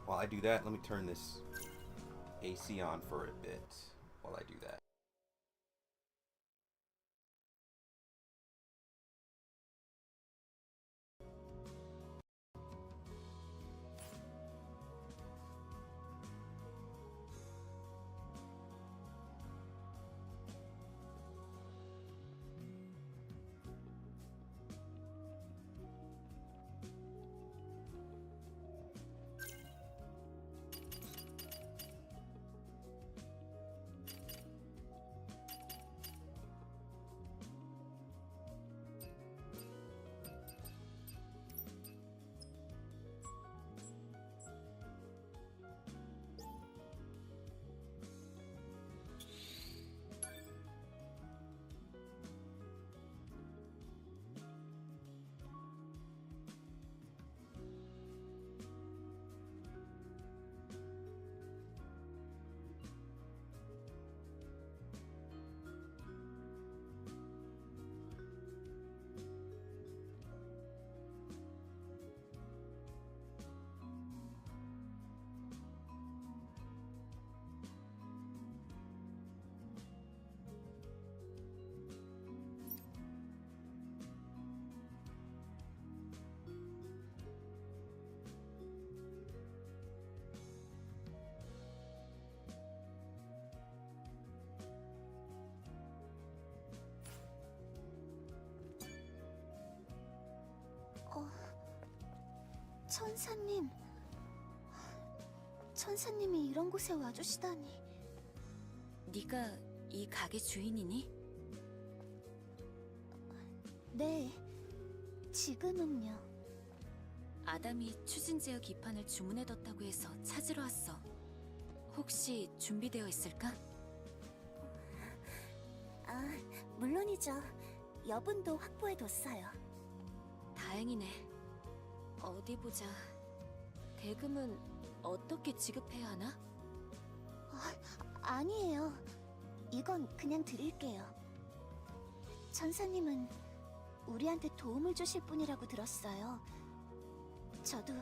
While I do that, let me turn this AC on for a bit while I do that. 천사님. 천사님이 이런 곳에 와주시다니. 네가 이 가게 주인이니? 네, 지금은요. 아담이 추진제어 기판을 주문해뒀다고 해서 찾으러 왔어. 혹시 준비되어 있을까? 아, 물론이죠. 여분도 확보해뒀어요. 다행이네. 어디 보자. 대금은 어떻게 지급해야 하나? 아니에요. 이건 그냥 드릴게요. 천사님은 우리한테 도움을 주실 분이라고 들었어요. 저도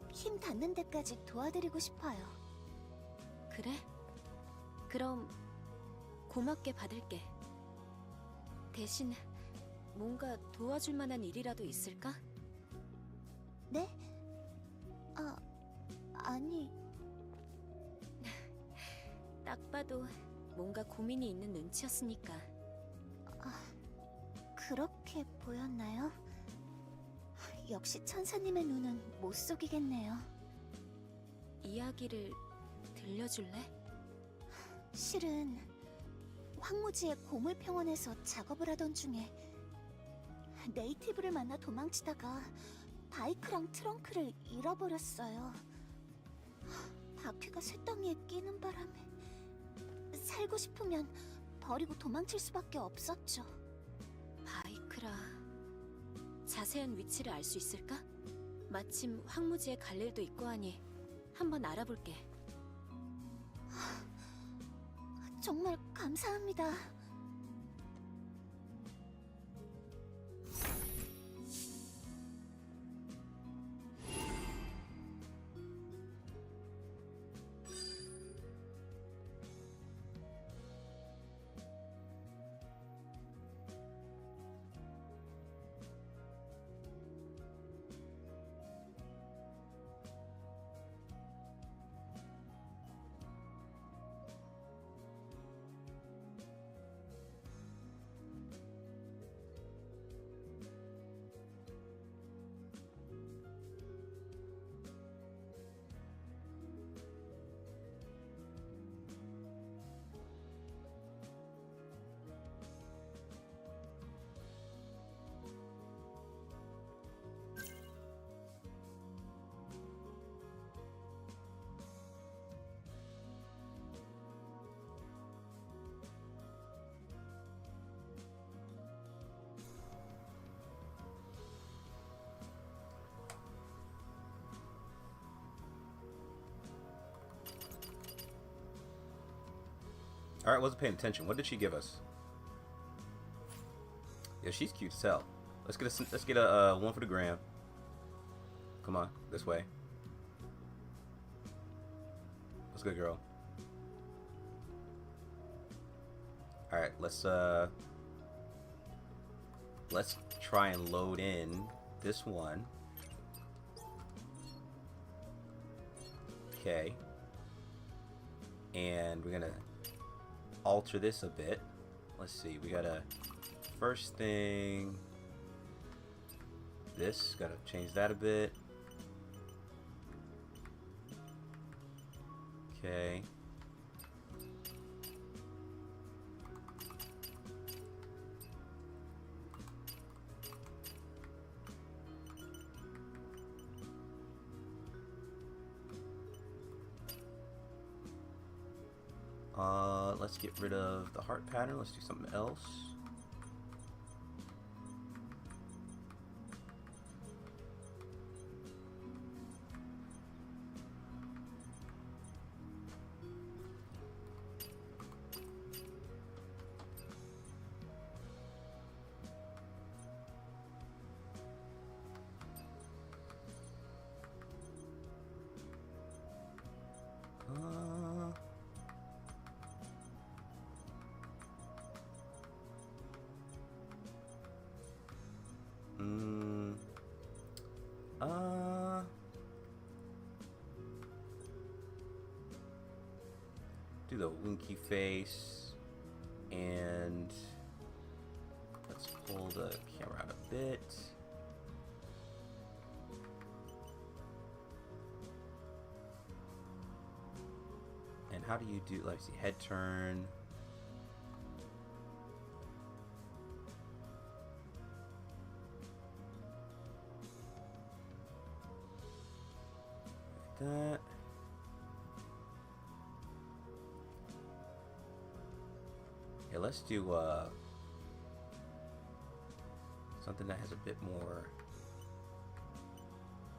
힘 닿는 데까지 도와드리고 싶어요. 그래? 그럼 고맙게 받을게. 대신 뭔가 도와줄 만한 일이라도 있을까? 네? 아니... 딱 봐도 뭔가 고민이 있는 눈치였으니까. 그렇게 보였나요? 역시 천사님의 눈은 못 속이겠네요. 이야기를 들려줄래? 실은 황무지의 고물평원에서 작업을 하던 중에 네이티브를 만나 도망치다가 바이크랑 트렁크를 잃어버렸어요. 바퀴가 쇳덩이에 끼는 바람에 살고 싶으면 버리고 도망칠 수밖에 없었죠. 바이크라... 자세한 위치를 알 수 있을까? 마침 황무지에 갈 일도 있고 하니 한번 알아볼게. 정말 감사합니다. All right, wasn't paying attention. What did she give us? Yeah, she's cute as hell. Let's get a one for the gram. Come on, this way. Let's go, girl. All right, let's try and load in this one. Okay. And we're gonna alter this a bit. Let's see, we gotta first thing this, gotta change that a bit. Okay. Let's get rid of the heart pattern. Let's do something else. Do the winky face, and let's pull the camera out a bit. And how do you do, let's see, head turn. that. Yeah, let's do something that has a bit more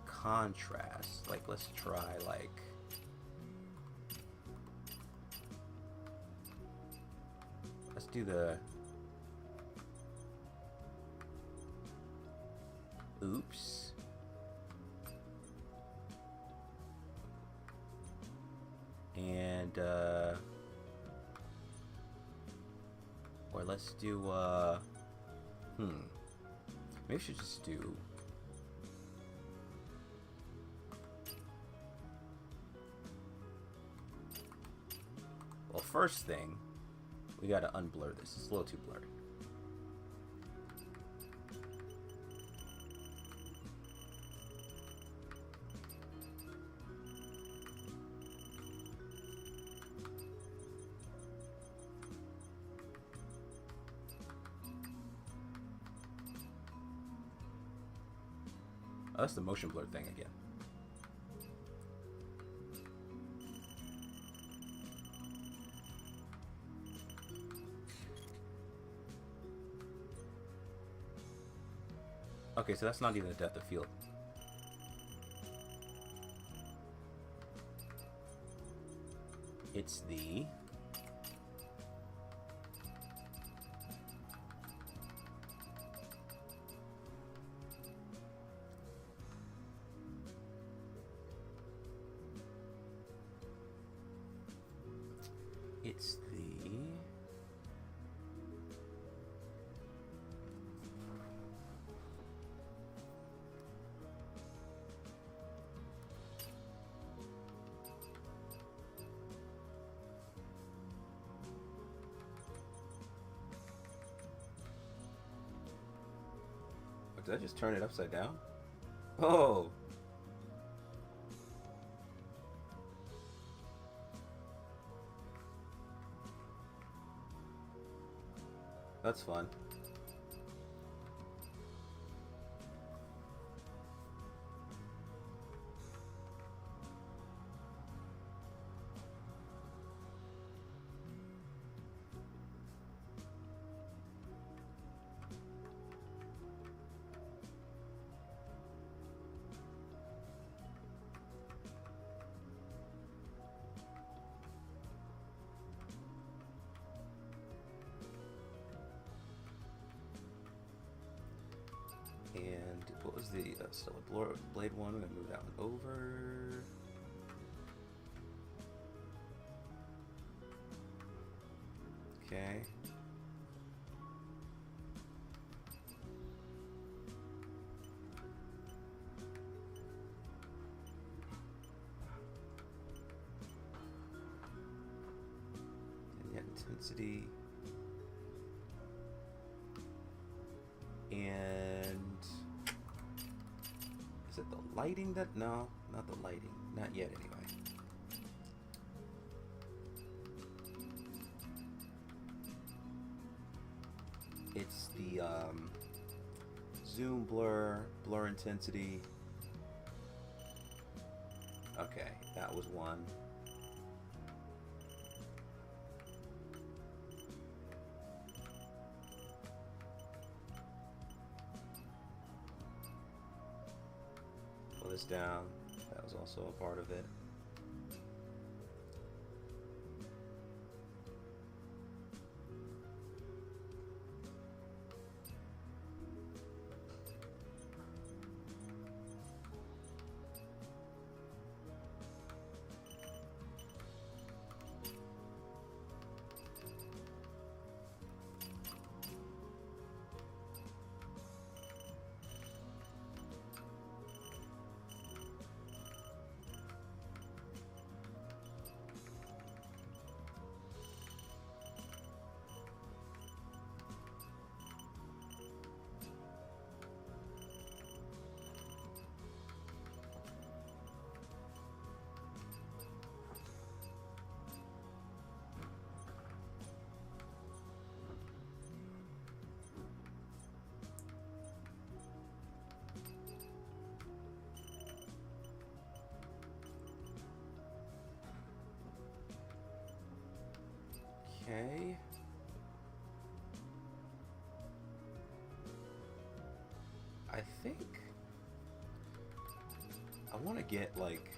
contrast. Like, let's try like let's do the oops. And or let's do maybe we should just do well, first thing, we gotta unblur this. It's a little too blurry. Oh, that's the motion blur thing again. Okay, so that's not even the depth of field. It's the Did I just turn it upside down? Oh! That's fun. And what was the still a blade one? We're gonna move that one over. Okay. And yet intensity. And is it the lighting that? No, not the lighting. Not yet, anyway. It's the zoom, blur, blur intensity. Okay, that was one. This down. That was also a part of it. Okay. I think I want to get like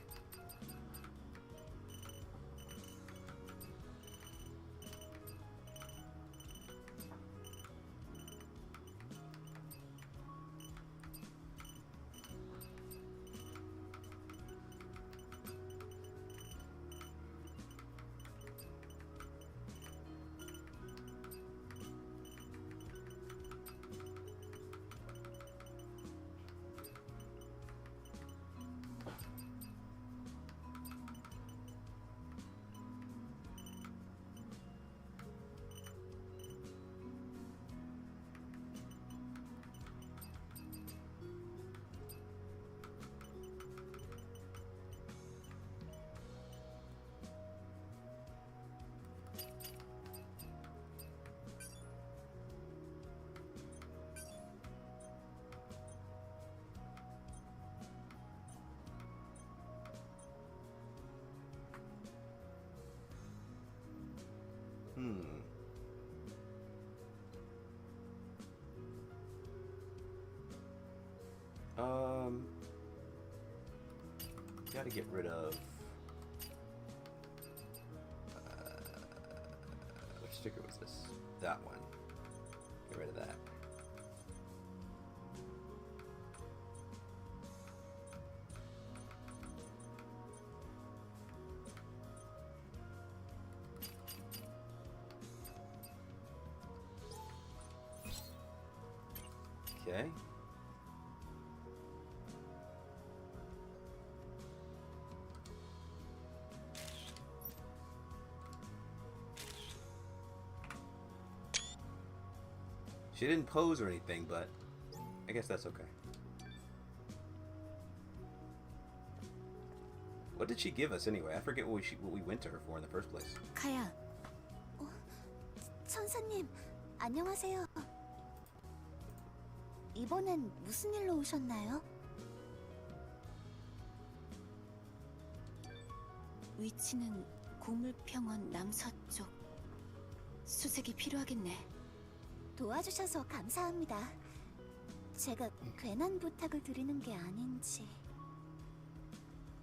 Gotta get rid of which sticker was this? That one. Get rid of that. Okay. She didn't pose or anything, but I guess that's okay. What did she give us anyway? I forget what we went to her for in the first place. 카야. 천사님, 안녕하세요. 이번엔 무슨 일로 오셨나요? 위치는 고물평원 남서쪽. 수색이 필요하겠네. 도와주셔서 감사합니다. 제가 괜한 부탁을 드리는 게 아닌지.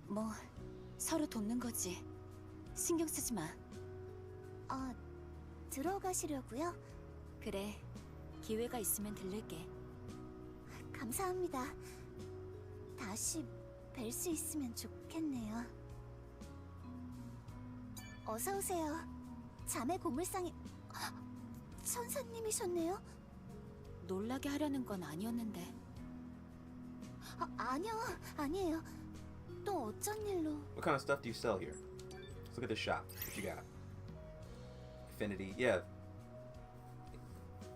뭐 서로 돕는 거지. 신경 쓰지 마. 들어가시려고요? 그래. 기회가 있으면 들를게. 감사합니다. 다시 뵐 수 있으면 좋겠네요. 어서 오세요. 자매 고물상이 천사님이셨네요? 놀라게 하려는 건 아니었는데. 아니에요. 또 어쩐 일로? What kind of stuff do you sell here? Let's look at the shop. What you got? Affinity. Yeah.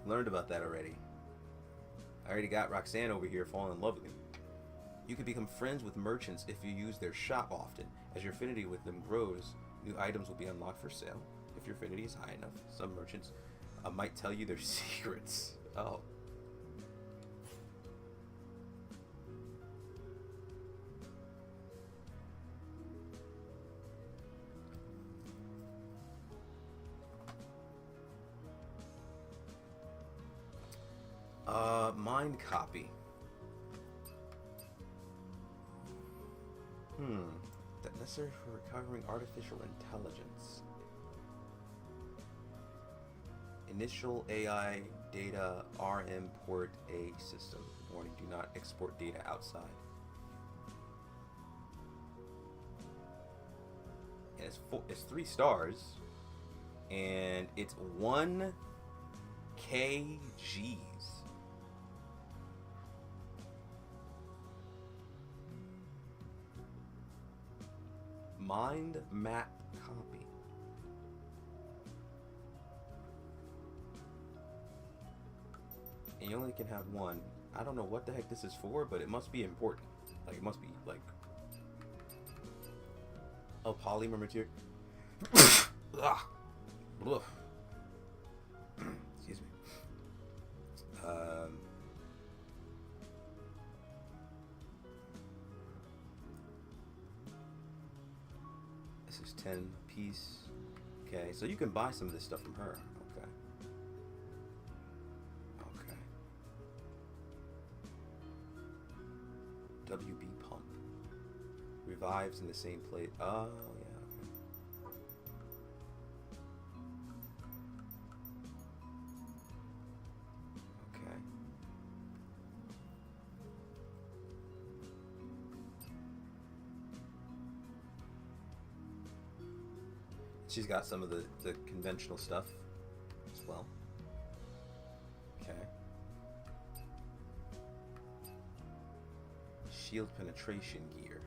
Learned about that already. I already got Roxanne over here falling in love with him. You can become friends with merchants if you use their shop often. As your affinity with them grows, new items will be unlocked for sale. If your affinity is high enough, some merchants might tell you their secrets. Oh. Mind copy. That necessary for recovering artificial intelligence. Initial AI data RM port A system. Warning, do not export data outside. And it's 3 stars. And it's 1 kgs. Mind map copy. And you only can have 1. I don't know what the heck this is for, but it must be important. Like, it must be, like, a polymer material. Excuse me. This is 10 piece. Okay, so you can buy some of this stuff from her. Okay. Okay. WB pump. Revives in the same place. Oh, yeah. Okay. Okay. She's got some of the conventional stuff as well. Okay. Shield penetration gear.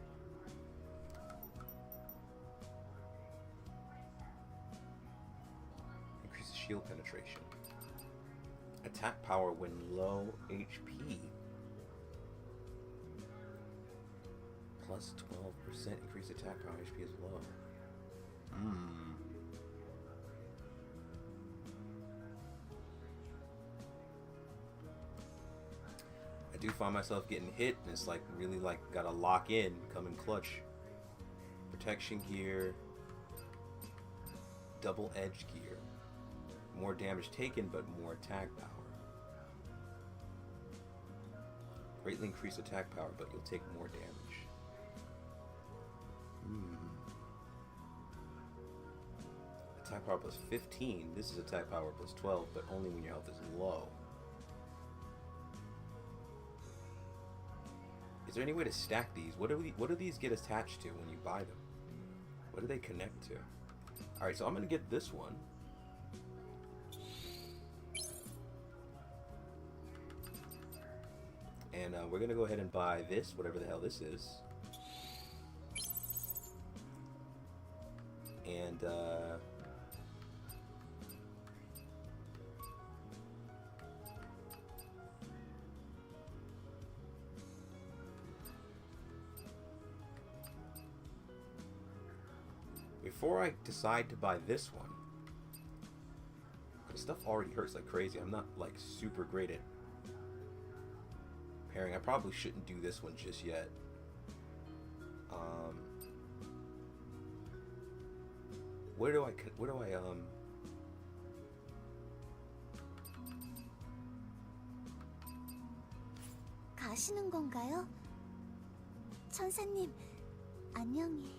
Increases shield penetration. Attack power when low HP. Plus 12% increase attack power HP is low. I do find myself getting hit, and it's like really like gotta lock in, come in clutch. Protection gear, double edge gear, more damage taken but more attack power. Greatly increase attack power, but you'll take more damage. Attack power plus 15. This is attack power plus 12, but only when your health is low. Is there any way to stack these? What do these get attached to when you buy them? What do they connect to? Alright, so I'm going to get this one. And we're going to go ahead and buy this, whatever the hell this is. And, before I decide to buy this one, because stuff already hurts like crazy. I'm not like super great at pairing. I probably shouldn't do this one just yet. Where do I 가시는 건가요? 천사님, 안녕히.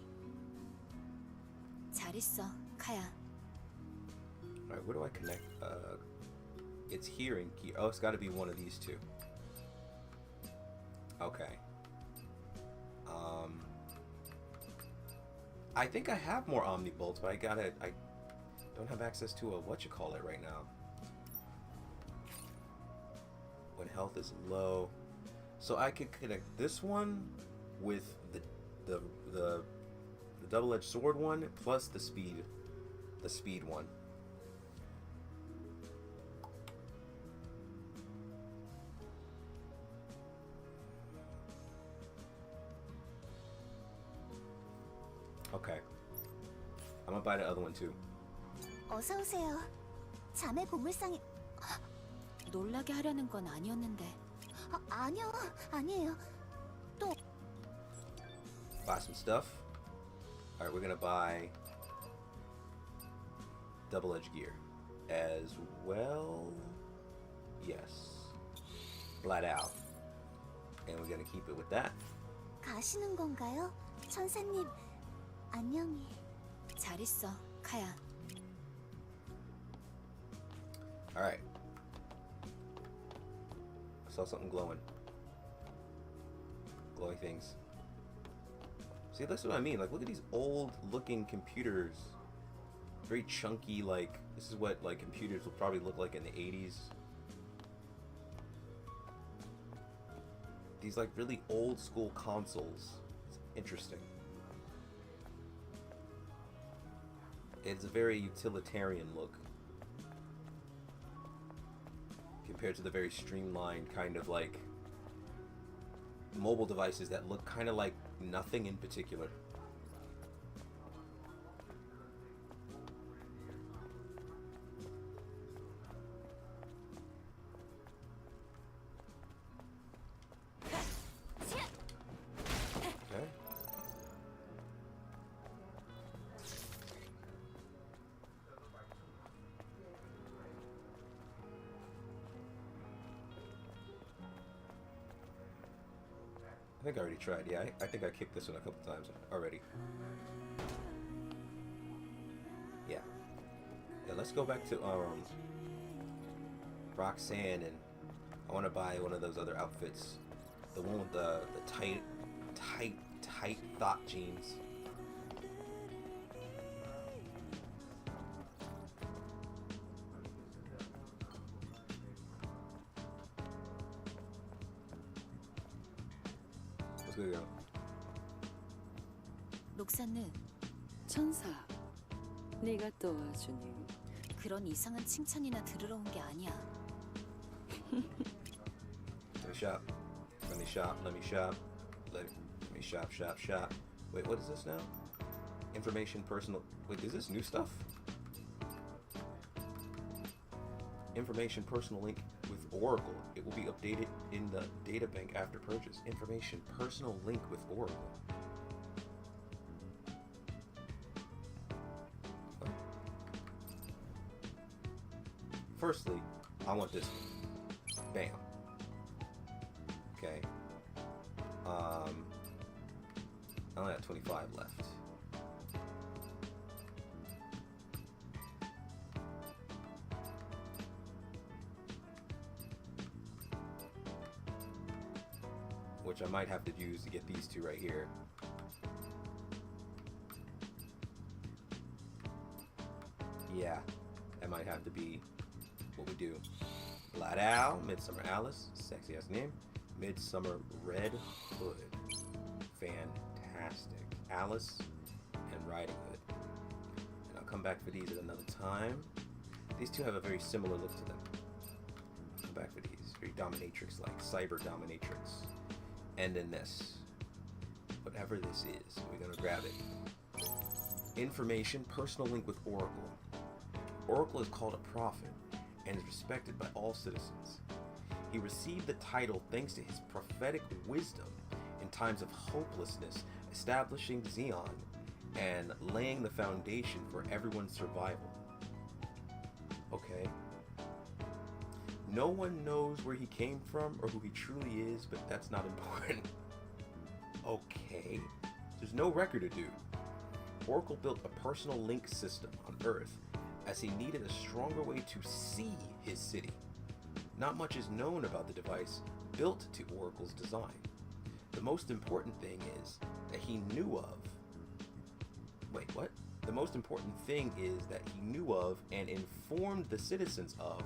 잘 있어, 카야. Alright, where do I connect? It's here in gear. Oh, it's got to be one of these two. Okay. I think I have more Omni Bolts, but I don't have access to a whatchamacallit right now. When health is low. So I could connect this one with the double-edged sword one plus the speed one. Okay. I'm gonna buy the other one too. 어서 오세요. 자매 고물상에 놀라게 하려는 건 아니었는데. 아니요, 아니에요. 또 Buy some stuff. Alright, we're gonna buy double edge gear as well. Yes. Flat out. And we're gonna keep it with that. 가시는 건가요? 천사님, 안녕히. 잘 있어, 카야. Alright. I saw something glowing. Glowing things. See, that's what I mean. Like, look at these old looking computers. Very chunky, like, this is what, like, computers will probably look like in the 80s. These, like, really old school consoles. It's interesting. It's a very utilitarian look. Compared to the very streamlined kind of, like, mobile devices that look kind of like nothing in particular. Okay. think I already tried. Yeah, I think I kicked this one a couple times already. Yeah. Yeah, let's go back to Roxanne, and I want to buy one of those other outfits. The one with the tight thought jeans. Let's go. 록사는 천사, 네가 도와주니. 그런 이상한 칭찬이나 들으러 온 게 아니야. Let me shop. Let me shop. Let me shop. Let me shop. Shop. Shop. Wait, what is this now? Information personal. Wait, is this new stuff? Information personal link with Oracle. It will be updated in the databank after purchase. Information personal link with Oracle. What? Firstly, I want this one. Bam. Okay. I only have 25 left. Which I might have to use to get these two right here. Yeah, that might have to be what we do. Black Owl, Midsummer Alice, sexy ass name. Midsummer Red Hood, fantastic. Alice and Riding Hood. And I'll come back for these at another time. These two have a very similar look to them. I'll come back for these, very dominatrix like, cyber dominatrix. And then this, whatever this is, we're gonna grab it. Information, personal link with Oracle. Oracle is called a prophet and is respected by all citizens. He received the title thanks to his prophetic wisdom in times of hopelessness, establishing Xeon and laying the foundation for everyone's survival. Okay. No one knows where he came from or who he truly is, but that's not important. Okay. There's no record of dude. Oracle built a personal link system on Earth as he needed a stronger way to see his city. Not much is known about the device built to Oracle's design. The most important thing is that he knew of... Wait, what? The most important thing is that he knew of and informed the citizens of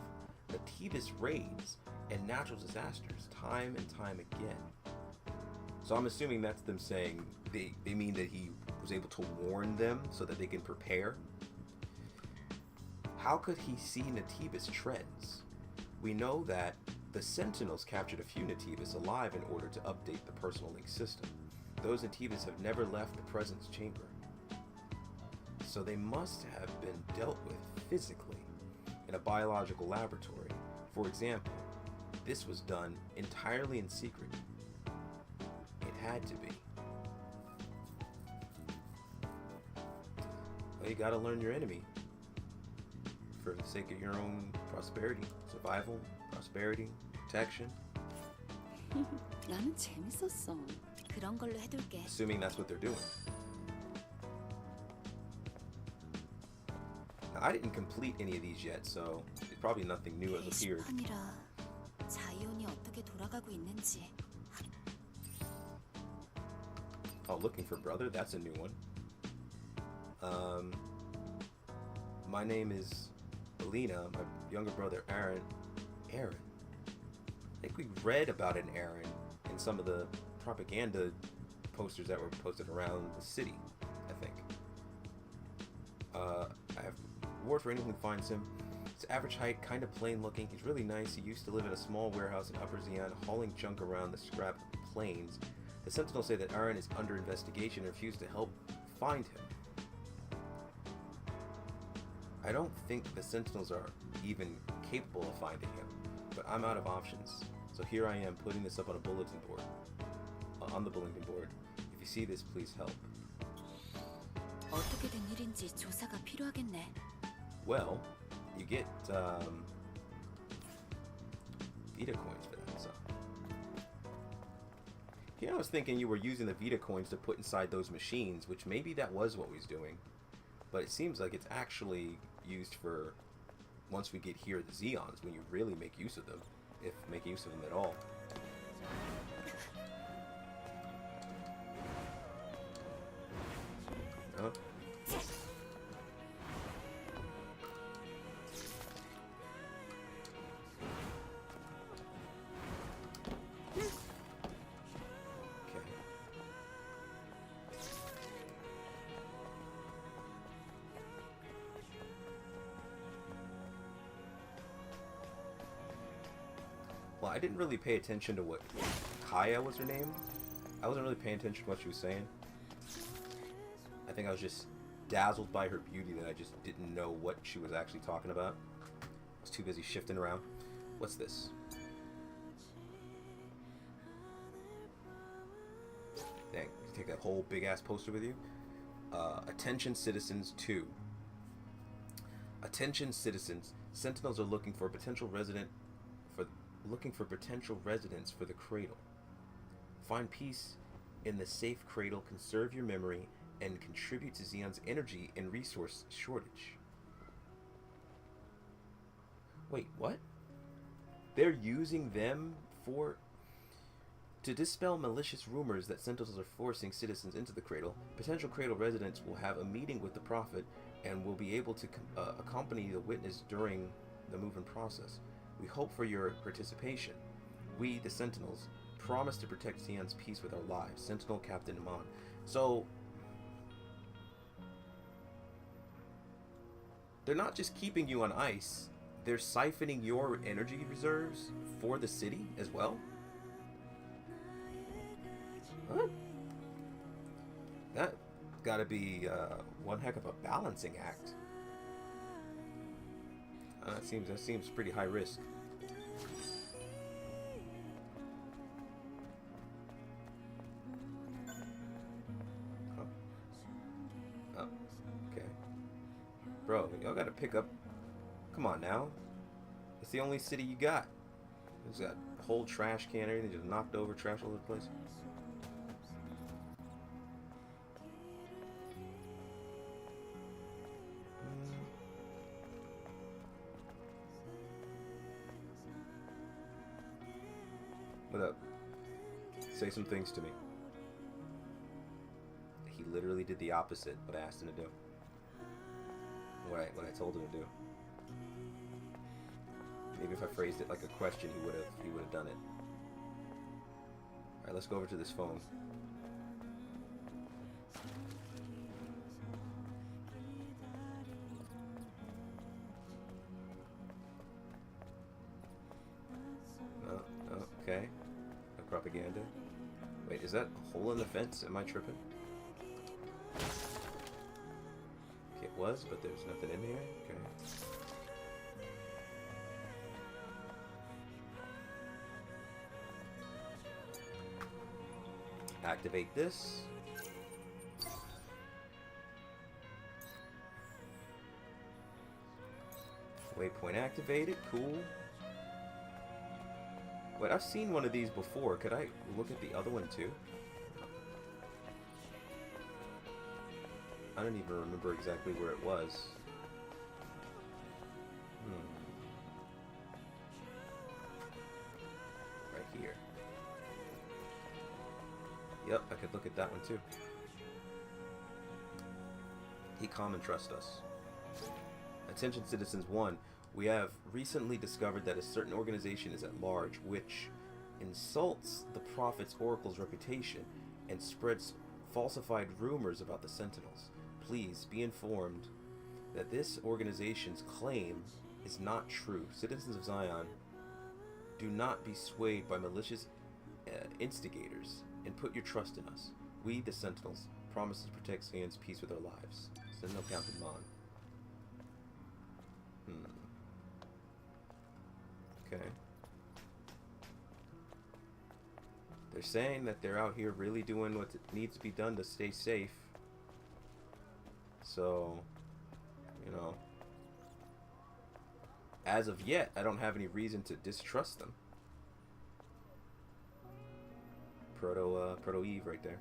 the Tebas raids and natural disasters time and time again. So I'm assuming that's them saying they mean that he was able to warn them so that they can prepare. How could he see Natibas trends? We know that the Sentinels captured a few Natibas alive in order to update the personal link system. Those Natibas have never left the presence chamber. So they must have been dealt with physically in a biological laboratory. For example, this was done entirely in secret. It had to be. Well, you gotta learn your enemy for the sake of your own prosperity, survival, prosperity, protection. 나는 재밌었어. 그런 걸로 해둘게. Assuming that's what they're doing. Now, I didn't complete any of these yet, so probably nothing new has appeared. 게시판이라 자이온이 어떻게 돌아가고 있는지. Oh, looking for brother? That's a new one. My name is Alina. My younger brother Aaron. Aaron? I think we read about an Aaron in some of the propaganda posters that were posted around the city, I think. I have reward for anyone who finds him. His average height, kind of plain looking. He's really nice. He used to live in a small warehouse in Upper Xeon, hauling junk around the scrap plains. The Sentinels say that Aaron is under investigation and refuse to help find him. I don't think the Sentinels are even capable of finding him, but I'm out of options. So here I am putting this up on a bulletin board. On the bulletin board. If you see this, please help. 어떻게 된 일인지 조사가 필요하겠네. Well, you get Vita coins for that, so. Yeah, I was thinking you were using the Vita coins to put inside those machines, which maybe that was what we was doing. But it seems like it's actually used for, once we get here, the Zeons, when you really make use of them. If make use of them at all. Huh? Well, I didn't really pay attention to what Kaya was her name. I wasn't really paying attention to what she was saying. I think I was just dazzled by her beauty that I just didn't know what she was actually talking about. I was too busy shifting around. What's this? Dang, you take that whole big ass poster with you? Attention citizens 2. Attention citizens. Sentinels are looking for potential residents for the cradle. Find peace in the safe cradle, conserve your memory, and contribute to Zeon's energy and resource shortage. Wait, what? They're using them to dispel malicious rumors that Sentinels are forcing citizens into the cradle. Potential cradle residents will have a meeting with the Prophet and will be able to accompany the witness during the move-in process. We hope for your participation. We, the Sentinels, promise to protect Zeon's peace with our lives. Sentinel Captain Iman. So, they're not just keeping you on ice, they're siphoning your energy reserves for the city as well? Huh? That gotta be one heck of a balancing act. That seems pretty high risk. Huh. Oh, okay. Bro, y'all gotta pick up. Come on now. It's the only city you got. It's got a whole trash can, everything just knocked over, trash all over the place. What up? Say some things to me. He literally did the opposite of what I asked him to do. What I told him to do. Maybe if I phrased it like a question, he would have done it. All right, let's go over to this phone. Okay. No propaganda. Wait, is that a hole in the fence? Am I tripping? Okay, it was, but there's nothing in here. Okay. Activate this. Waypoint activated. Cool. Wait, I've seen one of these before. Could I look at the other one too? I don't even remember exactly where it was. Right here. Yep, I could look at that one too. He calm and trust us. Attention citizens 1. We have recently discovered that a certain organization is at large which insults the Prophet's Oracle's reputation and spreads falsified rumors about the Sentinels. Please be informed that this organization's claim is not true. Citizens of Zion, do not be swayed by malicious instigators and put your trust in us. We, the Sentinels, promise to protect Zion's peace with our lives. Sentinel Captain Mon. Okay. They're saying that they're out here really doing what needs to be done to stay safe. So, you know, as of yet, I don't have any reason to distrust them. Proto Eve right there.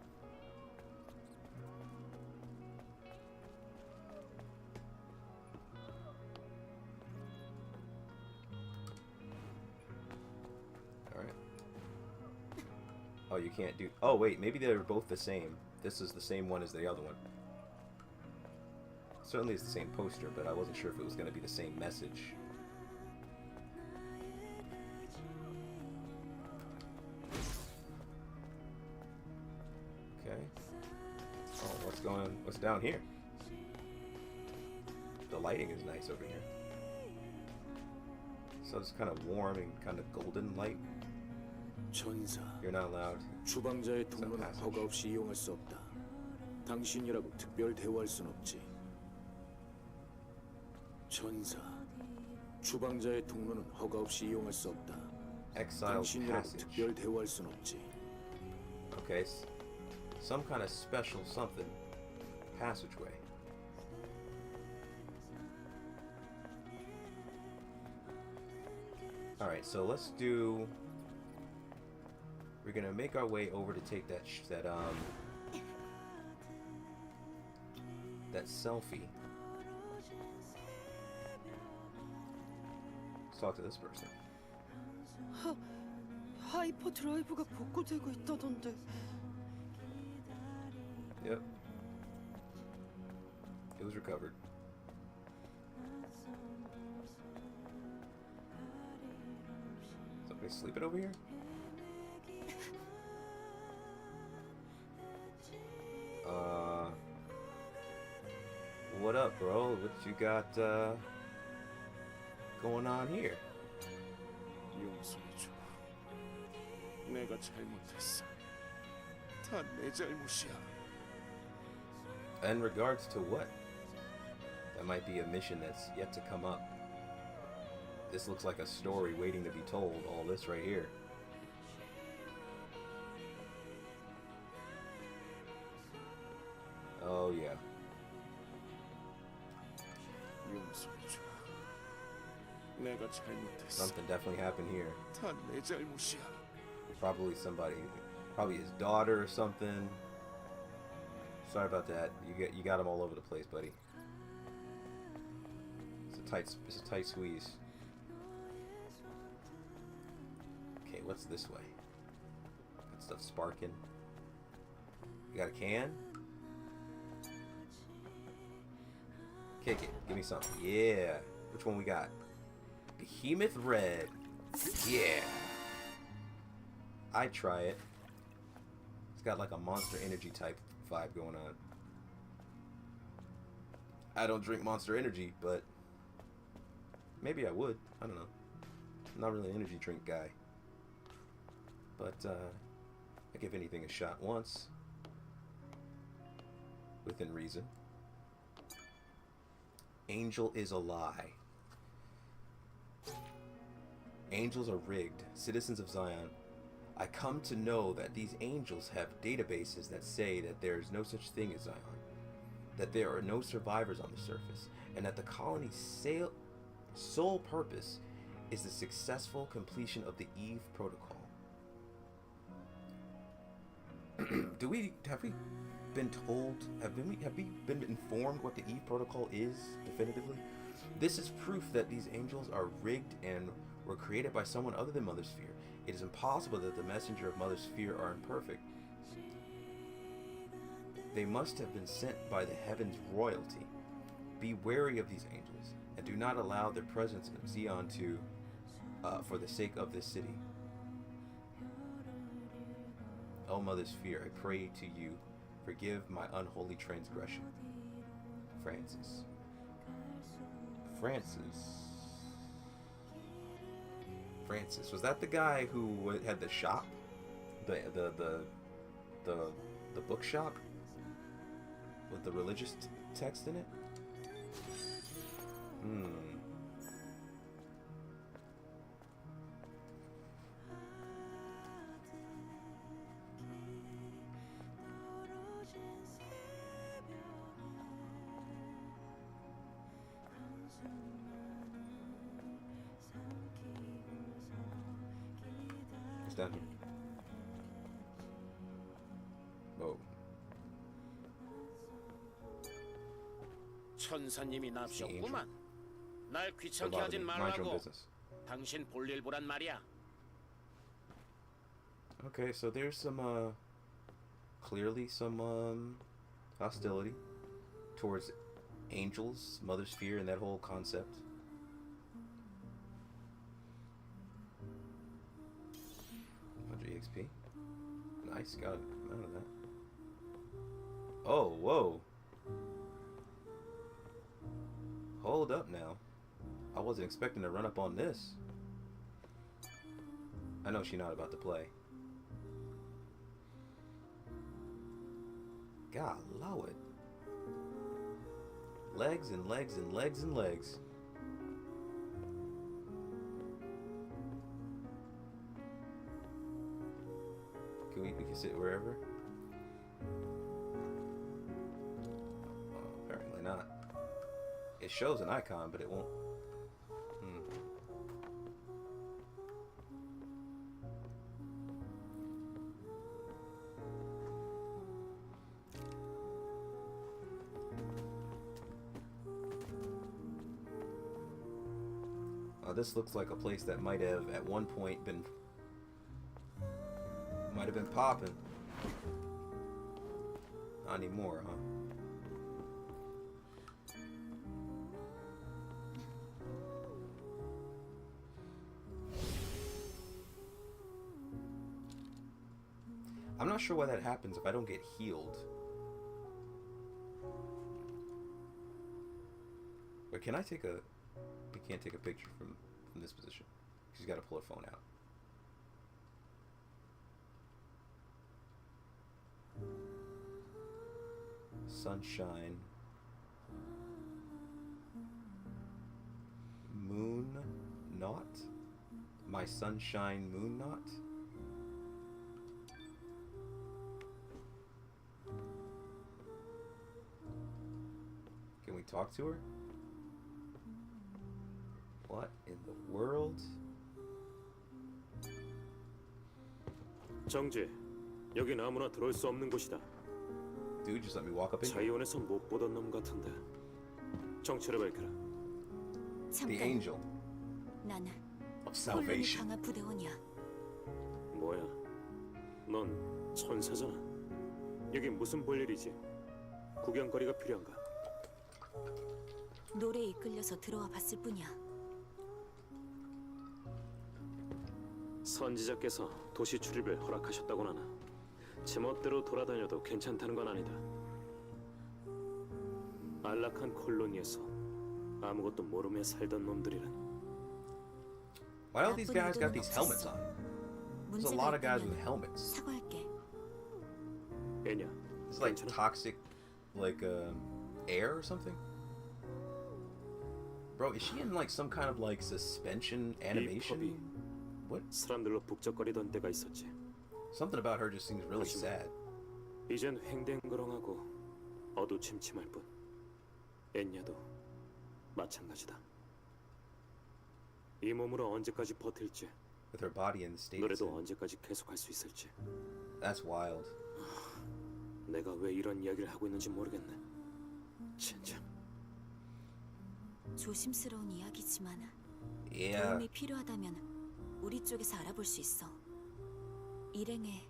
All right. Oh, you can't do. Oh wait, maybe they're both the same. This is the same one as the other one. Certainly it's the same poster, but I wasn't sure if it was going to be the same message. Okay. Oh, what's down here? The lighting is nice over here. So it's kind of warm and kind of golden light. 전사, You're not allowed. 주방자의 통로는 passage. 허가 없이 이용할 수 없다. 당신이라고 특별 대우할 순 없지. 전사, 주방자의 통로는 허가 없이 이용할 수 없다. Exiled 당신이라고 passage. 특별 대우할 순 없지. Okay, some kind of special something. Passageway. Alright, so let's do... We're gonna make our way over to take that selfie. Let's talk to this person. 하이퍼 드라이브가 복구되고 있다던데. Yep. It was recovered. Somebody sleeping over here? What up, bro? What you got going on here? 용서해줘. 내가 잘못했어. 다 내 잘못이야. In regards to what? That might be a mission that's yet to come up. This looks like a story waiting to be told, all this right here. Oh yeah. 용서해줘. 내가 잘못했어. Something definitely happened here. 다 내 잘못이야. Probably probably his daughter or something. Sorry about that. You got him all over the place, buddy. It's a tight squeeze. Okay, what's this way? That stuff sparking. You got a can? Kick it. Give me something. Yeah. Which one we got? Behemoth Red. Yeah. I'd try it. It's got like a Monster Energy type vibe going on. I don't drink Monster Energy, but maybe I would. I don't know. I'm not really an energy drink guy. But I give anything a shot once. Within reason. Angel is a lie. Angels are rigged. Citizens of Zion. I come to know that these angels have databases that say that there is no such thing as Zion, that there are no survivors on the surface, and that the colony's sole purpose is the successful completion of the Eve Protocol. Have we been told? Have we been informed what the Eve Protocol is definitively? This is proof that these angels are rigged and were created by someone other than Mother Sphere. It is impossible that the messenger of Mother Sphere are imperfect. They must have been sent by the heavens' royalty. Be wary of these angels, and do not allow their presence in Zion to, for the sake of this city. O Mother Sphere, I pray to you, forgive my unholy transgression. Francis. Francis, was that the guy who had the shop, the bookshop with the religious text in it? Down here. 천사님이 납셨구만. 날 So 귀찮게 bother 하진 me. Mind your own 말라고. business. 당신 볼일 보란 말이야. Okay, so there's some clearly some hostility towards angels, Mother Sphere, and that whole concept. XP. Nice, got a amount of that. Oh, whoa. Hold up now. I wasn't expecting to run up on this. I know she's not about to play. God, allow it. Legs and legs and legs and legs. We can sit wherever? Oh, apparently not. It shows an icon, but it won't. This looks like a place that might have at one point been popping. Not anymore, huh? I'm not sure why that happens if I don't get healed. Wait, can I take a... We can't take a picture from this position. She's got to pull her phone out. Sunshine. Moon knot? My sunshine moon knot? Can we talk to her? What in the world? 정지, 여긴 아무나 들어올 수 없는 곳이다. Dude, just let me walk up in here. 자이온에서 못 보던 놈 같은데. 정체를 밝혀라. The angel 나는 of 콜로니 salvation. 강화 부대원이야. 뭐야? 넌 천사잖아. 여기 무슨 볼일이지? 구경거리가 필요한가? 노래에 이끌려서 들어와 봤을 뿐이야. 선지자께서 도시 출입을 허락하셨다고 하나. 제멋대로 돌아다녀도 괜찮다는 건 아니다. 안락한 콜로니에서 아무것도 모르며 살던 놈들이란. Why don't these guys got these helmets on? There's a lot of guys with helmets. 사과할게. 애냐? It's like 괜찮아? toxic, like air or something. Bro, is she in like some kind of like suspension animation? What? 사람들로 북적거리던 때가 있었지. Something about her just seems really sad. 이젠 횡댕그렁하고 어두침침할 뿐. 애냐도 마찬가지다. 이 몸으로 언제까지 버틸지, With her body in the state. 노래도 언제까지 계속할 수 있을지. That's wild. 내가 왜 이런 이야기를 하고 있는지 모르겠네. 진짜. 조심스러운 이야기지만 Yeah. 도움이 필요하다면 우리 쪽에서 알아볼 수 있어. 일행에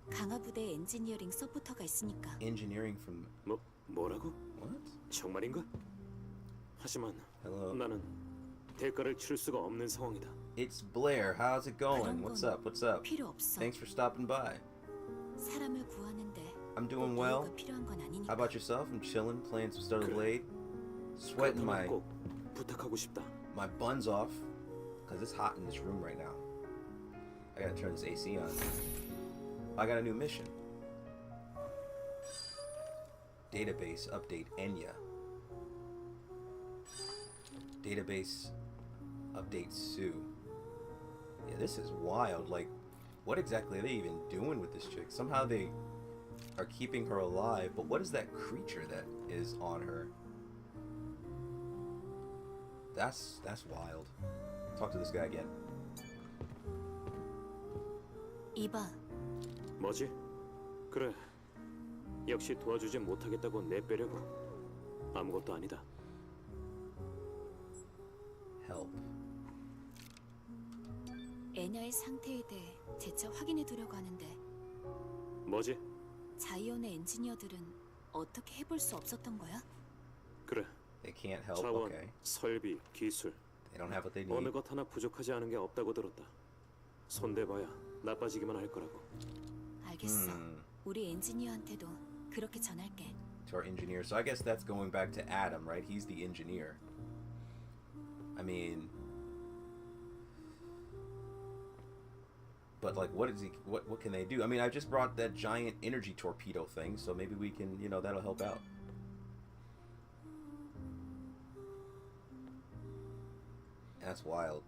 강화 부대 엔지니어링 서포터가 있으니까. Engineering from. 뭐라고? What? 정말인가? 하지만 Hello. 나는 대가를 치를 수가 없는 상황이다. It's Blair. How's it going? What's up? What's up? 필요 없어. Thanks for stopping by. 사람을 구하는데 I'm doing 꼭 well. 이유가 필요한 건 아니니까. How about yourself? I'm chilling, playing some Stellar Blade, sweating my 꼭 부탁하고 싶다. my buns off because it's hot in this room right now. I gotta turn this AC on. I got a new mission. Database update Enya. Database update Sue. Yeah, this is wild. Like, what exactly are they even doing with this chick? Somehow they are keeping her alive, but what is that creature that is on her? That's wild. Talk to this guy again. 이봐, 뭐지? 그래. 역시 도와주지 못하겠다고 내빼려고. 아무것도 아니다. help. 애냐의 상태에 대해 재차 확인해 두려고 하는데 뭐지? 자이온의 엔지니어들은 어떻게 해볼 수 없었던 거야? 그래. They can't help. 자원, Okay. 설비, 기술 They don't have what they 어느 need. 것 하나 부족하지 않은 게 없다고 들었다. 손대봐야 나빠지기만 할 거라고. 알겠어. 우리 엔지니어한테도 그렇게 전할게. To our engineer. So I guess that's going back to Adam, right? He's the engineer. I mean, but like, what is he? What can they do? I mean, I just brought that giant energy torpedo thing, so maybe we can, you know, that'll help out. That's wild.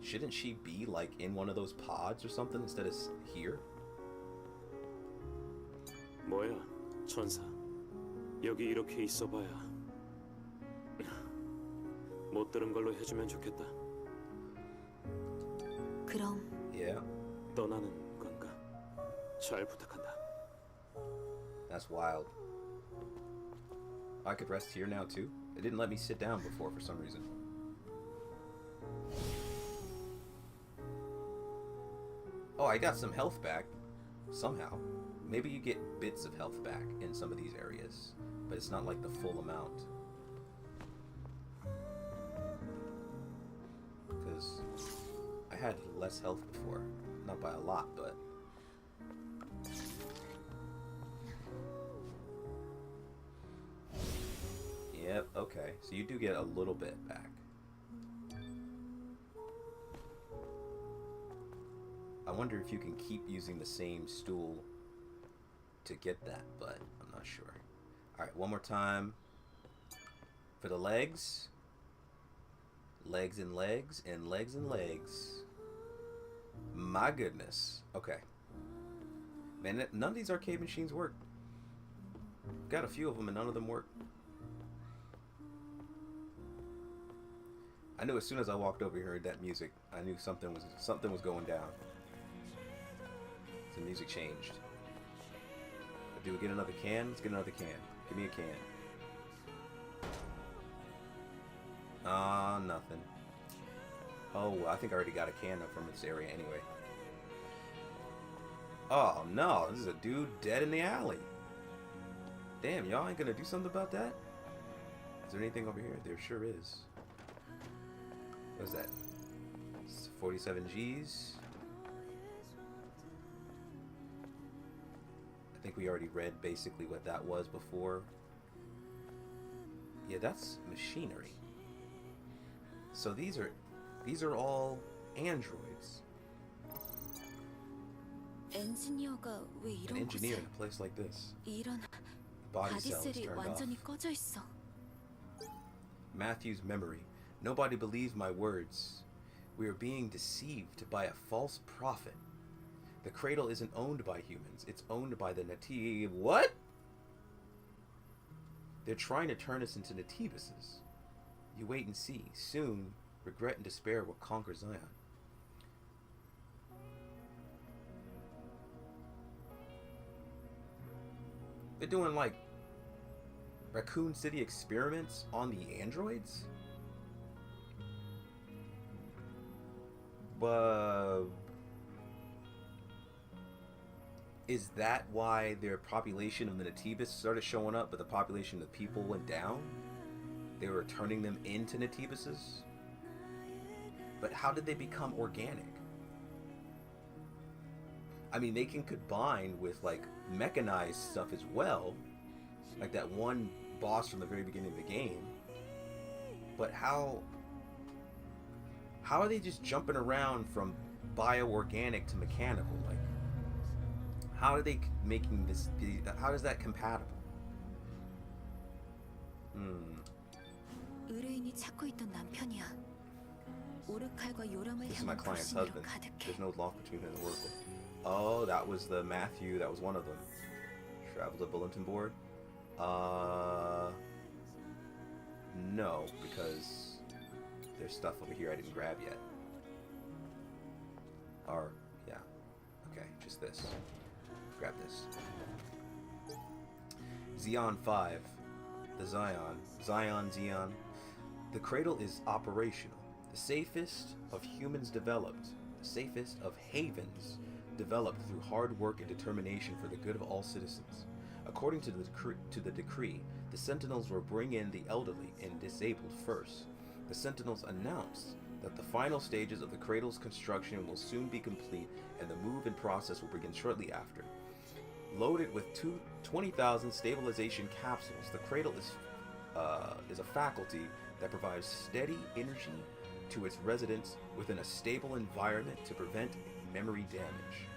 Shouldn't she be like in one of those pods or something instead of here? 뭐야, 천사. 여기 이렇게 있어봐야 못 들은 걸로 해주면 좋겠다. 그럼 Yeah. 떠나는 건가? 잘 부탁한다. That's wild. I could rest here now too. It didn't let me sit down before for some reason. Oh, I got some health back. Somehow. Maybe you get bits of health back in some of these areas, but it's not like the full amount. Because I had less health before. Not by a lot, but... Yep, okay. So you do get a little bit back. I wonder if you can keep using the same stool to get that, but I'm not sure. Alright, one more time. For the legs. Legs and legs and legs and legs. My goodness. Okay. Man, none of these arcade machines work. Got a few of them and none of them work. I knew as soon as I walked over here and heard that music, I knew something was going down. The music changed. Do we get another can? Let's get another can. Give me a can. Nothing. Oh, well, I think I already got a can from this area anyway. Oh, no. This is a dude dead in the alley. Damn, y'all ain't gonna do something about that? Is there anything over here? There sure is. What's that? 47 G's. I think we already read basically what that was before. Yeah, that's machinery. So these are all androids. 엔지니어가 왜 An 이런 engineer 곳에 in a place like this. 이런 Body cells 바디셀이 turned off. 완전히 꺼져 있어. Matthew's memory. Nobody believes my words. We are being deceived by a false prophet. The cradle isn't owned by humans. It's owned by the Nativ. What? They're trying to turn us into Natibuses. You wait and see. Soon, regret and despair will conquer Zion. They're doing like Raccoon City experiments on the androids? Is that why their population of the Natibus started showing up, but the population of the people went down? They were turning them into Natibuses? But how did they become organic? I mean, they can combine with like mechanized stuff as well, like that one boss from the very beginning of the game. But how are they just jumping around from bioorganic to mechanical? Like, how are they making this? How is that compatible? 의뢰인이 찾고 있던 남편이야. 오르칼과 요람을 This is my 향한 client's 불신으로 husband. 가득해. There's no lock between him and Oracle. Oh, that was the Matthew. That was one of them. Travel to bulletin board. No, because there's stuff over here I didn't grab yet. Or, yeah. Okay, just this. Grab this. Xeon 5. The Zion. Zion. The cradle is operational. The safest of humans developed, the safest of havens developed through hard work and determination for the good of all citizens. According to the decree, the Sentinels will bring in the elderly and disabled first. The Sentinels announced that the final stages of the cradle's construction will soon be complete and the move-in process will begin shortly after. Loaded with 20,000 stabilization capsules, the cradle is a faculty that provides steady energy to its residents within a stable environment to prevent memory damage.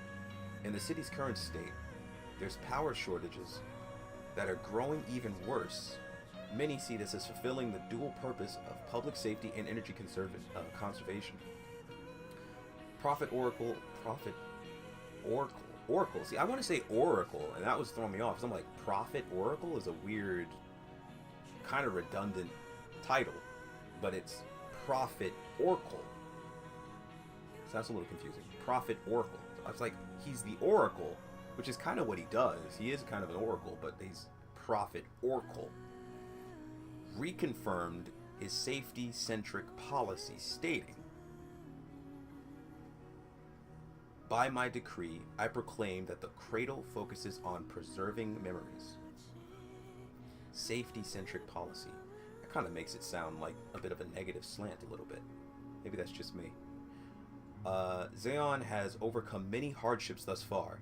In the city's current state, there's power shortages that are growing even worse. Many see this as fulfilling the dual purpose of public safety and energy conservation. Prophet Oracle. See, I want to say Oracle, and that was throwing me off. So I'm like, Prophet Oracle is a weird, kind of redundant title, but it's Prophet Oracle. So that's a little confusing. Prophet Oracle. So I was like, he's the Oracle, which is kind of what he does. He is kind of an Oracle, but he's Prophet Oracle. Reconfirmed his safety-centric policy, stating, "By my decree, I proclaim that the cradle focuses on preserving memories." Safety-centric policy. That kind of makes it sound like a bit of a negative slant a little bit. Maybe that's just me. Zeon has overcome many hardships thus far,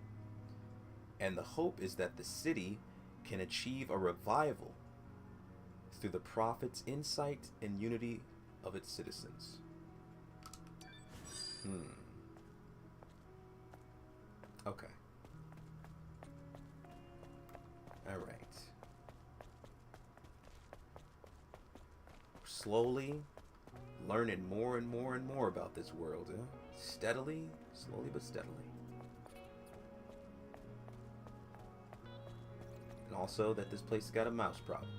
and the hope is that the city can achieve a revival through the prophet's insight and unity of its citizens. Okay. Alright. Slowly learning more and more and more about this world, huh? Steadily, slowly but steadily. And also that this place has got a mouse problem.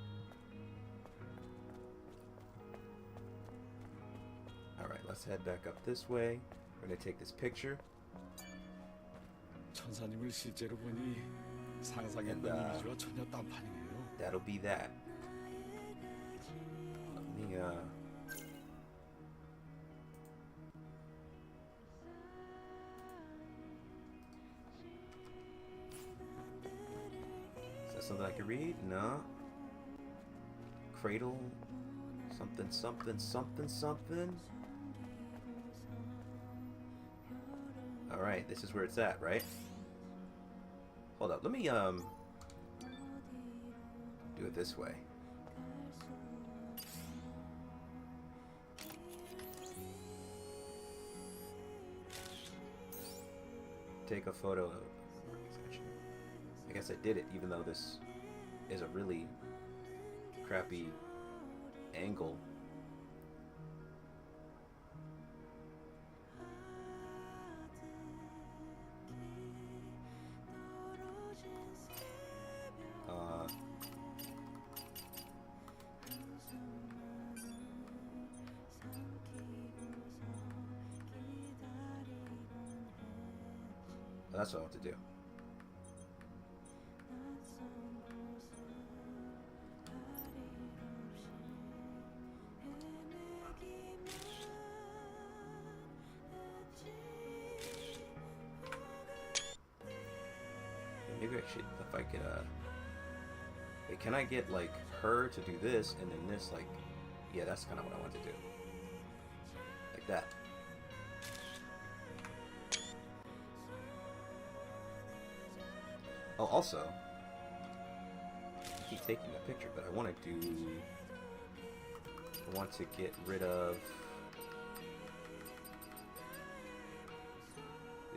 Alright, let's head back up this way. We're gonna take this picture. 천사님을 실제로 보니 상상했던 이미지와 전혀 딴판이네요. That'll be that. Let me Is that something I can read? No. Cradle. Something, something, something, something. Alright, this is where it's at, right? Hold up, let me do it this way. Take a photo of I guess I did it, even though this is a really crappy angle. That's what I have to do. Maybe I should, if I could, hey, can I get, like, her to do this, and then this, like, yeah, that's kind of what I want to do. Like that. Oh, also, I keep taking a picture, but I want to get rid of,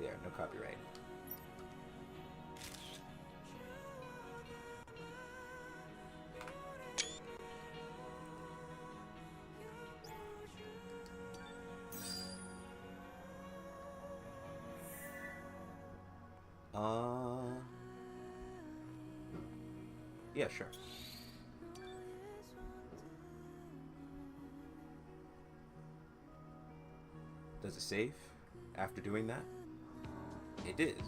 yeah, no copyright. Yeah, sure. Does it save after doing that? It did.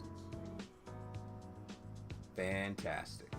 Fantastic.